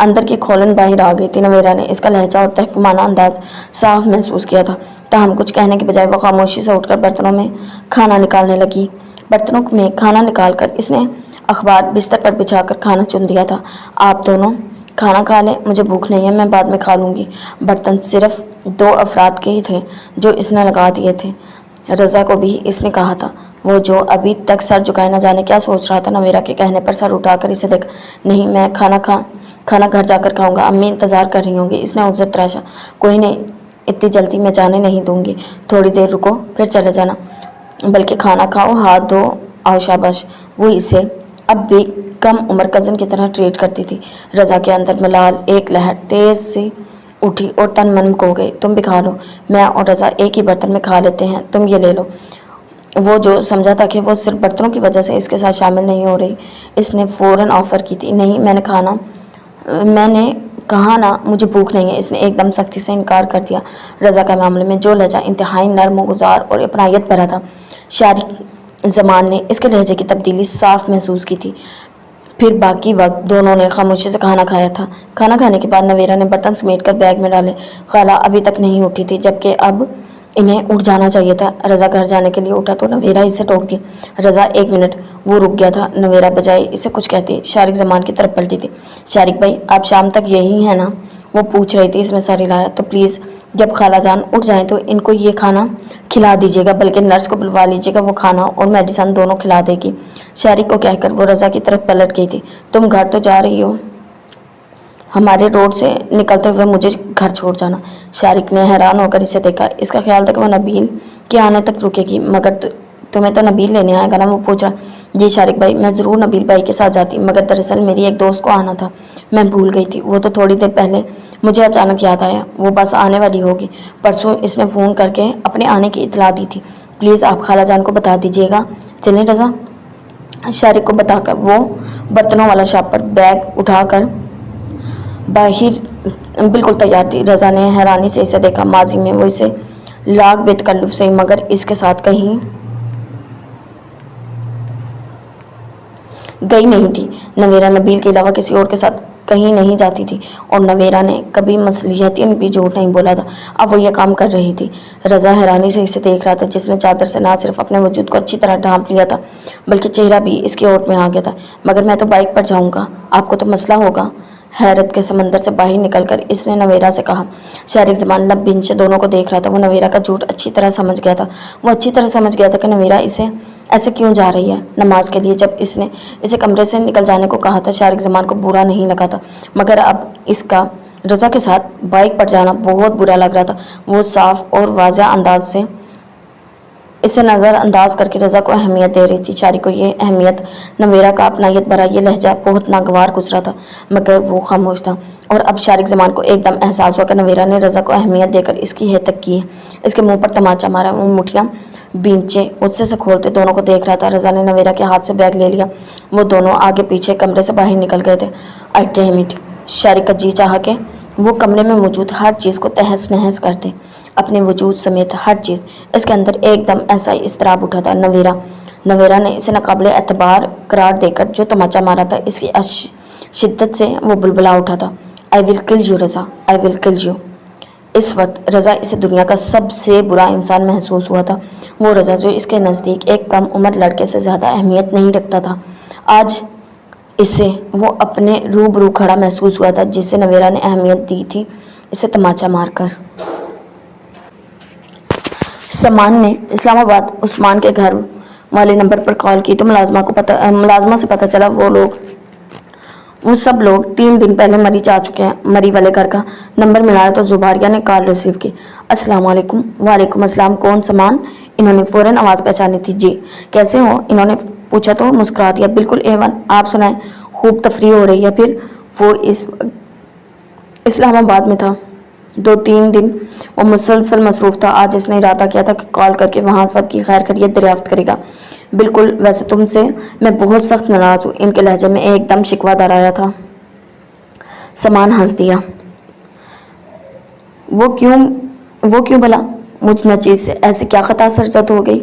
اندر کی کھولن باہر آ گئی تھی۔ نویرا نے اس کا لہجہ اور تحکمانہ انداز صاف محسوس کیا تھا، تاہم کچھ کہنے کے بجائے وہ خاموشی سے اٹھ کر برتنوں میں کھانا نکالنے لگی۔ برتنوں میں کھانا نکال کر اس نے اخبار بستر پر بچھا کر کھانا چن دیا تھا۔ آپ دونوں کھانا کھا لیں، مجھے بھوک نہیں ہے، میں بعد میں کھا لوں گی۔ برتن صرف 2 افراد کے ہی تھے جو اس نے لگا دیے تھے۔ رضا کو بھی اس نے کہا تھا، وہ جو ابھی تک سر جھکائے نہ جانے کیا سوچ رہا تھا۔ نویرا کے کہنے پر سر اٹھا کر اسے دیکھا۔ نہیں، میں کھانا گھر جا کر کھاؤں گا، امی انتظار کر رہی ہوں گی۔ اس نے عذر تراشا۔ کوئی نہیں، اتنی جلدی میں جانے نہیں دوں گی، تھوڑی دیر رکو پھر چلے جانا، بلکہ کھانا کھاؤ، ہاتھ دھو آؤ۔ شاباش۔ وہ اسے اب بھی کم عمر کزن کی طرح ٹریٹ کرتی تھی۔ رضا کے اندر ملال ایک لہر تیز سی اٹھی اور تن من کھو گئی۔ تم بھی کھا لو، میں اور رضا ایک ہی برتن میں کھا لیتے ہیں، تم یہ لے لو۔ وہ جو سمجھا تھا کہ وہ صرف برتنوں کی وجہ سے اس کے ساتھ شامل نہیں ہو رہی، اس نے فوراً آفر کی تھی۔ نہیں، میں نے کہا نا مجھے بھوک نہیں ہے۔ اس نے ایک دم سختی سے انکار کر دیا۔ رضا کا معاملے میں جو لہجہ انتہائی نرم و گزار اور اپنائیت بھرا تھا، شارق زمان نے اس کے لہجے کی تبدیلی صاف محسوس کی تھی۔ پھر باقی وقت دونوں نے خاموشی سے کھانا کھایا تھا۔ کھانا کھانے کے بعد نویرا نے برتن سمیٹ کر بیگ میں ڈالے۔ خالہ ابھی تک نہیں اٹھی تھی، جبکہ اب انہیں اٹھ جانا چاہیے تھا۔ رضا گھر جانے کے لیے اٹھا تو نویرا اسے ٹوک دی۔ رضا، 1 منٹ۔ وہ رک گیا تھا۔ نویرا بجائے اسے کچھ کہتی شارق زمان کی طرف پلٹی تھی۔ شارق بھائی، آپ شام تک یہی ہیں نا؟ وہ پوچھ رہی تھی۔ اس نے سر ہلایا۔ تو پلیز جب خالہ جان اٹھ جائیں تو ان کو یہ کھانا کھلا دیجیے گا، بلکہ نرس کو بلوا لیجیے گا، وہ کھانا اور میڈیسن دونوں کھلا دے گی۔ شارق کو کہہ کر وہ رضا کی طرف پلٹ گئی تھی۔ تم گھر تو جا رہی ہو؟ ہمارے روڈ سے نکلتے ہوئے مجھے گھر چھوڑ جانا۔ شارق نے حیران ہو کر اسے دیکھا۔ اس کا خیال تھا کہ وہ نبیل کے آنے تک رکے گی، مگر تمہیں تو نبیل لینے آئے گا نا؟ وہ پوچھ رہا۔ جی شارق بھائی، میں ضرور نبیل بھائی کے ساتھ جاتی، مگر دراصل میری ایک دوست کو آنا تھا، میں بھول گئی تھی۔ وہ تو تھوڑی دیر پہلے مجھے اچانک یاد آیا، وہ بس آنے والی ہوگی۔ پرسوں اس نے فون کر کے اپنے آنے کی اطلاع دی تھی۔ پلیز آپ خالہ جان کو بتا دیجیے گا۔ چلیں رضا؟ شارق کو بتا کر وہ برتنوں والا شاپر بیگ اٹھا کر باہر بالکل تیار تھی۔ رضا نے حیرانی سے اسے دیکھا۔ ماضی میں وہ اسے لاکھ بے تکلف سے مگر اس کے ساتھ کہیں گئی نہیں تھی۔ نویرا نبیل کے علاوہ کسی اور کے ساتھ کہیں نہیں جاتی تھی، اور نویرا نے کبھی مصلحتاً بھی جھوٹ نہیں بولا تھا۔ اب وہ یہ کام کر رہی تھی۔ رضا حیرانی سے اسے دیکھ رہا تھا، جس نے چادر سے نہ صرف اپنے وجود کو اچھی طرح ڈھانپ لیا تھا، بلکہ چہرہ بھی اس کی اوٹ میں آ گیا تھا۔ مگر میں تو بائک پر جاؤں گا، آپ کو تو مسئلہ ہوگا۔ حیرت کے سمندر سے باہر نکل کر اس نے نویرا سے کہا۔ شارق زمان لب بھنچے دونوں کو دیکھ رہا تھا۔ وہ نویرا کا جھوٹ اچھی طرح سمجھ گیا تھا۔ وہ اچھی طرح سمجھ گیا تھا کہ نویرا اسے ایسے کیوں جا رہی ہے نماز کے لیے۔ جب اس نے اسے کمرے سے نکل جانے کو کہا تھا، شارق زمان کو برا نہیں لگا تھا، مگر اب اس کا رضا کے ساتھ بائک پر جانا بہت برا لگ رہا تھا۔ وہ صاف اور واضح انداز سے اسے نظر انداز کر کے رضا کو اہمیت دے رہی تھی۔ شارق کو یہ اہمیت، نویرا کا اپنائیت بھرا یہ لہجہ بہت ناگوار گزرا تھا، مگر وہ خاموش تھا۔ اور اب شارق زمان کو ایک دم احساس ہوا کہ نویرا نے رضا کو اہمیت دے کر اس کی ہتک کی ہے۔ اس کے منہ پر تماچا مارا۔ وہ مٹھیاں بینچے غصے سے کھولتے دونوں کو دیکھ رہا تھا۔ رضا نے نویرا کے ہاتھ سے بیگ لے لیا۔ وہ دونوں آگے پیچھے کمرے سے باہر نکل گئے تھے۔ آئی ڈیم اٹ! شارق کا جی چاہا کہ وہ کمرے میں موجود ہر چیز کو تہس نہس کر دے، اپنے وجود سمیت ہر چیز۔ اس کے اندر ایک دم ایسا اضطراب اٹھا تھا۔ نویرا نے اسے ناقابل اعتبار قرار دے کر جو تماچا مارا تھا، اس کی شدت سے وہ بلبلا اٹھا تھا۔ آئی ول کل یو رضا، آئی ول کل یو۔ اس وقت رضا اسے دنیا کا سب سے برا انسان محسوس ہوا تھا۔ وہ رضا جو اس کے نزدیک ایک کم عمر لڑکے سے زیادہ اہمیت نہیں رکھتا تھا، آج اسے وہ اپنے روبرو کھڑا محسوس ہوا تھا، جسے نویرا نے اہمیت دی تھی اسے تماچا مار کر۔ سامان نے اسلام آباد عثمان کے گھر والے نمبر پر کال کی تو ملازمہ سے پتہ چلا وہ سب لوگ 3 دن پہلے مری جا چکے ہیں۔ مری والے گھر کا نمبر ملایا تو زباریہ نے کال ریسیو کی۔ السلام علیکم۔ وعلیکم السلام۔ کون سامان؟ انہوں نے فوراً آواز پہچانی تھی۔ جی کیسے ہو؟ انہوں نے پوچھا تو مسکرا دیا۔ بالکل A1۔ آپ سنائیں، خوب تفریح ہو رہی ہے؟ پھر وہ اسلام آباد میں تھا 2-3 دن، وہ مسلسل مصروف تھا۔ آج اس نے ارادہ کیا تھا کہ کال کر کے وہاں سب کی خیر خیریت دریافت کرے گا۔ بالکل، ویسے تم سے میں بہت سخت ناراض ہوں۔ ان کے لہجے میں ایک دم شکوہ در آیا تھا۔ سامان ہنس دیا۔ وہ کیوں بھلا؟ مجھ نچیز سے ایسی کیا خطا سرزد ہو گئی؟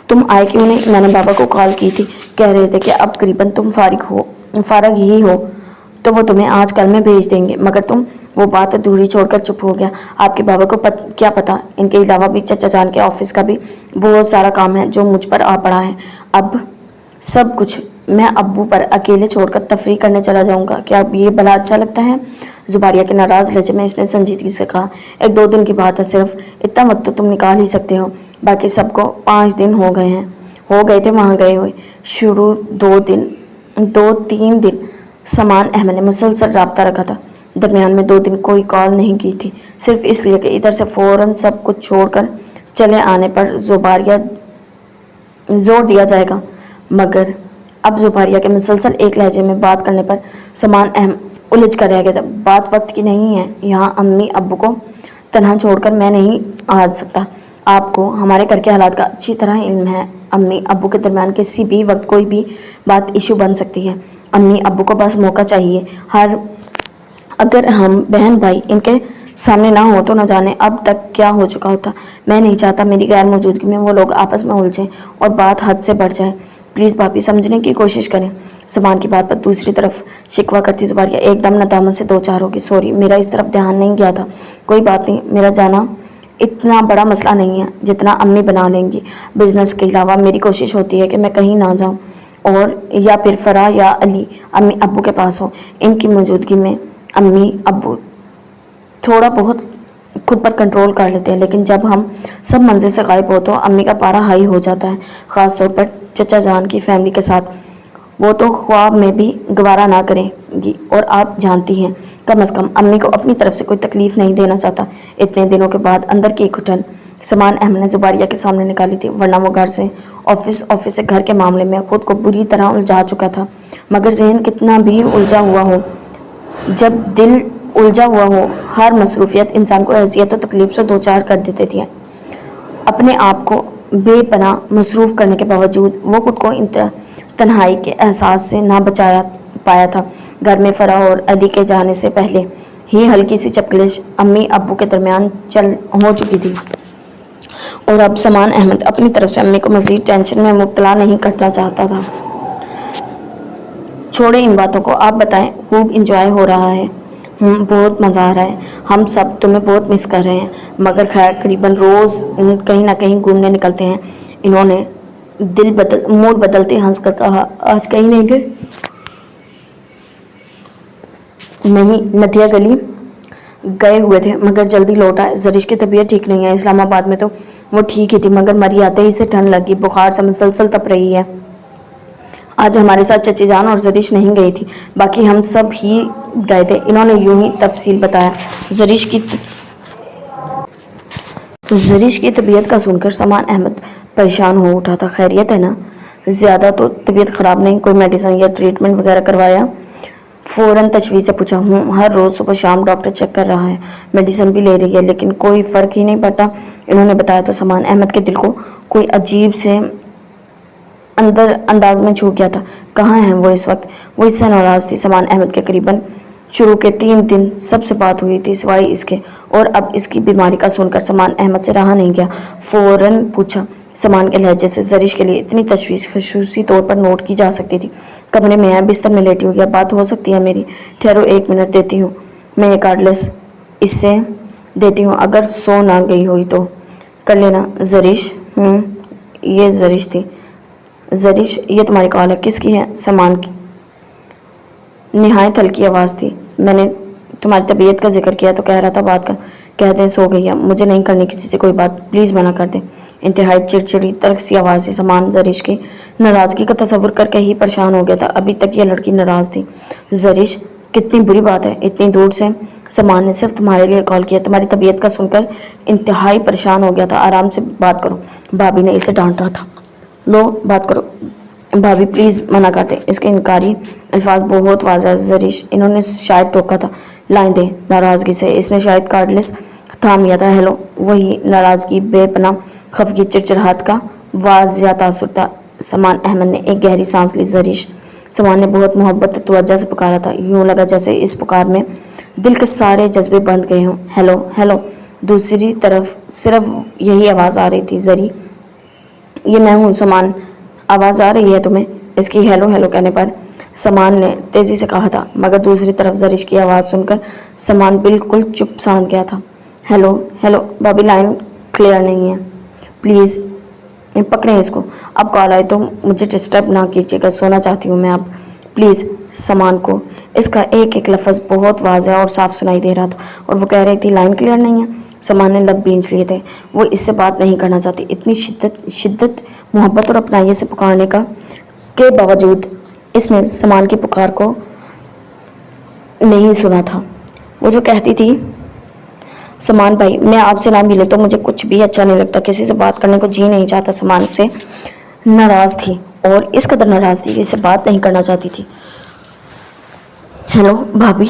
تم آئے کیوں نہیں؟ میں نے بابا کو کال کی تھی، کہہ رہے تھے کہ اب قریباً تم فارغ ہی ہو تو وہ تمہیں آج کل میں بھیج دیں گے، مگر تم وہ بات ادھوری چھوڑ کر چپ ہو گیا۔ آپ کے بابا کو کیا پتا، ان کے علاوہ بھی چچا جان کے آفس کا بھی بہت سارا کام ہے جو مجھ پر آ پڑا ہے۔ اب سب کچھ میں ابو پر اکیلے چھوڑ کر تفریح کرنے چلا جاؤں گا، کیا اب یہ بھلا اچھا لگتا ہے؟ زباریہ کے ناراض لہجے میں اس نے سنجیدگی سے کہا، 1-2 دن کی بات ہے صرف، اتنا وقت تو تم نکال ہی سکتے ہو، باقی سب کو 5 دن ہو گئے تھے وہاں گئے ہوئے۔ شروع 2-3 دن سامان احمد نے مسلسل رابطہ رکھا تھا، درمیان میں 2 دن کوئی کال نہیں کی تھی، صرف اس لیے کہ ادھر سے فوراً سب کچھ چھوڑ کر چلے آنے پر زور دیا جائے گا۔ مگر اب زباریہ کے مسلسل ایک لہجے میں بات کرنے پر سامان احمد الجھ کر رہ گیا تھا۔ بات وقت کی نہیں ہے، یہاں امی ابو کو تنہا چھوڑ کر میں نہیں آ سکتا۔ آپ کو ہمارے گھر کے حالات کا اچھی طرح علم ہے، امی ابو کے درمیان کسی بھی وقت کوئی بھی بات ایشو بن سکتی ہے۔ امی ابو کو بس موقع چاہیے، اگر ہم بہن بھائی ان کے سامنے نہ ہو تو نہ جانے اب تک کیا ہو چکا ہوتا۔ میں نہیں چاہتا میری غیر موجودگی میں وہ لوگ آپس میں الجھیں اور بات حد سے بڑھ جائے۔ پلیز بھابھی سمجھنے کی کوشش کریں۔ سامان کی بات پر دوسری طرف شکوہ کرتی زباریہ ایک دم ندامت سے دوچار ہوگی۔ سوری، میرا اس طرف دھیان نہیں گیا تھا۔ کوئی بات نہیں، میرا جانا اتنا بڑا مسئلہ نہیں ہے جتنا امی بنا لیں گی۔ بزنس کے علاوہ میری کوشش ہوتی ہے کہ میں کہیں نہ جاؤں اور یا پھر فرح یا علی امی ابو کے پاس ہو۔ ان کی موجودگی میں امی ابو تھوڑا بہت خود پر کنٹرول کر لیتے ہیں، لیکن جب ہم سب منزل سے غائب ہو تو امی کا پارا ہائی ہو جاتا ہے، خاص طور پر چچا جان کی فیملی کے ساتھ۔ وہ تو خواب میں بھی گوارا نہ کریں گی، اور آپ جانتی ہیں کم از کم امی کو اپنی طرف سے کوئی تکلیف نہیں دینا چاہتا۔ اتنے دنوں کے بعد اندر کی ایک گھٹن سامان احمد نے زباریہ کے سامنے نکالی تھی، ورنہ وہ گھر سے آفس سے گھر کے معاملے میں خود کو بری طرح الجھا چکا تھا۔ مگر ذہن کتنا بھی الجھا ہوا ہو، جب دل الجھا ہوا ہو، ہر مصروفیت انسان کو اذیت و تکلیف سے دوچار کر دیتی تھی۔ اپنے آپ کو بے پناہ مصروف کرنے کے باوجود وہ خود کو تنہائی کے احساس سے نہ بچا پایا تھا۔ گھر میں فرح اور علی کے جانے سے پہلے ہی ہلکی سی چپکلش امی ابو کے درمیان ہو چکی تھی، اور اب سامان احمد اپنی طرف سے امی کو مزید ٹینشن میں مبتلا نہیں کرنا چاہتا تھا۔ چھوڑیں ان باتوں کو، آپ بتائیں، خوب انجوائے ہو رہا ہے؟ بہت مزہ آ رہا ہے، ہم سب تمہیں بہت مس کر رہے ہیں، مگر خیر قریباً روز کہیں نہ کہیں گھومنے نکلتے ہیں۔ انہوں نے موڈ بدلتے ہنس کر کہا، آج کہیں نہیں گئے؟ نہیں، ندیا گلی گئے ہوئے تھے مگر جلدی لوٹ آئے۔ زرش کی طبیعت ٹھیک نہیں ہے، اسلام آباد میں تو وہ ٹھیک ہی تھی، مگر مری آتے ہی سے ٹھنڈ لگی، بخار سے مسلسل تپ رہی ہے۔ آج ہمارے ساتھ چچی جان اور زرش نہیں گئی تھی، باقی ہم سب ہی گئے تھے، انہوں نے یوں ہی تفصیل بتایا۔ زرش کی طبیعت کا سن کر سامان احمد پریشان ہو اٹھا تھا۔ خیریت ہے نا؟ زیادہ تو طبیعت خراب نہیں، کوئی میڈیسن یا ٹریٹمنٹ وغیرہ کروایا؟ فوراً تشویش سے پوچھا، ہر روز صبح شام ڈاکٹر چیک کر رہا ہے، میڈیسن بھی لے رہی ہے، لیکن کوئی فرق ہی نہیں پڑتا، انہوں نے بتایا تو سامان احمد کے دل کو کوئی عجیب سے انداز میں چھو گیا تھا۔ کہاں ہیں وہ اس وقت؟ وہ اس سے ناراض تھی۔ سامان احمد کے قریباً شروع کے 3 دن سب سے بات ہوئی تھی سوائے اس کے، اور اب اس کی بیماری کا سن کر سامان احمد سے رہا نہیں گیا، فوراً پوچھا۔ سامان کے لہجے سے زرش کے لیے اتنی تشویش خصوصی طور پر نوٹ کی جا سکتی تھی۔ کمرے میں ہے، بستر میں لیٹی ہوں، یا بات ہو سکتی ہے میری؟ ٹھہرو 1 منٹ، دیتی ہوں میں یہ کارڈلیس اسے دیتی ہوں، اگر سو نہ گئی ہوئی تو کر لینا۔ زرش یہ زرش تھی۔ زرش، یہ تمہاری کال ہے؟ کس کی ہے؟ سامان کی نہایت ہلکی آواز تھی۔ میں نے تمہاری طبیعت کا ذکر کیا تو کہہ رہا تھا بات کہہ دیں سو گئی ہے، مجھے نہیں کرنی کسی سے کوئی بات، پلیز منع کر دیں۔ انتہائی چڑچڑی تلخ سی آواز سے سامان زرش کی ناراضگی کا تصور کر کے ہی پریشان ہو گیا تھا۔ ابھی تک یہ لڑکی ناراض تھی۔ زرش، کتنی بری بات ہے، اتنی دور سے سامان نے صرف تمہارے لیے کال کیا، تمہاری طبیعت کا سن کر انتہائی پریشان ہو گیا تھا، آرام سے بات کرو، بھابھی نے اسے ڈانٹا تھا۔ لو بات کرو بھابھی، پلیز منع کر دیں۔ اس کے انکاری الفاظ بہت واضح زرش، انہوں نے شاید ٹوکا تھا۔ لائن دیں۔ ناراضگی سے اس نے شاید کارڈلیس تھام لیا تھا۔ ہیلو، وہی ناراضگی، بے پناہ خفگی، چڑچڑاہٹ کا واضح تاثر تھا۔ سامان احمد نے ایک گہری سانس لی۔ زرش، سامان نے بہت محبت توجہ سے پکارا تھا، یوں لگا جیسے اس پکار میں دل کے سارے جذبے بندھ گئے ہوں۔ ہیلو ہیلو، دوسری طرف صرف یہی آواز آ رہی تھی، زری، یہ میں ہوں سامان، آواز آ رہی ہے تمہیں؟ اس کی ہیلو ہیلو کہنے پر سامان نے تیزی سے کہا تھا، مگر دوسری طرف زرش کی آواز سن کر سامان بالکل چپ سان گیا تھا۔ ہیلو ہیلو بھابی، لائن کلیئر نہیں ہے، پلیز پکڑیں اس کو، اب کال آئے تو مجھے ڈسٹرب نہ کیجیے گا، سونا چاہتی ہوں میں اب، پلیز۔ سامان کو اس کا ایک ایک لفظ بہت واضح اور صاف سنائی دے رہا تھا، اور وہ کہہ رہی تھی لائن کلیئر نہیں ہے۔ سامان نے لب بھینچ لیے تھے، وہ اس سے بات نہیں کرنا چاہتی، اتنی شدت محبت اور اپنائیت سے پکارنے کا کے باوجود اس نے سامان کی پکار کو نہیں سنا تھا۔ وہ جو کہتی تھی، سامان بھائی میں آپ سے نہ ملوں تو مجھے کچھ بھی اچھا نہیں لگتا، کسی سے بات کرنے کو جی نہیں چاہتا۔ سامان سے ناراض تھی، اور اس قدر ناراض تھی کہ اس سے بات نہیں کرنا چاہتی تھی۔ ہیلو بھابی،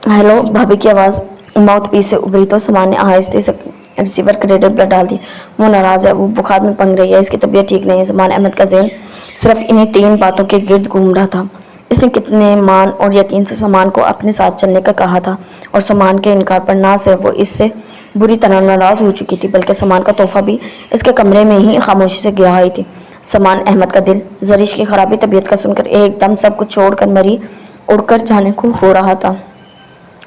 ہیلو بھابی کی آواز ماؤتھ پیس سے ابھری تو سامان نے آہستہ سے ریسیور کا ریڈر پر ڈال دی۔ وہ ناراض ہے، وہ بخار میں پنگ رہی ہے، اس کی طبیعت ٹھیک نہیں ہے۔ سامان احمد کا ذہن صرف انہی 3 باتوں کے گرد گھوم رہا تھا۔ اس نے کتنے مان اور یقین سے سامان کو اپنے ساتھ چلنے کا کہا تھا، اور سامان کے انکار پر نہ صرف وہ اس سے بری طرح ناراض ہو چکی تھی، بلکہ سامان کا تحفہ بھی اس کے کمرے میں ہی خاموشی سے گرا آئی تھی۔ سامان احمد کا دل زرش کی خرابی طبیعت کا سن کر ایک دم سب کچھ چھوڑ کر مری اڑ کر جانے کو ہو رہا تھا۔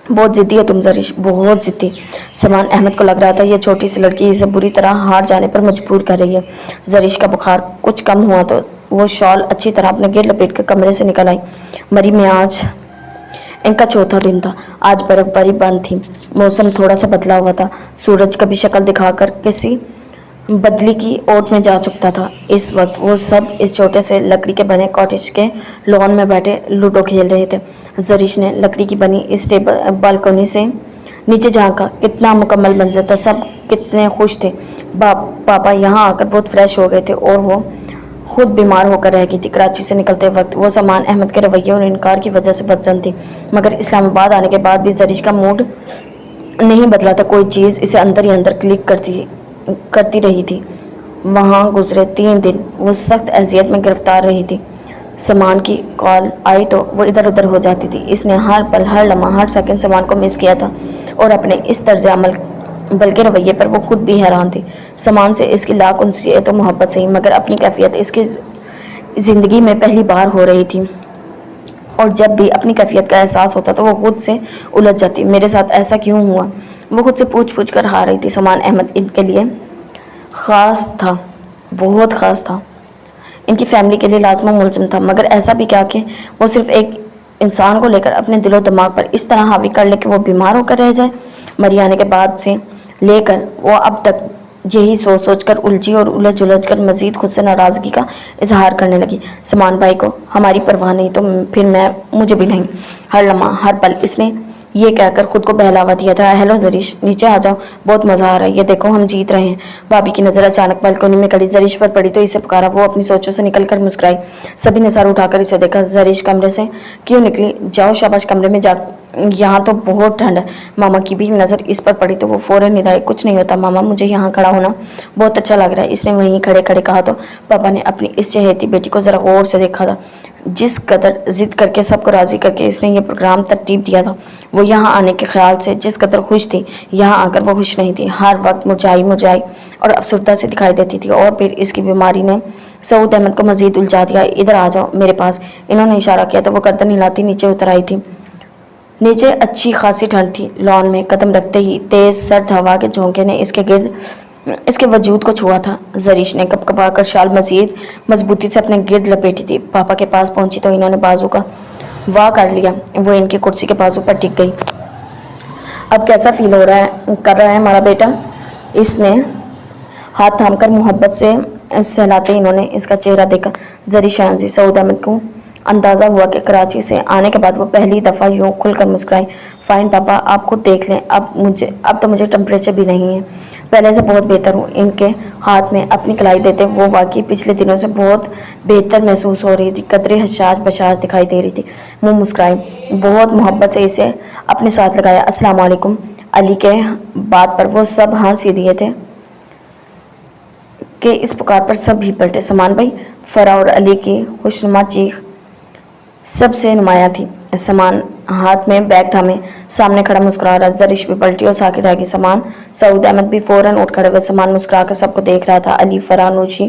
بہت ضدی ہے تم زرش، بہت ضدی۔ سامان احمد کو لگ رہا تھا یہ چھوٹی سی لڑکی اسے بری طرح ہار جانے پر مجبور کر رہی ہے۔ زرش کا بخار کچھ کم ہوا تو وہ شال اچھی طرح اپنے گرد لپیٹ کر کمرے سے نکل آئی۔ مری میں آج ان کا چوتھا دن تھا۔ آج برف باری بند تھی، موسم تھوڑا سا بدلا ہوا تھا، سورج کبھی شکل دکھا کر کسی بدلی کی اوٹ میں جا چکتا تھا۔ اس وقت وہ سب اس چھوٹے سے لکڑی کے بنے کاٹیج کے لان میں بیٹھے لوڈو کھیل رہے تھے۔ زرش نے لکڑی کی بنی اس بالکونی سے نیچے جھانکا، کتنا مکمل منظر تھا، سب کتنے خوش تھے۔ پاپا یہاں آ کر بہت فریش ہو گئے تھے، اور وہ خود بیمار ہو کر رہ گئی تھی۔ کراچی سے نکلتے وقت وہ سامان احمد کے رویے اور انکار کی وجہ سے بدظن تھی، مگر اسلام آباد آنے کے بعد بھی زرش کا موڈ نہیں بدلا تھا۔ کوئی چیز اسے اندر ہی اندر کلک کرتی رہی تھی۔ وہاں گزرے 3 دن وہ سخت اذیت میں گرفتار رہی تھی۔ سامان کی کال آئی تو وہ ادھر ادھر ہو جاتی تھی۔ اس نے ہر پل، ہر لمحہ، ہر سیکنڈ سامان کو مس کیا تھا، اور اپنے اس طرز عمل بلکہ رویے پر وہ خود بھی حیران تھی۔ سامان سے اس کی لاکھ انسیت و محبت صحیح، مگر اپنی کیفیت اس کی زندگی میں پہلی بار ہو رہی تھی، اور جب بھی اپنی کیفیت کا احساس ہوتا تو وہ خود سے الجھ جاتی۔ میرے ساتھ ایسا کیوں ہوا؟ وہ خود سے پوچھ کر ہار رہی تھی۔ سامان احمد ان کے لیے خاص تھا، بہت خاص تھا، ان کی فیملی کے لیے لازمہ ملزم تھا، مگر ایسا بھی کیا کہ وہ صرف ایک انسان کو لے کر اپنے دل و دماغ پر اس طرح حاوی کر لے کہ وہ بیمار ہو کر رہ جائے۔ مری آنے کے بعد سے لے کر وہ اب تک یہی سوچ کر الجھی اور الجھ کر مزید خود سے ناراضگی کا اظہار کرنے لگی۔ سامان بھائی کو ہماری پرواہ نہیں تو پھر مجھے بھی نہیں۔ ہر لمحہ، ہر پل اس نے یہ کہہ کر خود کو بہلاوا دیا تھا، ہیلو زرش، نیچے آ جاؤ، بہت مزہ آ رہا ہے، یہ دیکھو ہم جیت رہے ہیں۔ بھابی کی نظر اچانک بالکونی میں کھڑی زرش پر پڑی تو اسے پکارا۔ وہ اپنی سوچوں سے نکل کر مسکرائی۔ سبھی نے سر اٹھا کر اسے دیکھا۔ زرش کمرے سے کیوں نکلی؟ جاؤ شاباش کمرے میں جا، یہاں تو بہت ٹھنڈ ہے۔ ماما کی بھی نظر اس پر پڑی تو وہ فوراً ندائی، کچھ نہیں ہوتا ماما، مجھے یہاں کھڑا ہونا بہت اچھا لگ رہا ہے۔ اس نے وہیں کھڑے کھڑے کہا تو پاپا نے اپنی اس چہیتی بیٹی کو ذرا غور سے دیکھا تھا۔ جس قدر ضد کر کے سب کو راضی کر کے اس نے یہ پروگرام ترتیب دیا تھا، وہ یہاں آنے کے خیال سے جس قدر خوش تھی، یہاں آ کر وہ خوش نہیں تھی۔ ہر وقت مرجھائی اور افسردہ سے دکھائی دیتی تھی، اور پھر اس کی بیماری نے سعود احمد کو مزید الجھا دیا۔ ادھر آ جاؤ میرے پاس، انہوں نے اشارہ کیا تو وہ گردن ہلاتی نیچے اتر آئی تھی۔ نیچے اچھی خاصی ٹھنڈ تھی۔ لان میں قدم رکھتے ہی تیز سرد ہوا کے جھونکے نے اس کے وجود کو چھوا تھا۔ زرش نے کپکپا کر شال مزید مضبوطی سے اپنے گرد لپیٹی تھی۔ پاپا کے پاس پہنچی تو انہوں نے بازو کا واہ کر لیا، وہ ان کی کرسی کے بازو پر ٹک گئی۔ اب کیسا فیل کر رہا ہے ہمارا بیٹا؟ اس نے ہاتھ تھام کر محبت سے سہلاتے انہوں نے اس کا چہرہ دیکھا۔ زرش ہنسی۔ سعود احمد کو اندازہ ہوا کہ کراچی سے آنے کے بعد وہ پہلی دفعہ یوں کھل کر مسکرائی۔ فائن پاپا، آپ خود دیکھ لیں، اب تو مجھے ٹمپریچر بھی نہیں ہے، پہلے سے بہت بہتر ہوں۔ ان کے ہاتھ میں اپنی کلائی دیتے وہ واقعی پچھلے دنوں سے بہت بہتر محسوس ہو رہی تھی، قدرے حساس بشاش دکھائی دے رہی تھی۔ منہ مسکرائی، بہت محبت سے اسے اپنے ساتھ لگایا۔ السلام علیکم۔ علی کے بات پر وہ سب ہنس ہی دیے تھے کہ اس پکار پر سب ہی پلٹے۔ سامان بھائی، فرا اور علی کی خوشنما چیخ سب سے نمایاں تھی۔ سامان ہاتھ میں بیگ تھامے سامنے کھڑا مسکرا رہا۔ زرش بھی پلٹی اور ساکت رہ گئی۔ سامان، سعود احمد بھی فوراً اٹھ کھڑے ہوئے۔ سامان مسکرا کر سب کو دیکھ رہا تھا۔ علی، فرا، نوشی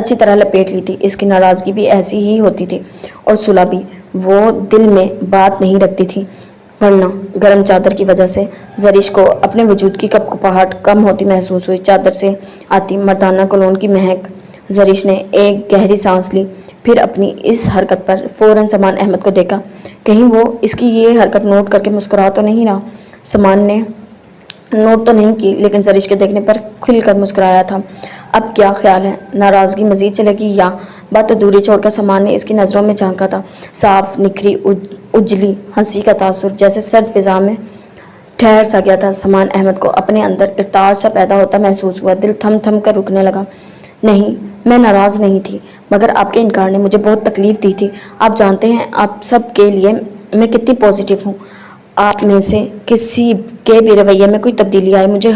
اچھی طرح لپیٹ لی تھی۔ اس کی ناراضگی بھی ایسی ہی ہوتی تھی اور صلح بھی، وہ دل میں بات نہیں رکھتی تھی، ورنہ گرم چادر کی وجہ سے زرش کو اپنے وجود کی کپکپاہٹ کم ہوتی محسوس ہوئی۔ چادر سے آتی مردانہ کولون کی مہک۔ زرش نے ایک گہری سانس لی، پھر اپنی اس حرکت پر فوراً سمان احمد کو دیکھا، کہیں وہ اس کی یہ حرکت نوٹ کر کے مسکرا تو نہیں رہا۔ سمان نے نوٹ تو نہیں کی، لیکن زرش کے دیکھنے پر کھل کر مسکرایا تھا۔ اب کیا خیال ہے؟ ناراضگی مزید چلے گی یا؟ بات دوری چھوڑ کر سمان نے اس کی نظروں میں جھانکا تھا۔ صاف نکھری اجلی ہنسی کا تاثر جیسے سرد فضا میں ٹھہر سا گیا تھا۔ سمان احمد کو اپنے اندر ارتعاش سا پیدا ہوتا محسوس ہوا۔ دل تھم تھم کر رکنے لگا۔ نہیں، میں ناراض نہیں تھی، مگر آپ کے انکار نے مجھے بہت تکلیف دی تھی۔ آپ جانتے ہیں آپ سب کے لیے میں کتنی پازیٹیو ہوں۔ آپ میں سے کسی کے بھی رویے میں کوئی تبدیلی آئے مجھے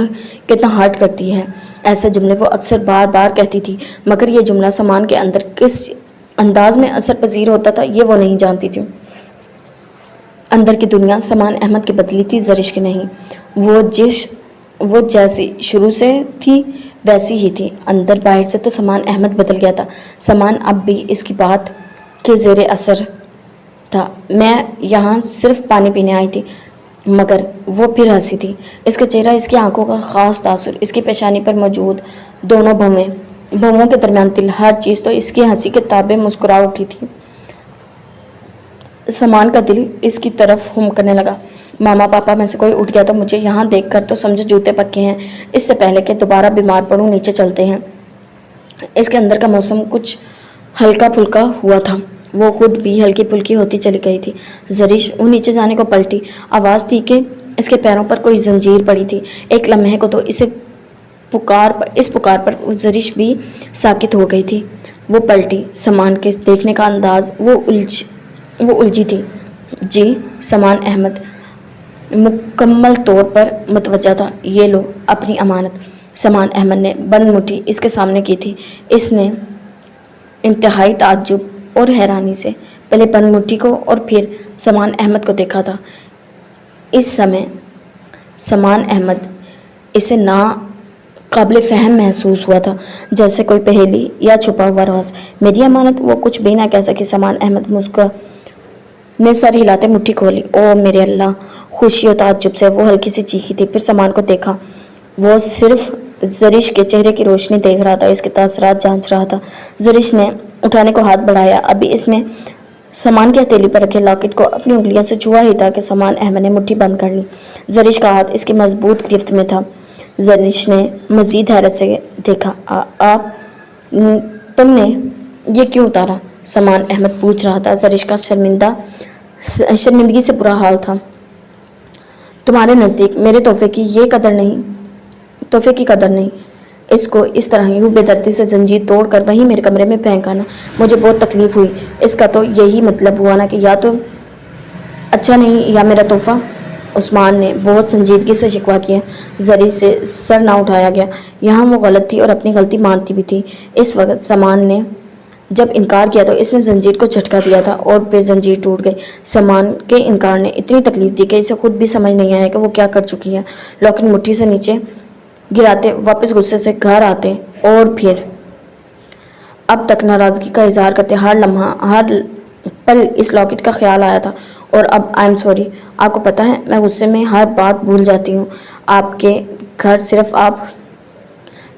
کتنا ہرٹ کرتی ہے۔ ایسے جملے وہ اکثر بار بار کہتی تھی، مگر یہ جملہ سمان کے اندر کس انداز میں اثر پذیر ہوتا تھا یہ وہ نہیں جانتی تھی۔ اندر کی دنیا سمان احمد کی بدلی تھی، زرش کی نہیں۔ وہ جیسی شروع سے تھی ویسی ہی تھی، اندر باہر سے تو سمان احمد بدل گیا تھا۔ سمان اب بھی اس کی بات کے زیر اثر تھا۔ میں یہاں صرف پانی پینے آئی تھی، مگر وہ پھر ہنسی تھی۔ اس کا چہرہ، اس کی آنکھوں کا خاص تاثر، اس کی پیشانی پر موجود دونوں بھووں کے درمیان تل، ہر چیز تو اس کی ہنسی کے تابع مسکرا اٹھی تھی۔ سمان کا دل اس کی طرف ہم کرنے لگا۔ ماما پاپا میں سے کوئی اٹھ گیا تو مجھے یہاں دیکھ کر تو سمجھو جوتے پکے ہیں۔ اس سے پہلے کہ دوبارہ بیمار پڑوں نیچے چلتے ہیں۔ اس کے اندر کا موسم کچھ ہلکا پھلکا ہوا تھا، وہ خود بھی ہلکی پھلکی ہوتی چلی گئی تھی۔ زرش وہ نیچے جانے کو پلٹی، آواز تھی کہ اس کے پیروں پر کوئی زنجیر پڑی تھی۔ ایک لمحے کو تو اس پکار پر زرش بھی ساکت ہو گئی تھی۔ وہ پلٹی، سامان کے دیکھنے کا انداز، وہ الجھی تھی۔ جی، سامان احمد مکمل طور پر متوجہ تھا۔ یہ لو اپنی امانت۔ سامان احمد نے بند مٹھی اس کے سامنے کی تھی۔ اس نے انتہائی تعجب اور حیرانی سے پہلے بند مٹھی کو اور پھر سامان احمد کو دیکھا تھا۔ اس سمے سامان احمد اسے ناقابل فہم محسوس ہوا تھا، جیسے کوئی پہیلی یا چھپا ہوا راز۔ میری امانت؟ وہ کچھ بھی نہ کہہ سکی۔ سامان احمد نے سر ہلاتے مٹھی کھولی۔ او میرے اللہ! خوشی اور تعجب سے وہ ہلکی سی چیخی تھی۔ پھر سامان کو دیکھا، وہ صرف زرش کے چہرے کی روشنی دیکھ رہا تھا، اس کے تاثرات جانچ رہا تھا۔ زرش نے اٹھانے کو ہاتھ بڑھایا، ابھی اس نے سامان کی ہتھیلی پر رکھے لاکٹ کو اپنی انگلیوں سے چھوا ہی تھا کہ سامان احمد نے مٹھی بند کر لی۔ زرش کا ہاتھ اس کی مضبوط گرفت میں تھا۔ زرش نے مزید حیرت سے دیکھا۔ تم نے یہ کیوں اتارا؟ سامان احمد پوچھ رہا تھا۔ زرش کا شرمندگی سے برا حال تھا۔ تمہارے نزدیک میرے تحفے کی قدر نہیں۔ اس کو اس طرح یوں بے دردی سے زنجیر توڑ کر وہیں میرے کمرے میں پھینک آنا، مجھے بہت تکلیف ہوئی۔ اس کا تو یہی مطلب ہوا نا کہ یا تو اچھا نہیں یا میرا تحفہ؟ عثمان نے بہت سنجیدگی سے شکوہ کیا۔ زرش سے سر نہ اٹھایا گیا۔ یہاں وہ غلط تھی اور اپنی غلطی مانتی بھی تھی۔ اس وقت سامان نے جب انکار کیا تو اس نے زنجیر کو جھٹکا دیا تھا اور پھر زنجیر ٹوٹ گئی۔ سامان کے انکار نے اتنی تکلیف دی کہ اسے خود بھی سمجھ نہیں آیا کہ وہ کیا کر چکی ہے۔ لاکٹ مٹھی سے نیچے گراتے واپس غصے سے گھر آتے اور پھر اب تک ناراضگی کا اظہار کرتے ہر لمحہ ہر پل اس لاکٹ کا خیال آیا تھا۔ اور اب آئی ایم سوری، آپ کو پتہ ہے میں غصے میں ہر بات بھول جاتی ہوں۔ آپ کے گھر صرف آپ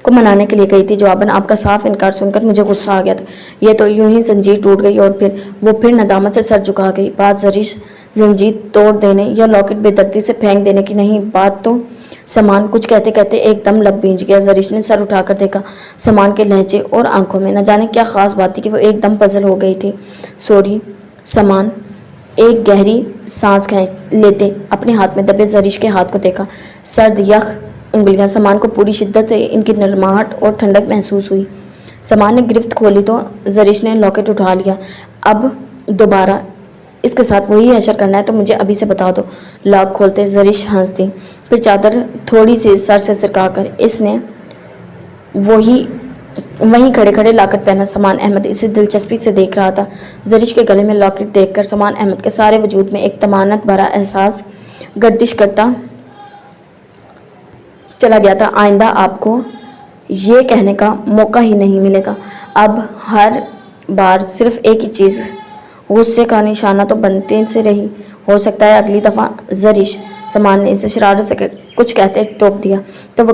کو منانے کے لیے گئی تھی۔ جواباً آپ کا صاف انکار سن کر مجھے غصہ آ گیا تھا۔ یہ تو یوں ہی زنجیر ٹوٹ گئی اور وہ پھر ندامت سے سر جھکا گئی۔ بات زرش زنجیر توڑ دینے یا لاکٹ بے دردی سے پھینک دینے کی نہیں، بات تو سامان کچھ کہتے کہتے ایک دم لب بھیج گیا۔ زرش نے سر اٹھا کر دیکھا۔ سامان کے لہجے اور آنکھوں میں نہ جانے کیا خاص بات تھی کہ وہ ایک دم پزل ہو گئی تھی۔ سوری سامان ایک گہری سانس کھینچ لیتے اپنے ہاتھ میں دبے زرش کے ہاتھ کو دیکھا۔ سرد یخ انگلیاں، سامان کو پوری شدت سے ان کی نرماہٹ اور ٹھنڈک محسوس ہوئی۔ سامان نے گرفت کھولی تو زرش نے لاکٹ اٹھا لیا۔ اب دوبارہ اس کے ساتھ وہی حشر کرنا ہے تو مجھے ابھی سے بتا دو۔ لاک کھولتے زرش ہنس دی، پھر چادر تھوڑی سی سر سے سرکا کر اس نے وہیں کھڑے کھڑے لاکٹ پہنا۔ سامان احمد اسے دلچسپی سے دیکھ رہا تھا۔ زرش کے گلے میں لاکٹ دیکھ کر سامان احمد کے سارے وجود میں ایک طمانت بھرا احساس گردش کرتا چلا گیا تھا۔ آئندہ آپ کو یہ کہنے کا موقع ہی نہیں ملے گا۔ اب ہر بار صرف ایک ہی چیز، غصے کا نشانہ تو بنتے سے رہی۔ ہو سکتا ہے اگلی دفعہ زرش، سامان نے اسے شرارت سے کچھ کہتے ٹوک دیا تو وہ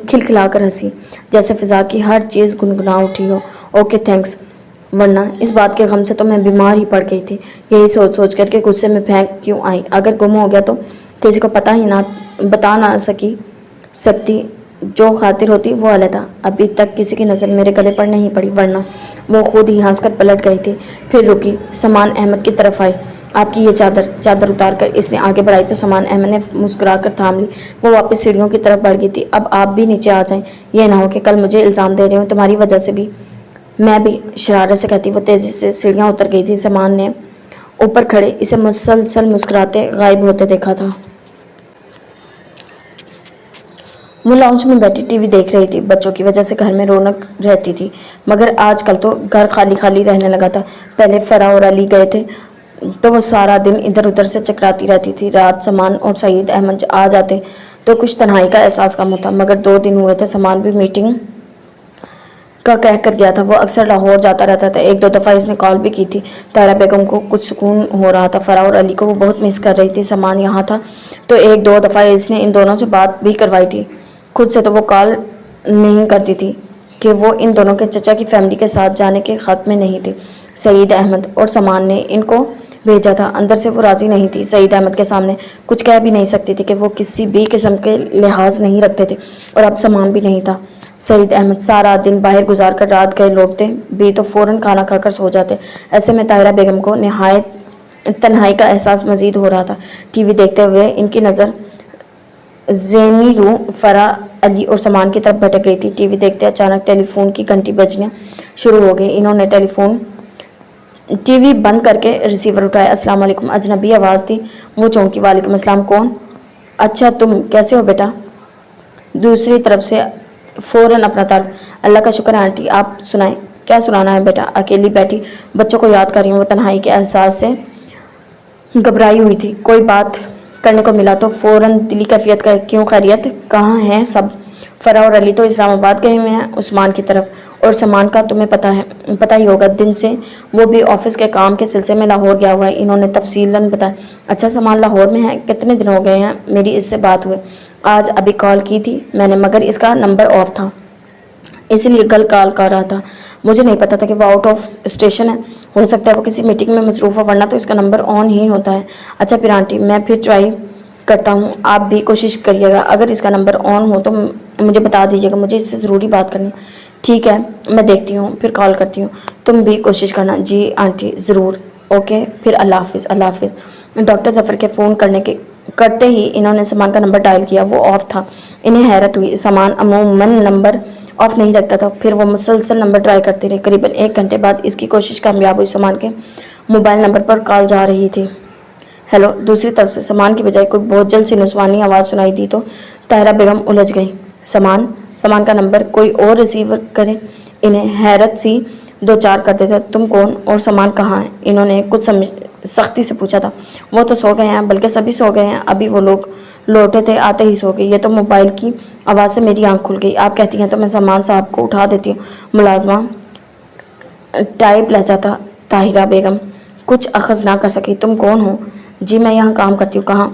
کھلکھلا کر ہنسی، جیسے فضا کی ہر چیز گنگنا اٹھی ہو۔ اوکے تھینکس، ورنہ اس بات کے غم سے تو میں بیمار ہی پڑ گئی تھی۔ یہی سوچ سوچ کر کے غصے میں پھینک کیوں آئی۔ اگر گم ہو گیا تو کسی کو بتا نہ سکتی، جو خاطر ہوتی وہ علیحدہ۔ ابھی تک کسی کی نظر میرے گلے پر نہیں پڑی، ورنہ وہ خود ہی ہنس کر پلٹ گئی تھی۔ پھر رکی، سامان احمد کی طرف آئی۔ آپ کی یہ چادر اتار کر اس نے آگے بڑھائی تو سامان احمد نے مسکرا کر تھام لی۔ وہ واپس سیڑھیوں کی طرف بڑھ گئی تھی۔ اب آپ بھی نیچے آ جائیں، یہ نہ ہو کہ کل مجھے الزام دے رہے ہوں تمہاری وجہ سے بھی۔ میں بھی، شرارت سے کہتی وہ تیزی سے سیڑھیاں اتر گئی تھی۔ سامان نے اوپر کھڑے اسے مسلسل مسکراتے غائب ہوتے دیکھا تھا۔ وہ لاؤنج میں بیٹھی ٹی وی دیکھ رہی تھی۔ بچوں کی وجہ سے گھر میں رونق رہتی تھی، مگر آج کل تو گھر خالی خالی رہنے لگا تھا۔ پہلے فرح اور علی گئے تھے تو وہ سارا دن ادھر ادھر سے چکراتی رہتی تھی۔ رات سامان اور سعید احمد آ جاتے تو کچھ تنہائی کا احساس کم ہوتا، مگر 2 دن ہوئے تھے سامان بھی میٹنگ کا کہہ کر گیا تھا۔ وہ اکثر لاہور جاتا رہتا تھا۔ 1-2 دفعہ اس نے کال بھی کی تھی۔ طاہرہ بیگم کو کچھ سکون ہو رہا تھا۔ فرح اور علی کو وہ بہت مس کر رہی تھی۔ سامان یہاں تھا تو 1-2 دفعہ اس نے ان دونوں سے بات بھی کروائی تھی۔ خود سے تو وہ کال نہیں کرتی تھی کہ وہ ان دونوں کے چچا کی فیملی کے ساتھ جانے کے خط میں نہیں تھی۔ سعید احمد اور سامان نے ان کو بھیجا تھا۔ اندر سے وہ راضی نہیں تھی۔ سعید احمد کے سامنے کچھ کہہ بھی نہیں سکتی تھی کہ وہ کسی بھی قسم کے لحاظ نہیں رکھتے تھے، اور اب سامان بھی نہیں تھا۔ سعید احمد سارا دن باہر گزار کر رات گئے لوٹتے بھی تو فوراً کھانا کھا کر سو جاتے۔ ایسے میں طاہرہ بیگم کو نہایت تنہائی کا احساس مزید ہو رہا تھا۔ ٹی وی دیکھتے ہوئے ان کی نظر ذہنی رو فرح، علی اور سامان کی طرف بھٹک گئی تھی۔ ٹی وی دیکھتے اچانک ٹیلی فون کی گھنٹی بجنا شروع ہو گئی۔ انہوں نے ٹی وی بند کر کے ریسیور اٹھایا۔ السلام علیکم، اجنبی آواز تھی۔ وہ چونکی۔ وعلیکم السلام، کون؟ اچھا تم کیسے ہو بیٹا؟ دوسری طرف سے فوراً اپنا تعارف۔ اللہ کا شکر ہے آنٹی، آپ سنائیں۔ کیا سنانا ہے بیٹا؟ اکیلی بیٹھی بچوں کو یاد کر رہی ہوں۔ وہ تنہائی کے احساس سے گھبرائی ہوئی تھی۔ کوئی بات کرنے کو ملا تو فوراً دلی کیفیت کا کیوں خیریت، کہاں ہیں سب؟ فرح اور علی تو اسلام آباد گئے ہوئے ہیں عثمان کی طرف، اور سامان کا تمہیں پتہ ہی ہوگا، دن سے وہ بھی آفس کے کام کے سلسلے میں لاہور گیا ہوا ہے۔ انہوں نے تفصیلاً بتایا۔ اچھا سامان لاہور میں ہے؟ کتنے دن ہو گئے ہیں میری اس سے بات ہوئے؟ آج ابھی کال کی تھی میں نے، مگر اس کا نمبر آف تھا، اسی لیے کل کال کر رہا تھا۔ مجھے نہیں پتا تھا کہ وہ آؤٹ آف اسٹیشن ہے، ہو سکتا ہے وہ کسی میٹنگ میں مصروف ہو، ورنہ تو اس کا نمبر آن ہی ہوتا ہے۔ اچھا پھر آنٹی، میں پھر ٹرائی کرتا ہوں، آپ بھی کوشش کریے گا، اگر اس کا نمبر آن ہو تو مجھے بتا دیجیے گا، مجھے اس سے ضروری بات کرنی ہے۔ ٹھیک ہے، میں دیکھتی ہوں پھر کال کرتی ہوں، تم بھی کوشش کرنا۔ جی آنٹی ضرور، اوکے پھر اللہ حافظ۔ اللہ حافظ۔ ڈاکٹر ظفر کے فون کرتے ہی انہوں نے سامان کا نمبر ڈائل کیا، وہ آف تھا۔ انہیں حیرت ہوئی، سامان عموماً نمبر آف نہیں رکھتا تھا۔ پھر وہ مسلسل نمبر ٹرائی کرتی رہی۔ قریباً 1 گھنٹے بعد اس کی کوشش کامیاب ہوئی۔ سامان کے موبائل نمبر پر کال جا رہی تھی۔ ہیلو۔ دوسری طرف سے سامان کی بجائے کوئی بہت جلد سی نسوانی آواز سنائی دی تو طاہرہ بیگم الجھ گئی۔ سامان کا نمبر کوئی اور ریسیور کرے، انہیں حیرت سی 2-4 کرتے تھے۔ تم کون اور سامان کہاں ہے؟ انہوں نے کچھ سختی سے پوچھا تھا۔ وہ تو سو گئے ہیں، بلکہ سبھی سو گئے ہیں، ابھی وہ لوگ لوٹے تھے آتے ہی سو گئے۔ یہ تو موبائل کی آواز سے میری آنکھ کھل گئی۔ آپ کہتی ہیں تو میں سامان صاحب کو اٹھا دیتی ہوں۔ ملازمہ ٹائپ لہجہ تھا۔ طاہرہ بیگم کچھ اخذ نہ کر سکی۔ تم کون ہو؟ جی میں یہاں کام کرتی ہوں۔ کہاں؟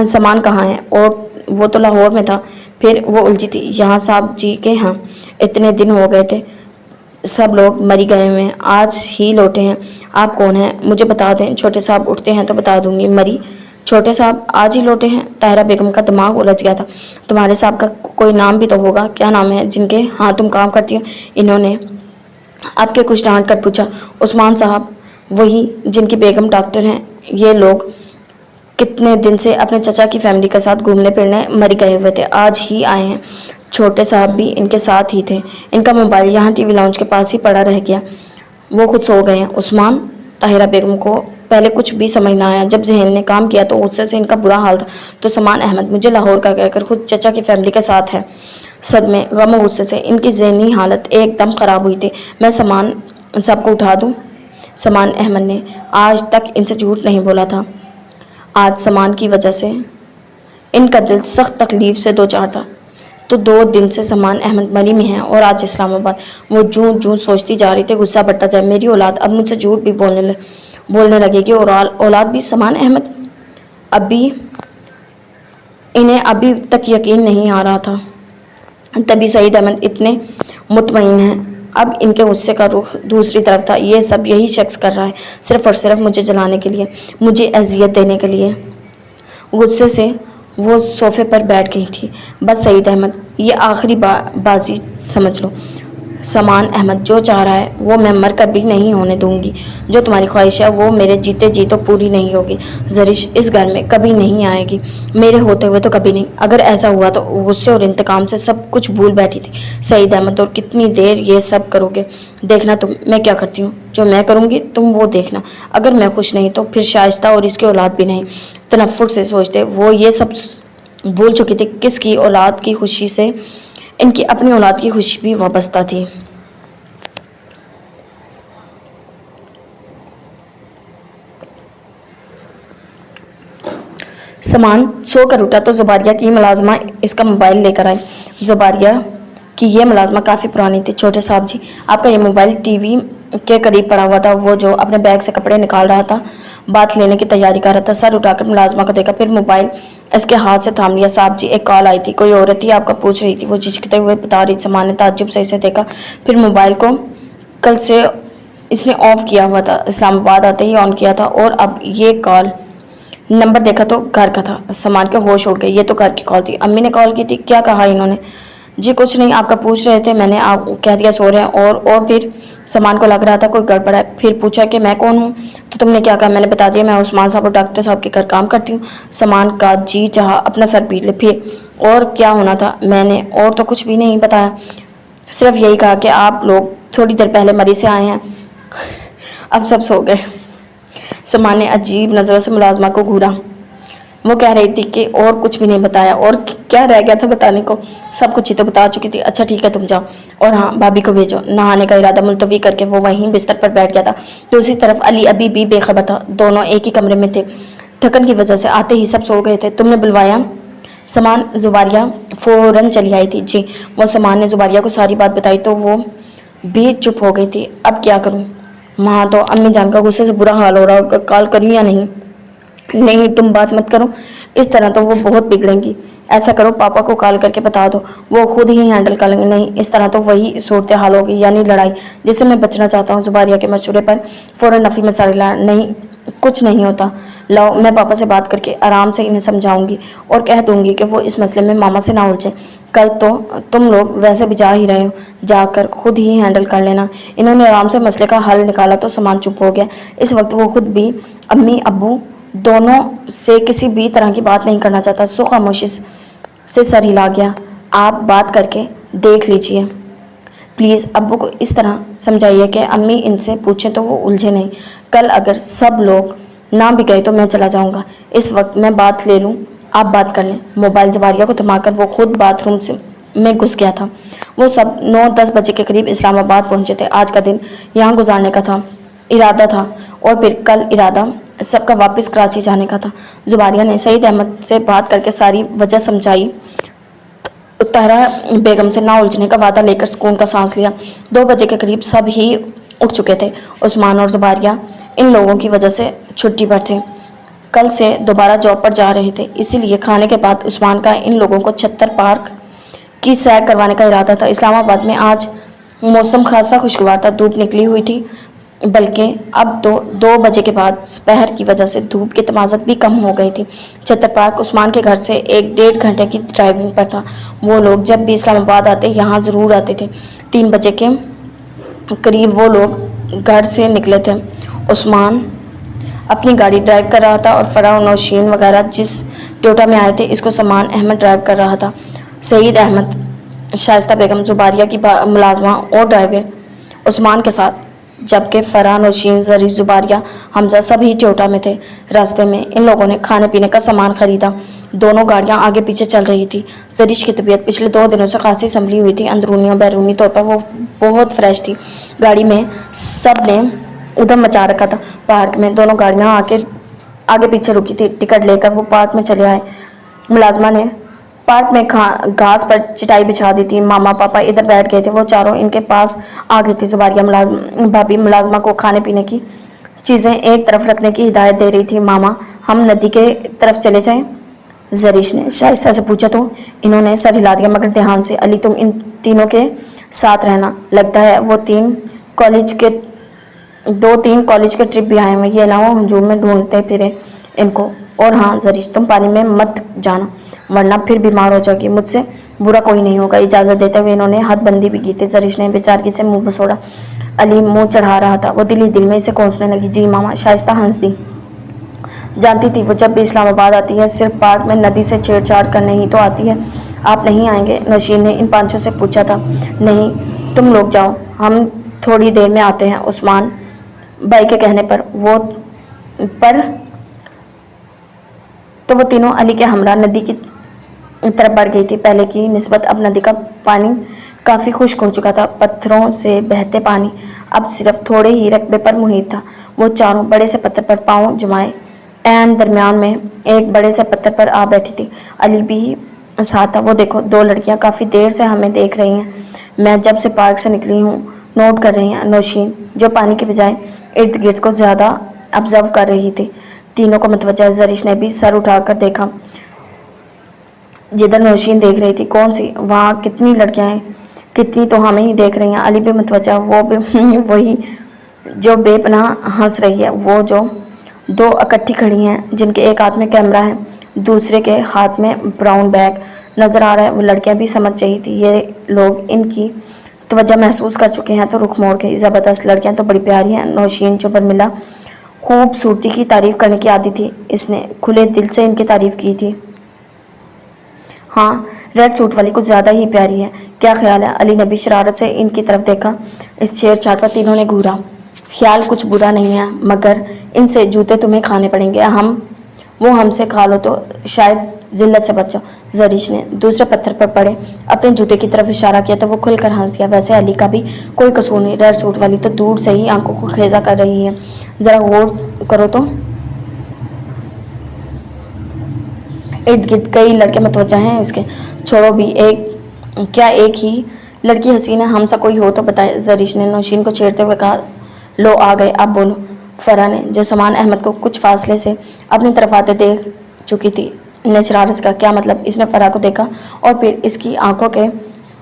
سامان کہاں ہے؟ اور وہ تو لاہور میں تھا۔ پھر وہ الجھی تھی۔ یہاں صاحب جی کے ہاں، اتنے دن ہو گئے تھے، سب لوگ مری گئے ہوئے ہیں، آج ہی لوٹے ہیں۔ آپ کون ہیں مجھے بتا دیں، چھوٹے صاحب اٹھتے ہیں تو بتا دوں گی۔ مری؟ چھوٹے صاحب آج ہی لوٹے ہیں؟ طاہرہ بیگم کا دماغ الجھ گیا تھا۔ تمہارے صاحب کا کوئی نام بھی تو ہوگا، کیا نام ہے جن کے ہاں تم کام کرتی ہو؟ انہوں نے آپ کے کچھ ڈانٹ کر پوچھا۔ عثمان صاحب، وہی جن کی بیگم ڈاکٹر ہیں۔ یہ لوگ کتنے دن سے اپنے چچا کی فیملی کے ساتھ گھومنے پھرنے مری گئے ہوئے تھے، آج ہی آئے ہیں۔ چھوٹے صاحب بھی ان کے ساتھ ہی تھے۔ ان کا موبائل یہاں ٹی وی لاؤنج کے پاس ہی پڑا رہ گیا، وہ خود سو گئے ہیں۔ عثمان؟ طاہرہ بیگم کو پہلے کچھ بھی سمجھ نہ آیا۔ جب ذہن نے کام کیا تو غصے سے ان کا برا حال تھا۔ تو سامان احمد مجھے لاہور کا کہہ کر خود چچا کی فیملی کے ساتھ ہے۔ صدمے، غم و غصے سے ان کی ذہنی حالت ایک دم خراب ہوئی تھی۔ میں سامان سب کو اٹھا دوں؟ سامان احمد نے آج تک ان سے جھوٹ نہیں بولا تھا۔ آج سامان کی وجہ سے ان کا دل سخت تکلیف سے دوچار تھا۔ تو 2 دن سے سمان احمد مری میں ہیں اور آج اسلام آباد۔ وہ جوں سوچتی جا رہی تھی غصہ بڑھتا جائے۔ میری اولاد اب مجھ سے جھوٹ بھی بولنے لگے گی اور اولاد بھی سمان احمد۔ انہیں ابھی تک یقین نہیں آ رہا تھا، تبھی سعید احمد اتنے مطمئن ہیں۔ اب ان کے غصے کا رخ دوسری طرف تھا۔ یہ سب یہی شخص کر رہا ہے، صرف اور صرف مجھے جلانے کے لیے، مجھے اذیت دینے کے لیے۔ غصے سے وہ صوفے پر بیٹھ گئی تھی۔ بس سعید احمد، یہ آخری بازی سمجھ لو۔ سمان احمد، جو چاہ رہا ہے وہ میں مر کر بھی نہیں ہونے دوں گی۔ جو تمہاری خواہش ہے وہ میرے جیتے جی تو پوری نہیں ہوگی۔ زرش اس گھر میں کبھی نہیں آئے گی، میرے ہوتے ہوئے تو کبھی نہیں۔ اگر ایسا ہوا تو غصے اور انتقام سے سب کچھ بھول بیٹھی تھی سعید احمد، اور کتنی دیر یہ سب کرو گے؟ دیکھنا تم میں کیا کرتی ہوں، جو میں کروں گی تم وہ دیکھنا۔ اگر میں خوش نہیں تو پھر شائستہ اور اس کی اولاد بھی نہیں۔ تنفر سے سوچتے وہ یہ سب بھول چکی تھی، کس کی اولاد کی خوشی سے ان کی اپنی اولاد کی خوشی بھی وابستہ تھی۔ سمان سو کر اٹھا تو زباریہ کی ملازمہ اس کا موبائل لے کر آئی۔ زباریہ کی یہ ملازمہ کافی پرانی تھی۔ چھوٹے صاحب جی، آپ کا یہ موبائل ٹی وی کے قریب پڑا ہوا تھا۔ وہ جو اپنے بیگ سے کپڑے نکال رہا تھا، بات لینے کی تیاری کر رہا تھا، سر اٹھا کر ملازمہ کو دیکھا، پھر موبائل اس کے ہاتھ سے تھام لیا۔ صاحب جی، ایک کال آئی تھی، کوئی عورت تھی آپ کا پوچھ رہی تھی، وہ جھجکتے ہوئے بتا رہی۔ سمان نے تعجب سے اسے دیکھا، پھر موبائل کو کل سے اس نے آف کیا ہوا تھا، اسلام آباد آتے ہی آن کیا تھا، اور اب یہ کال نمبر دیکھا تو گھر کا تھا۔ سمان کے ہوش اڑ گئے، یہ تو گھر کی کال تھی۔ امی نے کال کی تھی، کیا کہا انہوں نے؟ جی کچھ نہیں، آپ کا پوچھ رہے تھے، میں نے آپ کہہ دیا سو رہے ہیں۔ اور پھر سمان کو لگ رہا تھا کوئی گڑبڑ ہے، پھر پوچھا کہ میں کون ہوں؟ تو تم نے کیا کہا؟ میں نے بتا دیا، میں عثمان صاحب اور ڈاکٹر صاحب کے گھر کام کرتی ہوں۔ سمان کا جی چاہا اپنا سر پیٹ لے، پھر اور کیا ہونا تھا؟ میں نے اور تو کچھ بھی نہیں بتایا، صرف یہی کہا کہ آپ لوگ تھوڑی دیر پہلے مری سے آئے ہیں۔ اب سب سو گئے۔ سمان نے عجیب نظروں سے ملازمہ کو گھورا۔ وہ کہہ رہی تھی کہ اور کچھ بھی نہیں بتایا، اور کیا رہ گیا تھا بتانے کو؟ سب کچھ ہی تو بتا چکی تھی۔ اچھا ٹھیک ہے، تم جاؤ، اور ہاں بھابھی کو بھیجو۔ نہانے کا ارادہ ملتوی کر کے وہ وہیں بستر پر بیٹھ گیا تھا۔ دوسری طرف علی ابھی بھی بے خبر تھا، دونوں ایک ہی کمرے میں تھے۔ تھکن کی وجہ سے آتے ہی سب سو گئے تھے۔ تم نے بلوایا؟ سمان زباریہ فوراً چلی آئی تھی۔ جی۔ وہ سمان نے زباریہ کو ساری بات بتائی تو وہ بھی چپ ہو گئی تھی۔ اب کیا کروں؟ وہاں تو امی جان کا غصے سے برا حال ہو رہا ہوگا، کال کروں یا نہیں؟ نہیں تم بات مت کرو، اس طرح تو وہ بہت بگڑیں گی۔ ایسا کرو پاپا کو کال کر کے بتا دو، وہ خود ہی ہینڈل کر لیں گے۔ نہیں، اس طرح تو وہی صورتحال ہوگی، یعنی لڑائی، جس سے میں بچنا چاہتا ہوں۔ زباریہ کے مشورے پر فوراً نفی میں ساری نہیں، کچھ نہیں ہوتا۔ لاؤ میں پاپا سے بات کر کے آرام سے انہیں سمجھاؤں گی اور کہہ دوں گی کہ وہ اس مسئلے میں ماما سے نہ الجھیں۔ کل تو تم لوگ ویسے بھی جا ہی رہے ہو، جا کر خود ہی ہینڈل کر لینا۔ انہوں نے آرام سے مسئلے کا حل نکالا تو سامان چپ ہو گیا۔ اس وقت وہ خود بھی امی ابو دونوں سے کسی بھی طرح کی بات نہیں کرنا چاہتا۔ سو خاموشی سے سر ہلا گیا۔ آپ بات کر کے دیکھ لیجئے پلیز، ابو کو اس طرح سمجھائیے کہ امی ان سے پوچھیں تو وہ الجھے نہیں۔ کل اگر سب لوگ نہ بھی گئے تو میں چلا جاؤں گا، اس وقت میں بات لے لوں، آپ بات کر لیں۔ موبائل زباریہ کو تھما کر وہ خود باتھ روم میں گھس گیا تھا۔ وہ سب 9-10 بجے کے قریب اسلام آباد پہنچے تھے۔ آج کا دن یہاں گزارنے کا ارادہ تھا، اور پھر کل ارادہ سب کا واپس کراچی جانے کا تھا۔ زباریہ نے سعید احمد سے بات کر کے ساری وجہ سمجھائی، طاہرہ بیگم سے نہ الجھنے کا وعدہ لے کر سکون کا سانس لیا۔ 2 بجے کے قریب سب ہی اٹھ چکے تھے۔ عثمان اور زباریہ ان لوگوں کی وجہ سے چھٹی پر تھے، کل سے دوبارہ جاب پر جا رہے تھے، اسی لیے کھانے کے بعد عثمان کا ان لوگوں کو چھتر پارک کی سیر کروانے کا ارادہ تھا۔ اسلام آباد میں آج موسم خاصا خوشگوار تھا، دھوپ نکلی ہوئی تھی، بلکہ اب تو 2 بجے کے بعد دوپہر کی وجہ سے دھوپ کی تمازت بھی کم ہو گئی تھی۔ چھتر پارک عثمان کے گھر سے 1-1.5 گھنٹے کی ڈرائیونگ پر تھا۔ وہ لوگ جب بھی اسلام آباد آتے یہاں ضرور آتے تھے۔ 3 بجے کے قریب وہ لوگ گھر سے نکلے تھے۔ عثمان اپنی گاڑی ڈرائیو کر رہا تھا اور فرح و نوشین وغیرہ جس ٹویوٹا میں آئے تھے اس کو سمان احمد ڈرائیو کر رہا تھا۔ سعید احمد، شائستہ بیگم، زباریہ کی ملازمہ اور ڈرائیور عثمان کے ساتھ، جبکہ فرح، نوشین، زرش، زباریہ، حمزہ سب ہی ٹویوٹا میں تھے۔ راستے میں ان لوگوں نے کھانے پینے کا سامان خریدا۔ دونوں گاڑیاں آگے پیچھے چل رہی تھی۔ زرش کی طبیعت پچھلے 2 دنوں سے خاصی سنبھلی ہوئی تھی، اندرونی اور بیرونی طور پر وہ بہت فریش تھی۔ گاڑی میں سب نے ادھم مچا رکھا تھا۔ پارک میں دونوں گاڑیاں آگے پیچھے رکی تھی۔ ٹکٹ لے کر وہ پارک میں چلے آئے۔ ملازمہ نے پارک میں گھاس پر چٹائی بچھا دی تھی. ماما پاپا ادھر بیٹھ گئے تھے. وہ چاروں ان کے پاس آ گئی تھی. زباریہ بھابھی ملازمہ کو کھانے پینے کی چیزیں ایک طرف رکھنے کی ہدایت دے رہی تھی. ماما ہم ندی کے طرف چلے جائیں؟ زریش نے شائستہ سے پوچھا تو انہوں نے سر ہلا دیا مگر دھیان سے. علی تم ان تینوں کے ساتھ رہنا. لگتا ہے وہ 2-3 کالج کے ٹرپ بھی آئے ہوئے. یہ نہ ہو ہجوم میں ڈھونڈتے پھرے ان کو. اور ہاں زریش تم پانی میں مت جانا ورنہ پھر بیمار ہو جاؤ گی. مجھ سے برا کوئی نہیں ہوگا. اجازت دیتے ہوئے انہوں نے حد بندی بھی کی تھی. زریش نے بیچارگی سے منہ بسوڑا. علی منہ چڑھا رہا تھا. وہ دل ہی دل میں اسے کوسنے لگی. جی ماما. شائستہ ہنس دی. جانتی تھی وہ جب بھی اسلام آباد آتی ہے صرف پارک میں ندی سے چھیڑ چھاڑ کرنے ہی تو آتی ہے. آپ نہیں آئیں گے؟ نوشین نے ان پانچوں سے پوچھا تھا. نہیں تم لوگ جاؤ ہم تھوڑی دیر میں آتے ہیں. عثمان بھائی کے کہنے پر تو وہ تینوں علی کے ہمراہ ندی کی طرف بڑھ گئی تھی. پہلے کی نسبت اب ندی کا پانی کافی خشک ہو چکا تھا. پتھروں سے بہتے پانی اب صرف تھوڑے ہی رقبے پر محیط تھا. وہ چاروں بڑے سے پتھر پر پاؤں جمائے عین درمیان میں ایک بڑے سے پتھر پر آ بیٹھی تھی. علی بھی ساتھ تھا. وہ دیکھو 2 لڑکیاں کافی دیر سے ہمیں دیکھ رہی ہیں. میں جب سے پارک سے نکلی ہوں نوٹ کر رہی ہیں. نوشین جو پانی کے بجائے ارد گرد کو زیادہ آبزرو کر رہی تھی تینوں کو متوجہ. زریش نے بھی سر اٹھا کر دیکھا جدھر نوشین دیکھ رہی تھی. کون سی؟ وہاں کتنی لڑکیاں ہیں؟ کتنی تو ہمیں ہی دیکھ رہی ہیں. علی بھی متوجہ. وہ بھی وہی جو بے پناہ ہنس رہی ہے. وہ جو 2 اکٹھی کھڑی ہیں جن کے ایک ہاتھ میں کیمرہ ہے دوسرے کے ہاتھ میں براؤن بیگ نظر آ رہا ہے. وہ لڑکیاں بھی سمجھ رہی تھی یہ لوگ ان کی توجہ محسوس کر چکے ہیں تو رخ موڑ گئی. زبردست لڑکیاں تو بڑی پیاری ہیں. نوشین جو برملا خوبصورتی کی تعریف کرنے کی عادی تھی اس نے کھلے دل سے ان کی تعریف کی تھی. ہاں ریڈ سوٹ والی کچھ زیادہ ہی پیاری ہے. کیا خیال ہے؟ علی نے بھی شرارت سے ان کی طرف دیکھا. اس چھیڑ چھاڑ پر تینوں نے گھورا. خیال کچھ برا نہیں ہے مگر ان سے جوتے تمہیں کھانے پڑیں گے. ہم سے کھا لو تو شاید ذلت سے بچ جاؤ. زریش نے دوسرے پتھر پر پڑے اپنے جوتے کی طرف اشارہ کیا تو وہ کھل کر ہنس دیا. ویسے علی کا بھی کوئی قصور نہیں. ریڈ سوٹ والی تو دور سے ہی آنکھوں کو خیزہ کر رہی ہے. ذرا غور کرو تو ارد گرد کئی لڑکے متوجہ ہیں اس کے. چھوڑو بھی کیا ایک ہی لڑکی حسین ہے؟ ہم سا کوئی ہو تو بتائے. زریش نے نوشین کو چھیڑتے ہوئے کہا. لو آ گئے اب بولو. فرح نے جو سامان احمد کو کچھ فاصلے سے اپنی طرف آتے دیکھ چکی تھی نے شرارت کا کیا مطلب؟ اس نے فرح کو دیکھا اور پھر اس کی آنکھوں کے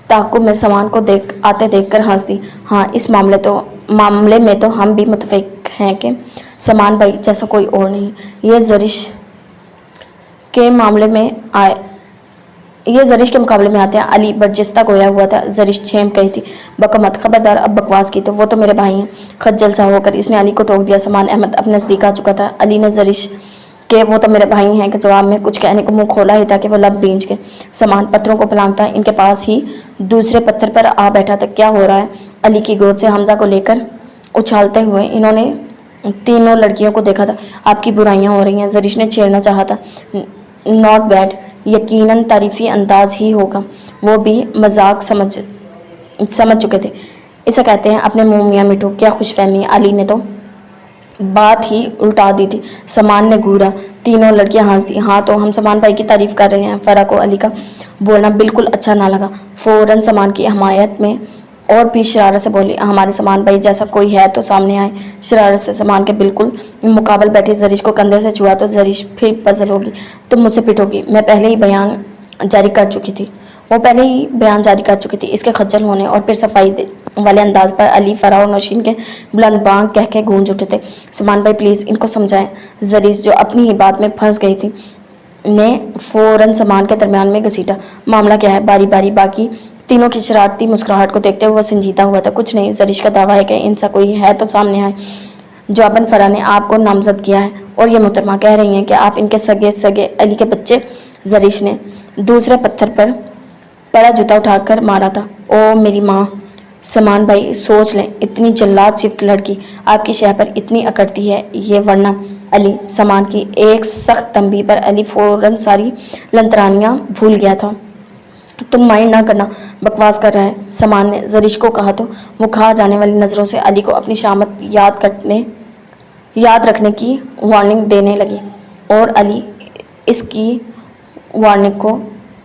تعاقب میں سامان کو آتے دیکھ کر ہنس دی. ہاں اس معاملے میں تو ہم بھی متفق ہیں کہ سامان بھائی جیسا کوئی اور نہیں. یہ زریش کے مقابلے میں آتے ہیں. علی برجستہ گویا ہوا تھا. زریش چھینک گئی تھی. بکمت خبردار اب بکواس کی تو وہ تو میرے بھائی ہیں. خجل سا ہو کر اس نے علی کو ٹوک دیا. سامان احمد اپنے نزدیک آ چکا تھا. علی نے زریش کہ وہ تو میرے بھائی ہیں کے جواب میں کچھ کہنے کو منہ کھولا ہی تھا کہ وہ لب بھیج گئے. سامان پتھروں کو پلانگتا ان کے پاس ہی دوسرے پتھر پر آ بیٹھا تھا. کیا ہو رہا ہے؟ علی کی گود سے حمزہ کو لے کر اچھالتے ہوئے انہوں نے تینوں لڑکیوں کو دیکھا تھا. آپ کی برائیاں ہو رہی ہیں. زریش نے چھیڑنا چاہا تھا. Not bad. یقیناً تعریفی انداز ہی ہوگا. وہ بھی مذاق سمجھ چکے تھے. اسے کہتے ہیں اپنے منہ میاں مٹھو. کیا خوش فہمی. علی نے تو بات ہی الٹا دی تھی. سامان نے گھورا. تینوں لڑکیاں ہنس دی. ہاں تو ہم سامان بھائی کی تعریف کر رہے ہیں. فرح کو علی کا بولنا بالکل اچھا نہ لگا. فوراً سامان کی حمایت میں اور بھی شرارت سے بولی. ہمارے سامان بھائی جیسا کوئی ہے تو سامنے آئے. شرارت سے سامان کے بالکل مقابل بیٹھی زریش کو کندھے سے چھوا تو زریش پھر پزل ہوگی. تم مجھ سے پٹو گی. میں پہلے ہی بیان جاری کر چکی تھی. اس کے خجل ہونے اور پھر صفائی والے انداز پر علی فرح اور نوشین کے بلند بانگ کہہ کے گونج اٹھے تھے. سامان بھائی پلیز ان کو سمجھائیں. زریش جو اپنی ہی بات میں پھنس گئی تھی نے فوراً سامان کے درمیان میں گھسیٹا. معاملہ کیا ہے؟ باری باری باقی تینوں کی شرارتی مسکراہٹ کو دیکھتے ہوئے سنجیدہ ہوا تھا. کچھ نہیں. زریش کا دعویٰ ہے کہ ان سا کوئی ہے تو سامنے آئے. جواباً فرح نے آپ کو نامزد کیا ہے اور یہ محترمہ کہہ رہی ہیں کہ آپ ان کے سگے علی کے بچے. زریش نے دوسرے پتھر پر پڑا جوتا اٹھا کر مارا تھا. او میری ماں. سامان بھائی سوچ لیں اتنی جلاد صفت لڑکی آپ کی شہ پر اتنی اکڑتی ہے یہ ورنہ. علی. سامان کی ایک سخت تنبیہ پر علی فوراً ساری لنترانیاں بھول گیا تھا. تم مائنڈ نہ کرنا بکواس کر رہا ہے. سامان نے زریش کو کہا تو وہ کھا جانے والی نظروں سے علی کو اپنی شامت یاد رکھنے کی وارننگ دینے لگی اور علی اس کی وارننگ کو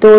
2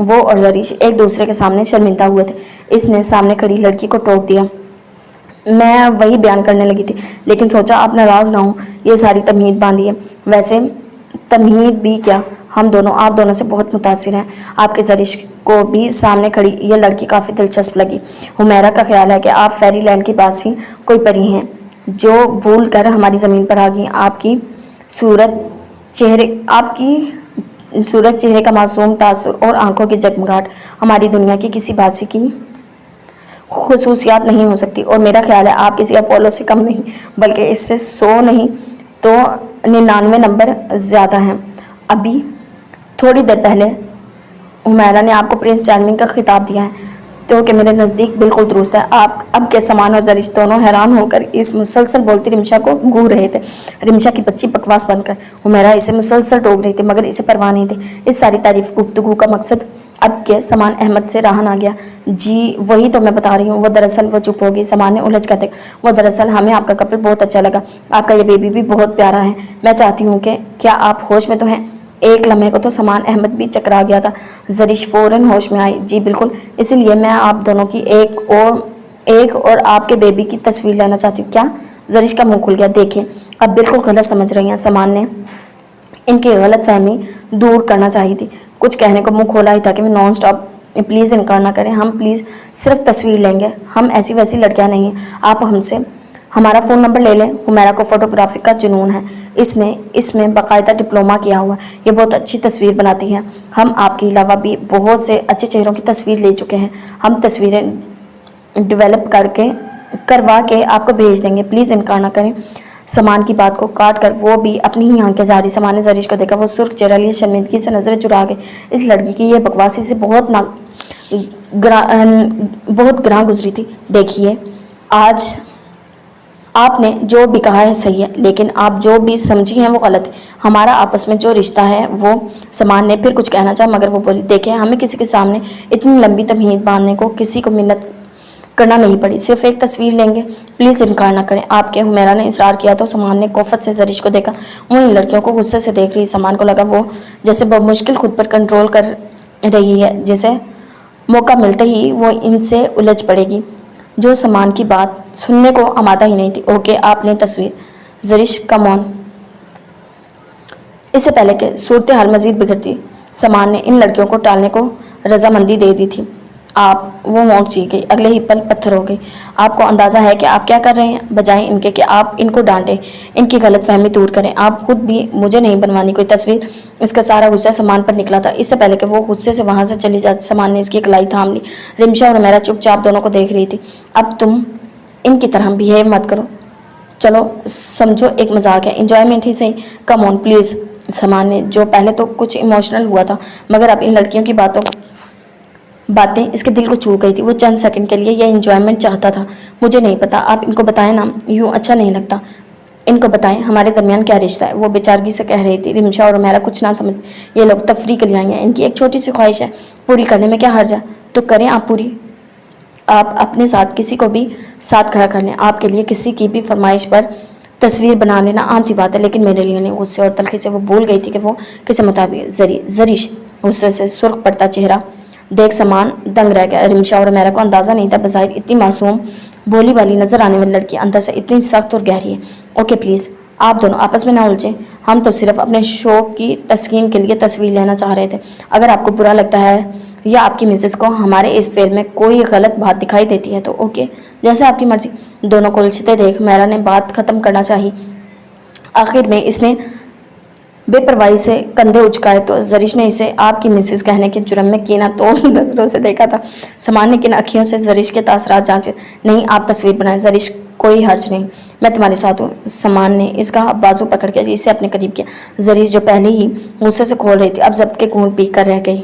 وہ اور زریش ایک دوسرے کے سامنے شرمندہ ہوئے تھے۔ اس نے سامنے کھڑی لڑکی کو ٹوک دیا۔ میں وہی بیان کرنے لگی تھی، لیکن سوچا آپ ناراض نہ ہوں، یہ ساری تمہید باندھی ہے۔ ویسے تمہید بھی کیا، آپ دونوں سے بہت متاثر ہیں۔ آپ کے زریش کو بھی سامنے کھڑی یہ لڑکی کافی دلچسپ لگی۔ حمیرہ کا خیال ہے کہ آپ فیری لینڈ کی باسی کوئی پری ہیں جو بھول کر ہماری زمین پر آ گئی۔ آپ کی صورت چہرے کا معصوم تاثر اور آنکھوں کی جگمگاہٹ ہماری دنیا کی کسی باسی کی خصوصیات نہیں ہو سکتی، اور میرا خیال ہے آپ کسی اپولو سے کم نہیں، بلکہ اس سے 100 نہیں تو 99 نمبر زیادہ ہیں۔ ابھی تھوڑی دیر پہلے حمیرہ نے آپ کو پرنس چارمنگ کا خطاب دیا ہے، تو کہ میرے نزدیک بالکل درست ہے۔ آپ اب کے سامان اور زریش دونوں حیران ہو کر اس مسلسل بولتی رمشا کو گھور رہے تھے۔ رمشا کی بچی بکواس بند کر، حمیرہ اسے مسلسل ٹوک رہی تھی، مگر اسے پرواہ نہیں تھی۔ اس ساری تعریف گفتگو کا مقصد اب کے سامان احمد سے راہ نہ گیا۔ جی وہی تو میں بتا رہی ہوں، وہ چپ ہوگی۔ سامان نے الجھ کر دیکھا، وہ دراصل ہمیں آپ کا کپل بہت اچھا لگا، آپ کا یہ بیبی بھی بہت پیارا ہے، میں چاہتی ہوں کہ کیا آپ ہوش میں تو ہیں؟ ایک لمحے کو تو سامان احمد بھی چکرا گیا تھا۔ زریش فوراً ہوش میں آئی۔ جی بالکل، اسی لیے میں آپ دونوں کی ایک اور آپ کے بیبی کی تصویر لینا چاہتی ہوں۔ کیا؟ زریش کا منہ کھل گیا۔ دیکھیں، اب بالکل غلط سمجھ رہی ہیں۔ سامان نے ان کی غلط فہمی دور کرنا چاہی تھی، کچھ کہنے کو منہ کھولا ہی تھا کہ میں نان سٹاپ پلیز انکار نہ کریں، ہم پلیز صرف تصویر لیں گے، ہم ایسی ویسی لڑکیاں نہیں ہیں، آپ ہم سے ہمارا فون نمبر لے لیں۔ حمیرہ کو فوٹوگرافی کا جنون ہے، اس میں باقاعدہ ڈپلومہ کیا ہوا ہے، یہ بہت اچھی تصویر بناتی ہے، ہم آپ کے علاوہ بھی بہت سے اچھے چہروں کی تصویر لے چکے ہیں، ہم تصویریں ڈیولپ کروا کے آپ کو بھیج دیں گے، پلیز انکار نہ کریں۔ سامان کی بات کو کاٹ کر وہ بھی اپنی ہی آنکھیں جاری۔ سامان نے زریش کو دیکھا، وہ سرخ چہرہ لیے شرمندگی سے نظریں چرا گئے۔ اس لڑکی کی یہ بکواس اسے بہت گراں گزری تھی۔ دیکھیے، آج آپ نے جو بھی کہا ہے صحیح ہے، لیکن آپ جو بھی سمجھی ہیں وہ غلط ہے، ہمارا آپس میں جو رشتہ ہے وہ… سامان نے پھر کچھ کہنا چاہا، مگر وہ بولی، دیکھیں ہمیں کسی کے سامنے اتنی لمبی تمہید باندھنے کو کسی کو منت کرنا نہیں پڑی، صرف ایک تصویر لیں گے، پلیز انکار نہ کریں آپ کے۔ حمیرہ نے اصرار کیا تو سامان نے کوفت سے زریش کو دیکھا، وہ ان لڑکیوں کو غصے سے دیکھ رہی۔ سامان کو لگا وہ جیسے بمشکل خود پر کنٹرول کر رہی ہے، جیسے موقع ملتے ہی وہ ان سے الجھ پڑے گی، جو سامان کی بات سننے کو آمادہ ہی نہیں تھی۔ اوکے، آپ لیں تصویر۔ زریش کم آن۔ اس سے پہلے کہ صورتحال مزید بگڑتی، سامان نے ان لڑکیوں کو ٹالنے کو رضامندی دے دی تھی۔ وہ مونک چیخ گئی، اگلے ہی پل پتھر ہو گئی۔ آپ کو اندازہ ہے کہ آپ کیا کر رہے ہیں؟ بجائے ان کے کہ آپ ان کو ڈانٹیں، ان کی غلط فہمی دور کریں، آپ خود بھی مجھے نہیں بنوانی کوئی تصویر۔ اس کا سارا غصہ سامان پر نکلا تھا۔ اس سے پہلے کہ وہ غصے سے وہاں سے چلی جاتی، سامان نے اس کی کلائی تھام لی۔ رمشا اور حمیرہ چپ چاپ دونوں کو دیکھ رہی تھی۔ اب تم ان کی طرح بہیو مت کرو، چلو سمجھو ایک مذاق ہے، انجوائمنٹ ہی صحیح، کم آن پلیز۔ سامان نے، جو پہلے تو کچھ ایموشنل ہوا تھا، مگر اب ان لڑکیوں کی باتیں اس کے دل کو چھو گئی تھی، وہ چند سیکنڈ کے لیے یہ انجوائمنٹ چاہتا تھا۔ مجھے نہیں پتا، آپ ان کو بتائیں نا، یوں اچھا نہیں لگتا، ان کو بتائیں ہمارے درمیان کیا رشتہ ہے، وہ بیچارگی سے کہہ رہی تھی۔ رمشا اور حمیرہ کچھ نہ سمجھ، یہ لوگ تفریح کے لیے آئی ہیں، ان کی ایک چھوٹی سی خواہش ہے، پوری کرنے میں کیا حرج ہے، تو کریں آپ پوری۔ آپ اپنے ساتھ کسی کو بھی ساتھ کھڑا کر لیں، آپ کے لیے کسی کی بھی فرمائش پر تصویر بنا لینا عام سی بات ہے، لیکن میرے لیے نہیں۔ غصے اور تلخی سے وہ بھول گئی تھی کہ وہ کس مطابق زریش غصے سے سرخ پڑتا چہرہ دیکھ سامان دنگ رہ گیا۔ رمشا اور حمیرہ کو اندازہ نہیں تھا، بظاہر اتنی معصوم بولی والی نظر آنے والی لڑکی اندر سے اتنی سخت اور گہری ہے۔ اوکے پلیز، آپ دونوں آپس میں نہ الجھیں، ہم تو صرف اپنے شوق کی تسکین کے لیے تصویر لینا چاہ رہے تھے۔ اگر آپ کو برا لگتا ہے یا آپ کی مسز کو ہمارے اس فعل میں کوئی غلط بات دکھائی دیتی ہے تو اوکے، جیسے آپ کی مرضی۔ دونوں کو الجھتے دیکھ حمیرہ نے بات ختم کرنا چاہی، آخر میں اس نے بے پرواہی سے کندھے اچکائے تو زریش نے اسے آپ کی مسز کہنے کے جرم میں کینہ توڑ نظروں سے دیکھا تھا۔ سامان نے کن اکھیوں سے زریش کے تاثرات جانچے۔ نہیں، آپ تصویر بنائیں زریش، کوئی حرج نہیں، میں تمہارے ساتھ ہوں۔ سامان نے اس کا بازو پکڑ کے اسے اپنے قریب کیا۔ زریش جو پہلے ہی غصے سے کھول رہی تھی، اب ضبط کے گھونٹ پی کر رہ گئی۔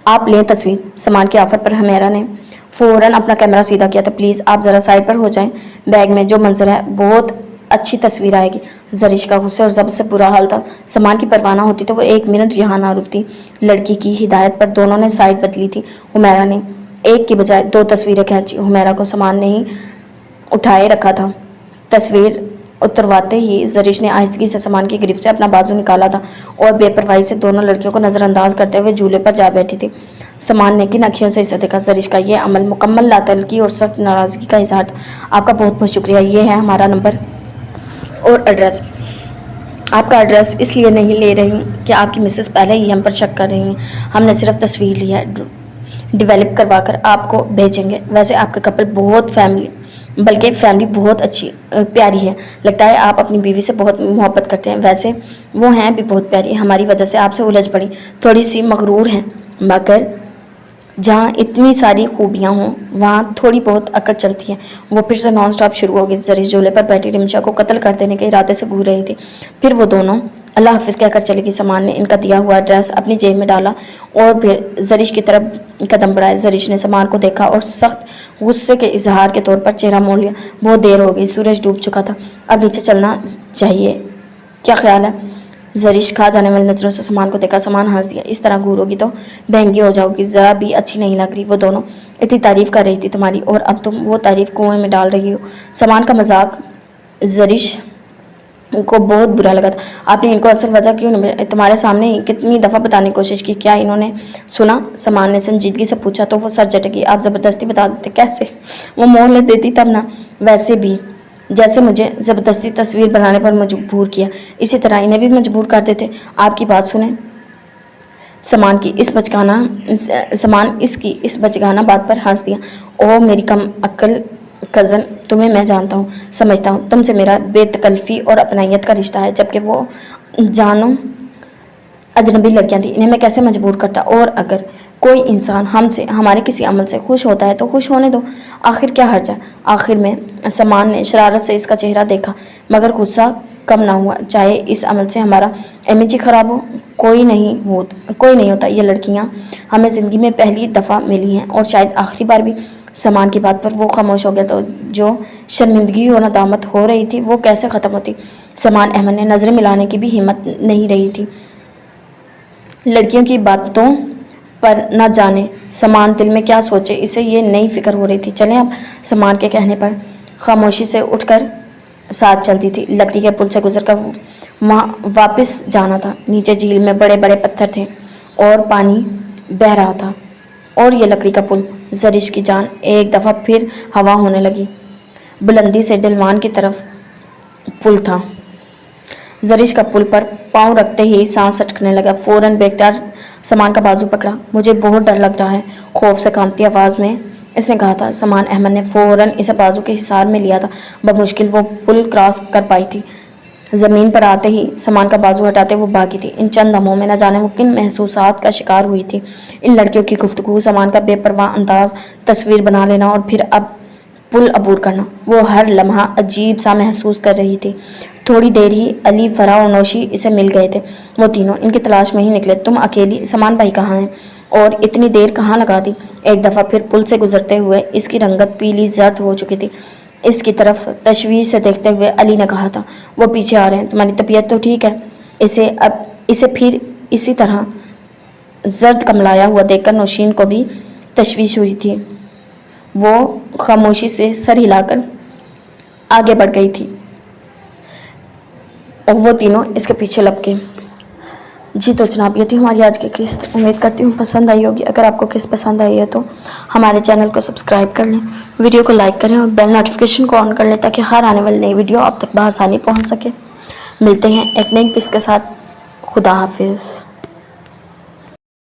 آپ لیں تصویر۔ سامان کے آفر پر حمیرہ نے فوراً اپنا کیمرہ سیدھا کیا تھا۔ پلیز آپ ذرا سائڈ پر ہو جائیں، بیگ میں جو منظر ہے بہت اچھی تصویر آئے گی۔ زریش کا غصے اور ضبط سے برا حال تھا، سامان کی پرواہ نہ ہوتی تو وہ ایک منٹ یہاں نہ رکتی۔ لڑکی کی ہدایت پر دونوں نے سائڈ بدلی تھی۔ حمیرہ نے ایک کی بجائے 2 تصویریں کھینچی۔ حمیرہ کو سامان نے ہی اٹھائے رکھا تھا۔ تصویر اترواتے ہی زریش نے آہستگی سے سامان کی گرفت سے اپنا بازو نکالا تھا اور بے پرواہی سے دونوں لڑکیوں کو نظر انداز کرتے ہوئے جھولے پر جا بیٹھی تھی۔ سامان نے کن اکھیوں سے اسے دیکھا۔ زریش کا یہ عمل مکمل لاطلقی اور سخت ناراضگی کا اظہار تھا۔ آپ کا بہت بہت شکریہ، یہ ہے ہمارا نمبر اور ایڈریس۔ آپ کا ایڈریس اس لیے نہیں لے رہی کہ آپ کی مسز پہلے ہی ہم پر شک کر رہی ہیں، ہم نے صرف تصویر لی ہے، ڈیولپ کروا کر آپ کو بھیجیں گے۔ ویسے آپ کا کپل بلکہ فیملی بہت اچھی پیاری ہے، لگتا ہے آپ اپنی بیوی سے بہت محبت کرتے ہیں۔ ویسے وہ ہیں بھی بہت پیاری، ہماری وجہ سے آپ سے الجھ پڑی، تھوڑی سی مغرور ہیں، مگر جہاں اتنی ساری خوبیاں ہوں وہاں تھوڑی بہت اکڑ چلتی ہے۔ وہ پھر سے نان سٹاپ شروع ہو گئی۔ زریش جھولے پر بیٹھی رمشا کو قتل کر دینے کے ارادے سے گھور رہی تھی۔ پھر وہ دونوں اللہ حافظ کہہ کر چلی گئی۔ سامان نے ان کا دیا ہوا ایڈریس اپنی جیب میں ڈالا اور پھر زریش کی طرف قدم بڑھائے۔ زریش نے سامان کو دیکھا اور سخت غصے کے اظہار کے طور پر چہرہ موڑ لیا۔ بہت دیر ہو گئی، سورج ڈوب چکا تھا، اب نیچے چلنا چاہیے، کیا خیال ہے؟ زریش کھا جانے والی نظروں سے سامان کو دیکھا۔ سامان ہنس دیا۔ اس طرح گھوروگی تو بہنگی ہو جاؤ گی، ذرا بھی اچھی نہیں لگ رہی۔ وہ دونوں اتنی تعریف کر رہی تھی تمہاری اور اب تم وہ تعریف کنویں میں ڈال رہی ہو۔ سامان کا مذاق زریش کو بہت برا لگا تھا۔ آپ نے ان کو اصل وجہ کیوں نہیں تمہارے سامنے ہی کتنی دفعہ بتانے کی کوشش کی، کیا انہوں نے سنا؟ سامان نے سنجیدگی سے پوچھا تو وہ سر جھٹکی۔ آپ زبردستی بتا دیتے، کیسے؟ وہ مہلت دیتی تب نا، ویسے بھی جیسے مجھے زبردستی تصویر بنانے پر مجبور کیا، اسی طرح انہیں بھی مجبور کر دیتے۔ آپ کی بات سنیں۔ سامان کی اس بچگانہ بات پر ہنس دیا۔ او میری کم عقل کزن، تمہیں میں جانتا ہوں، سمجھتا ہوں، تم سے میرا بے تکلفی اور اپنائیت کا رشتہ ہے، جبکہ وہ جانو اجنبی لڑکیاں تھیں، انہیں میں کیسے مجبور کرتا؟ اور اگر کوئی انسان ہم سے، ہمارے کسی عمل سے خوش ہوتا ہے تو خوش ہونے دو، آخر کیا حرج ہے؟ آخر میں سامان نے شرارت سے اس کا چہرہ دیکھا مگر غصہ کم نہ ہوا۔ چاہے اس عمل سے ہمارا امیج ہی خراب ہو، کوئی نہیں ہوتا، یہ لڑکیاں ہمیں زندگی میں پہلی دفعہ ملی ہیں اور شاید آخری بار بھی۔ سامان کی بات پر وہ خاموش ہو گیا تو جو شرمندگی اور ندامت ہو رہی تھی وہ کیسے ختم ہوتی؟ سامان احمد نے نظریں ملانے کی بھی ہمت نہیں رہی تھی۔ لڑکیوں کی باتوں پر نہ جانے سامان دل میں کیا سوچے، اسے یہ نئی فکر ہو رہی تھی۔ چلیں اب، سامان کے کہنے پر خاموشی سے اٹھ کر ساتھ چلتی تھی۔ لکڑی کے پل سے گزر کر وہاں واپس جانا تھا۔ نیچے جھیل میں بڑے بڑے پتھر تھے اور پانی بہہ رہا تھا اور یہ لکڑی کا پل۔ زریش کی جان ایک دفعہ پھر ہوا ہونے لگی۔ بلندی سے ڈلوان کی طرف پل تھا۔ زریش کا پل پر پاؤں رکھتے ہی سانس اٹکنے لگا۔ فوراً بے اختیار سامان کا بازو پکڑا۔ مجھے بہت ڈر لگ رہا ہے، خوف سے کانپتی آواز میں اس نے کہا تھا۔ سامان احمد نے فوراً اسے بازو کے حصار میں لیا تھا۔ بمشکل وہ پل کراس کر پائی تھی۔ زمین پر آتے ہی سامان کا بازو ہٹاتے وہ بھاگی تھی۔ ان چند لمحوں میں نہ جانے وہ کن محسوسات کا شکار ہوئی تھی۔ ان لڑکیوں کی گفتگو، سامان کا بے پرواہ انداز، تصویر بنا لینا اور پھر اب پل عبور کرنا، وہ ہر لمحہ عجیب سا محسوس کر رہی تھی۔ تھوڑی دیر ہی علی، فرح اور نوشی اسے مل گئے تھے۔ وہ تینوں ان کی تلاش میں ہی نکلے۔ تم اکیلی؟ سامان بھائی کہاں ہیں؟ اور اتنی دیر کہاں لگا دی؟ ایک دفعہ پھر پل سے گزرتے ہوئے اس کی رنگت پیلی زرد ہو چکی تھی۔ اس کی طرف تشویش سے دیکھتے ہوئے علی نے کہا تھا، وہ پیچھے آ رہے ہیں، تمہاری طبیعت تو ٹھیک ہے؟ اسے پھر اسی طرح زرد کملایا ہوا دیکھ کر نوشین کو بھی تشویش ہوئی تھی۔ وہ خاموشی سے سر ہلا کر آگے بڑھ گئی تھی اور وہ تینوں اس کے پیچھے لپکے۔ جی تو جناب، یہ تھی ہماری آج کی قسط۔ امید کرتی ہوں پسند آئی ہوگی۔ اگر آپ کو قسط پسند آئی ہے تو ہمارے چینل کو سبسکرائب کر لیں، ویڈیو کو لائک کریں اور بیل نوٹیفیکیشن کو آن کر لیں تاکہ ہر آنے والی نئی ویڈیو آپ تک بآسانی پہنچ سکے۔ ملتے ہیں ایک نئی قسط کے ساتھ۔ خدا حافظ۔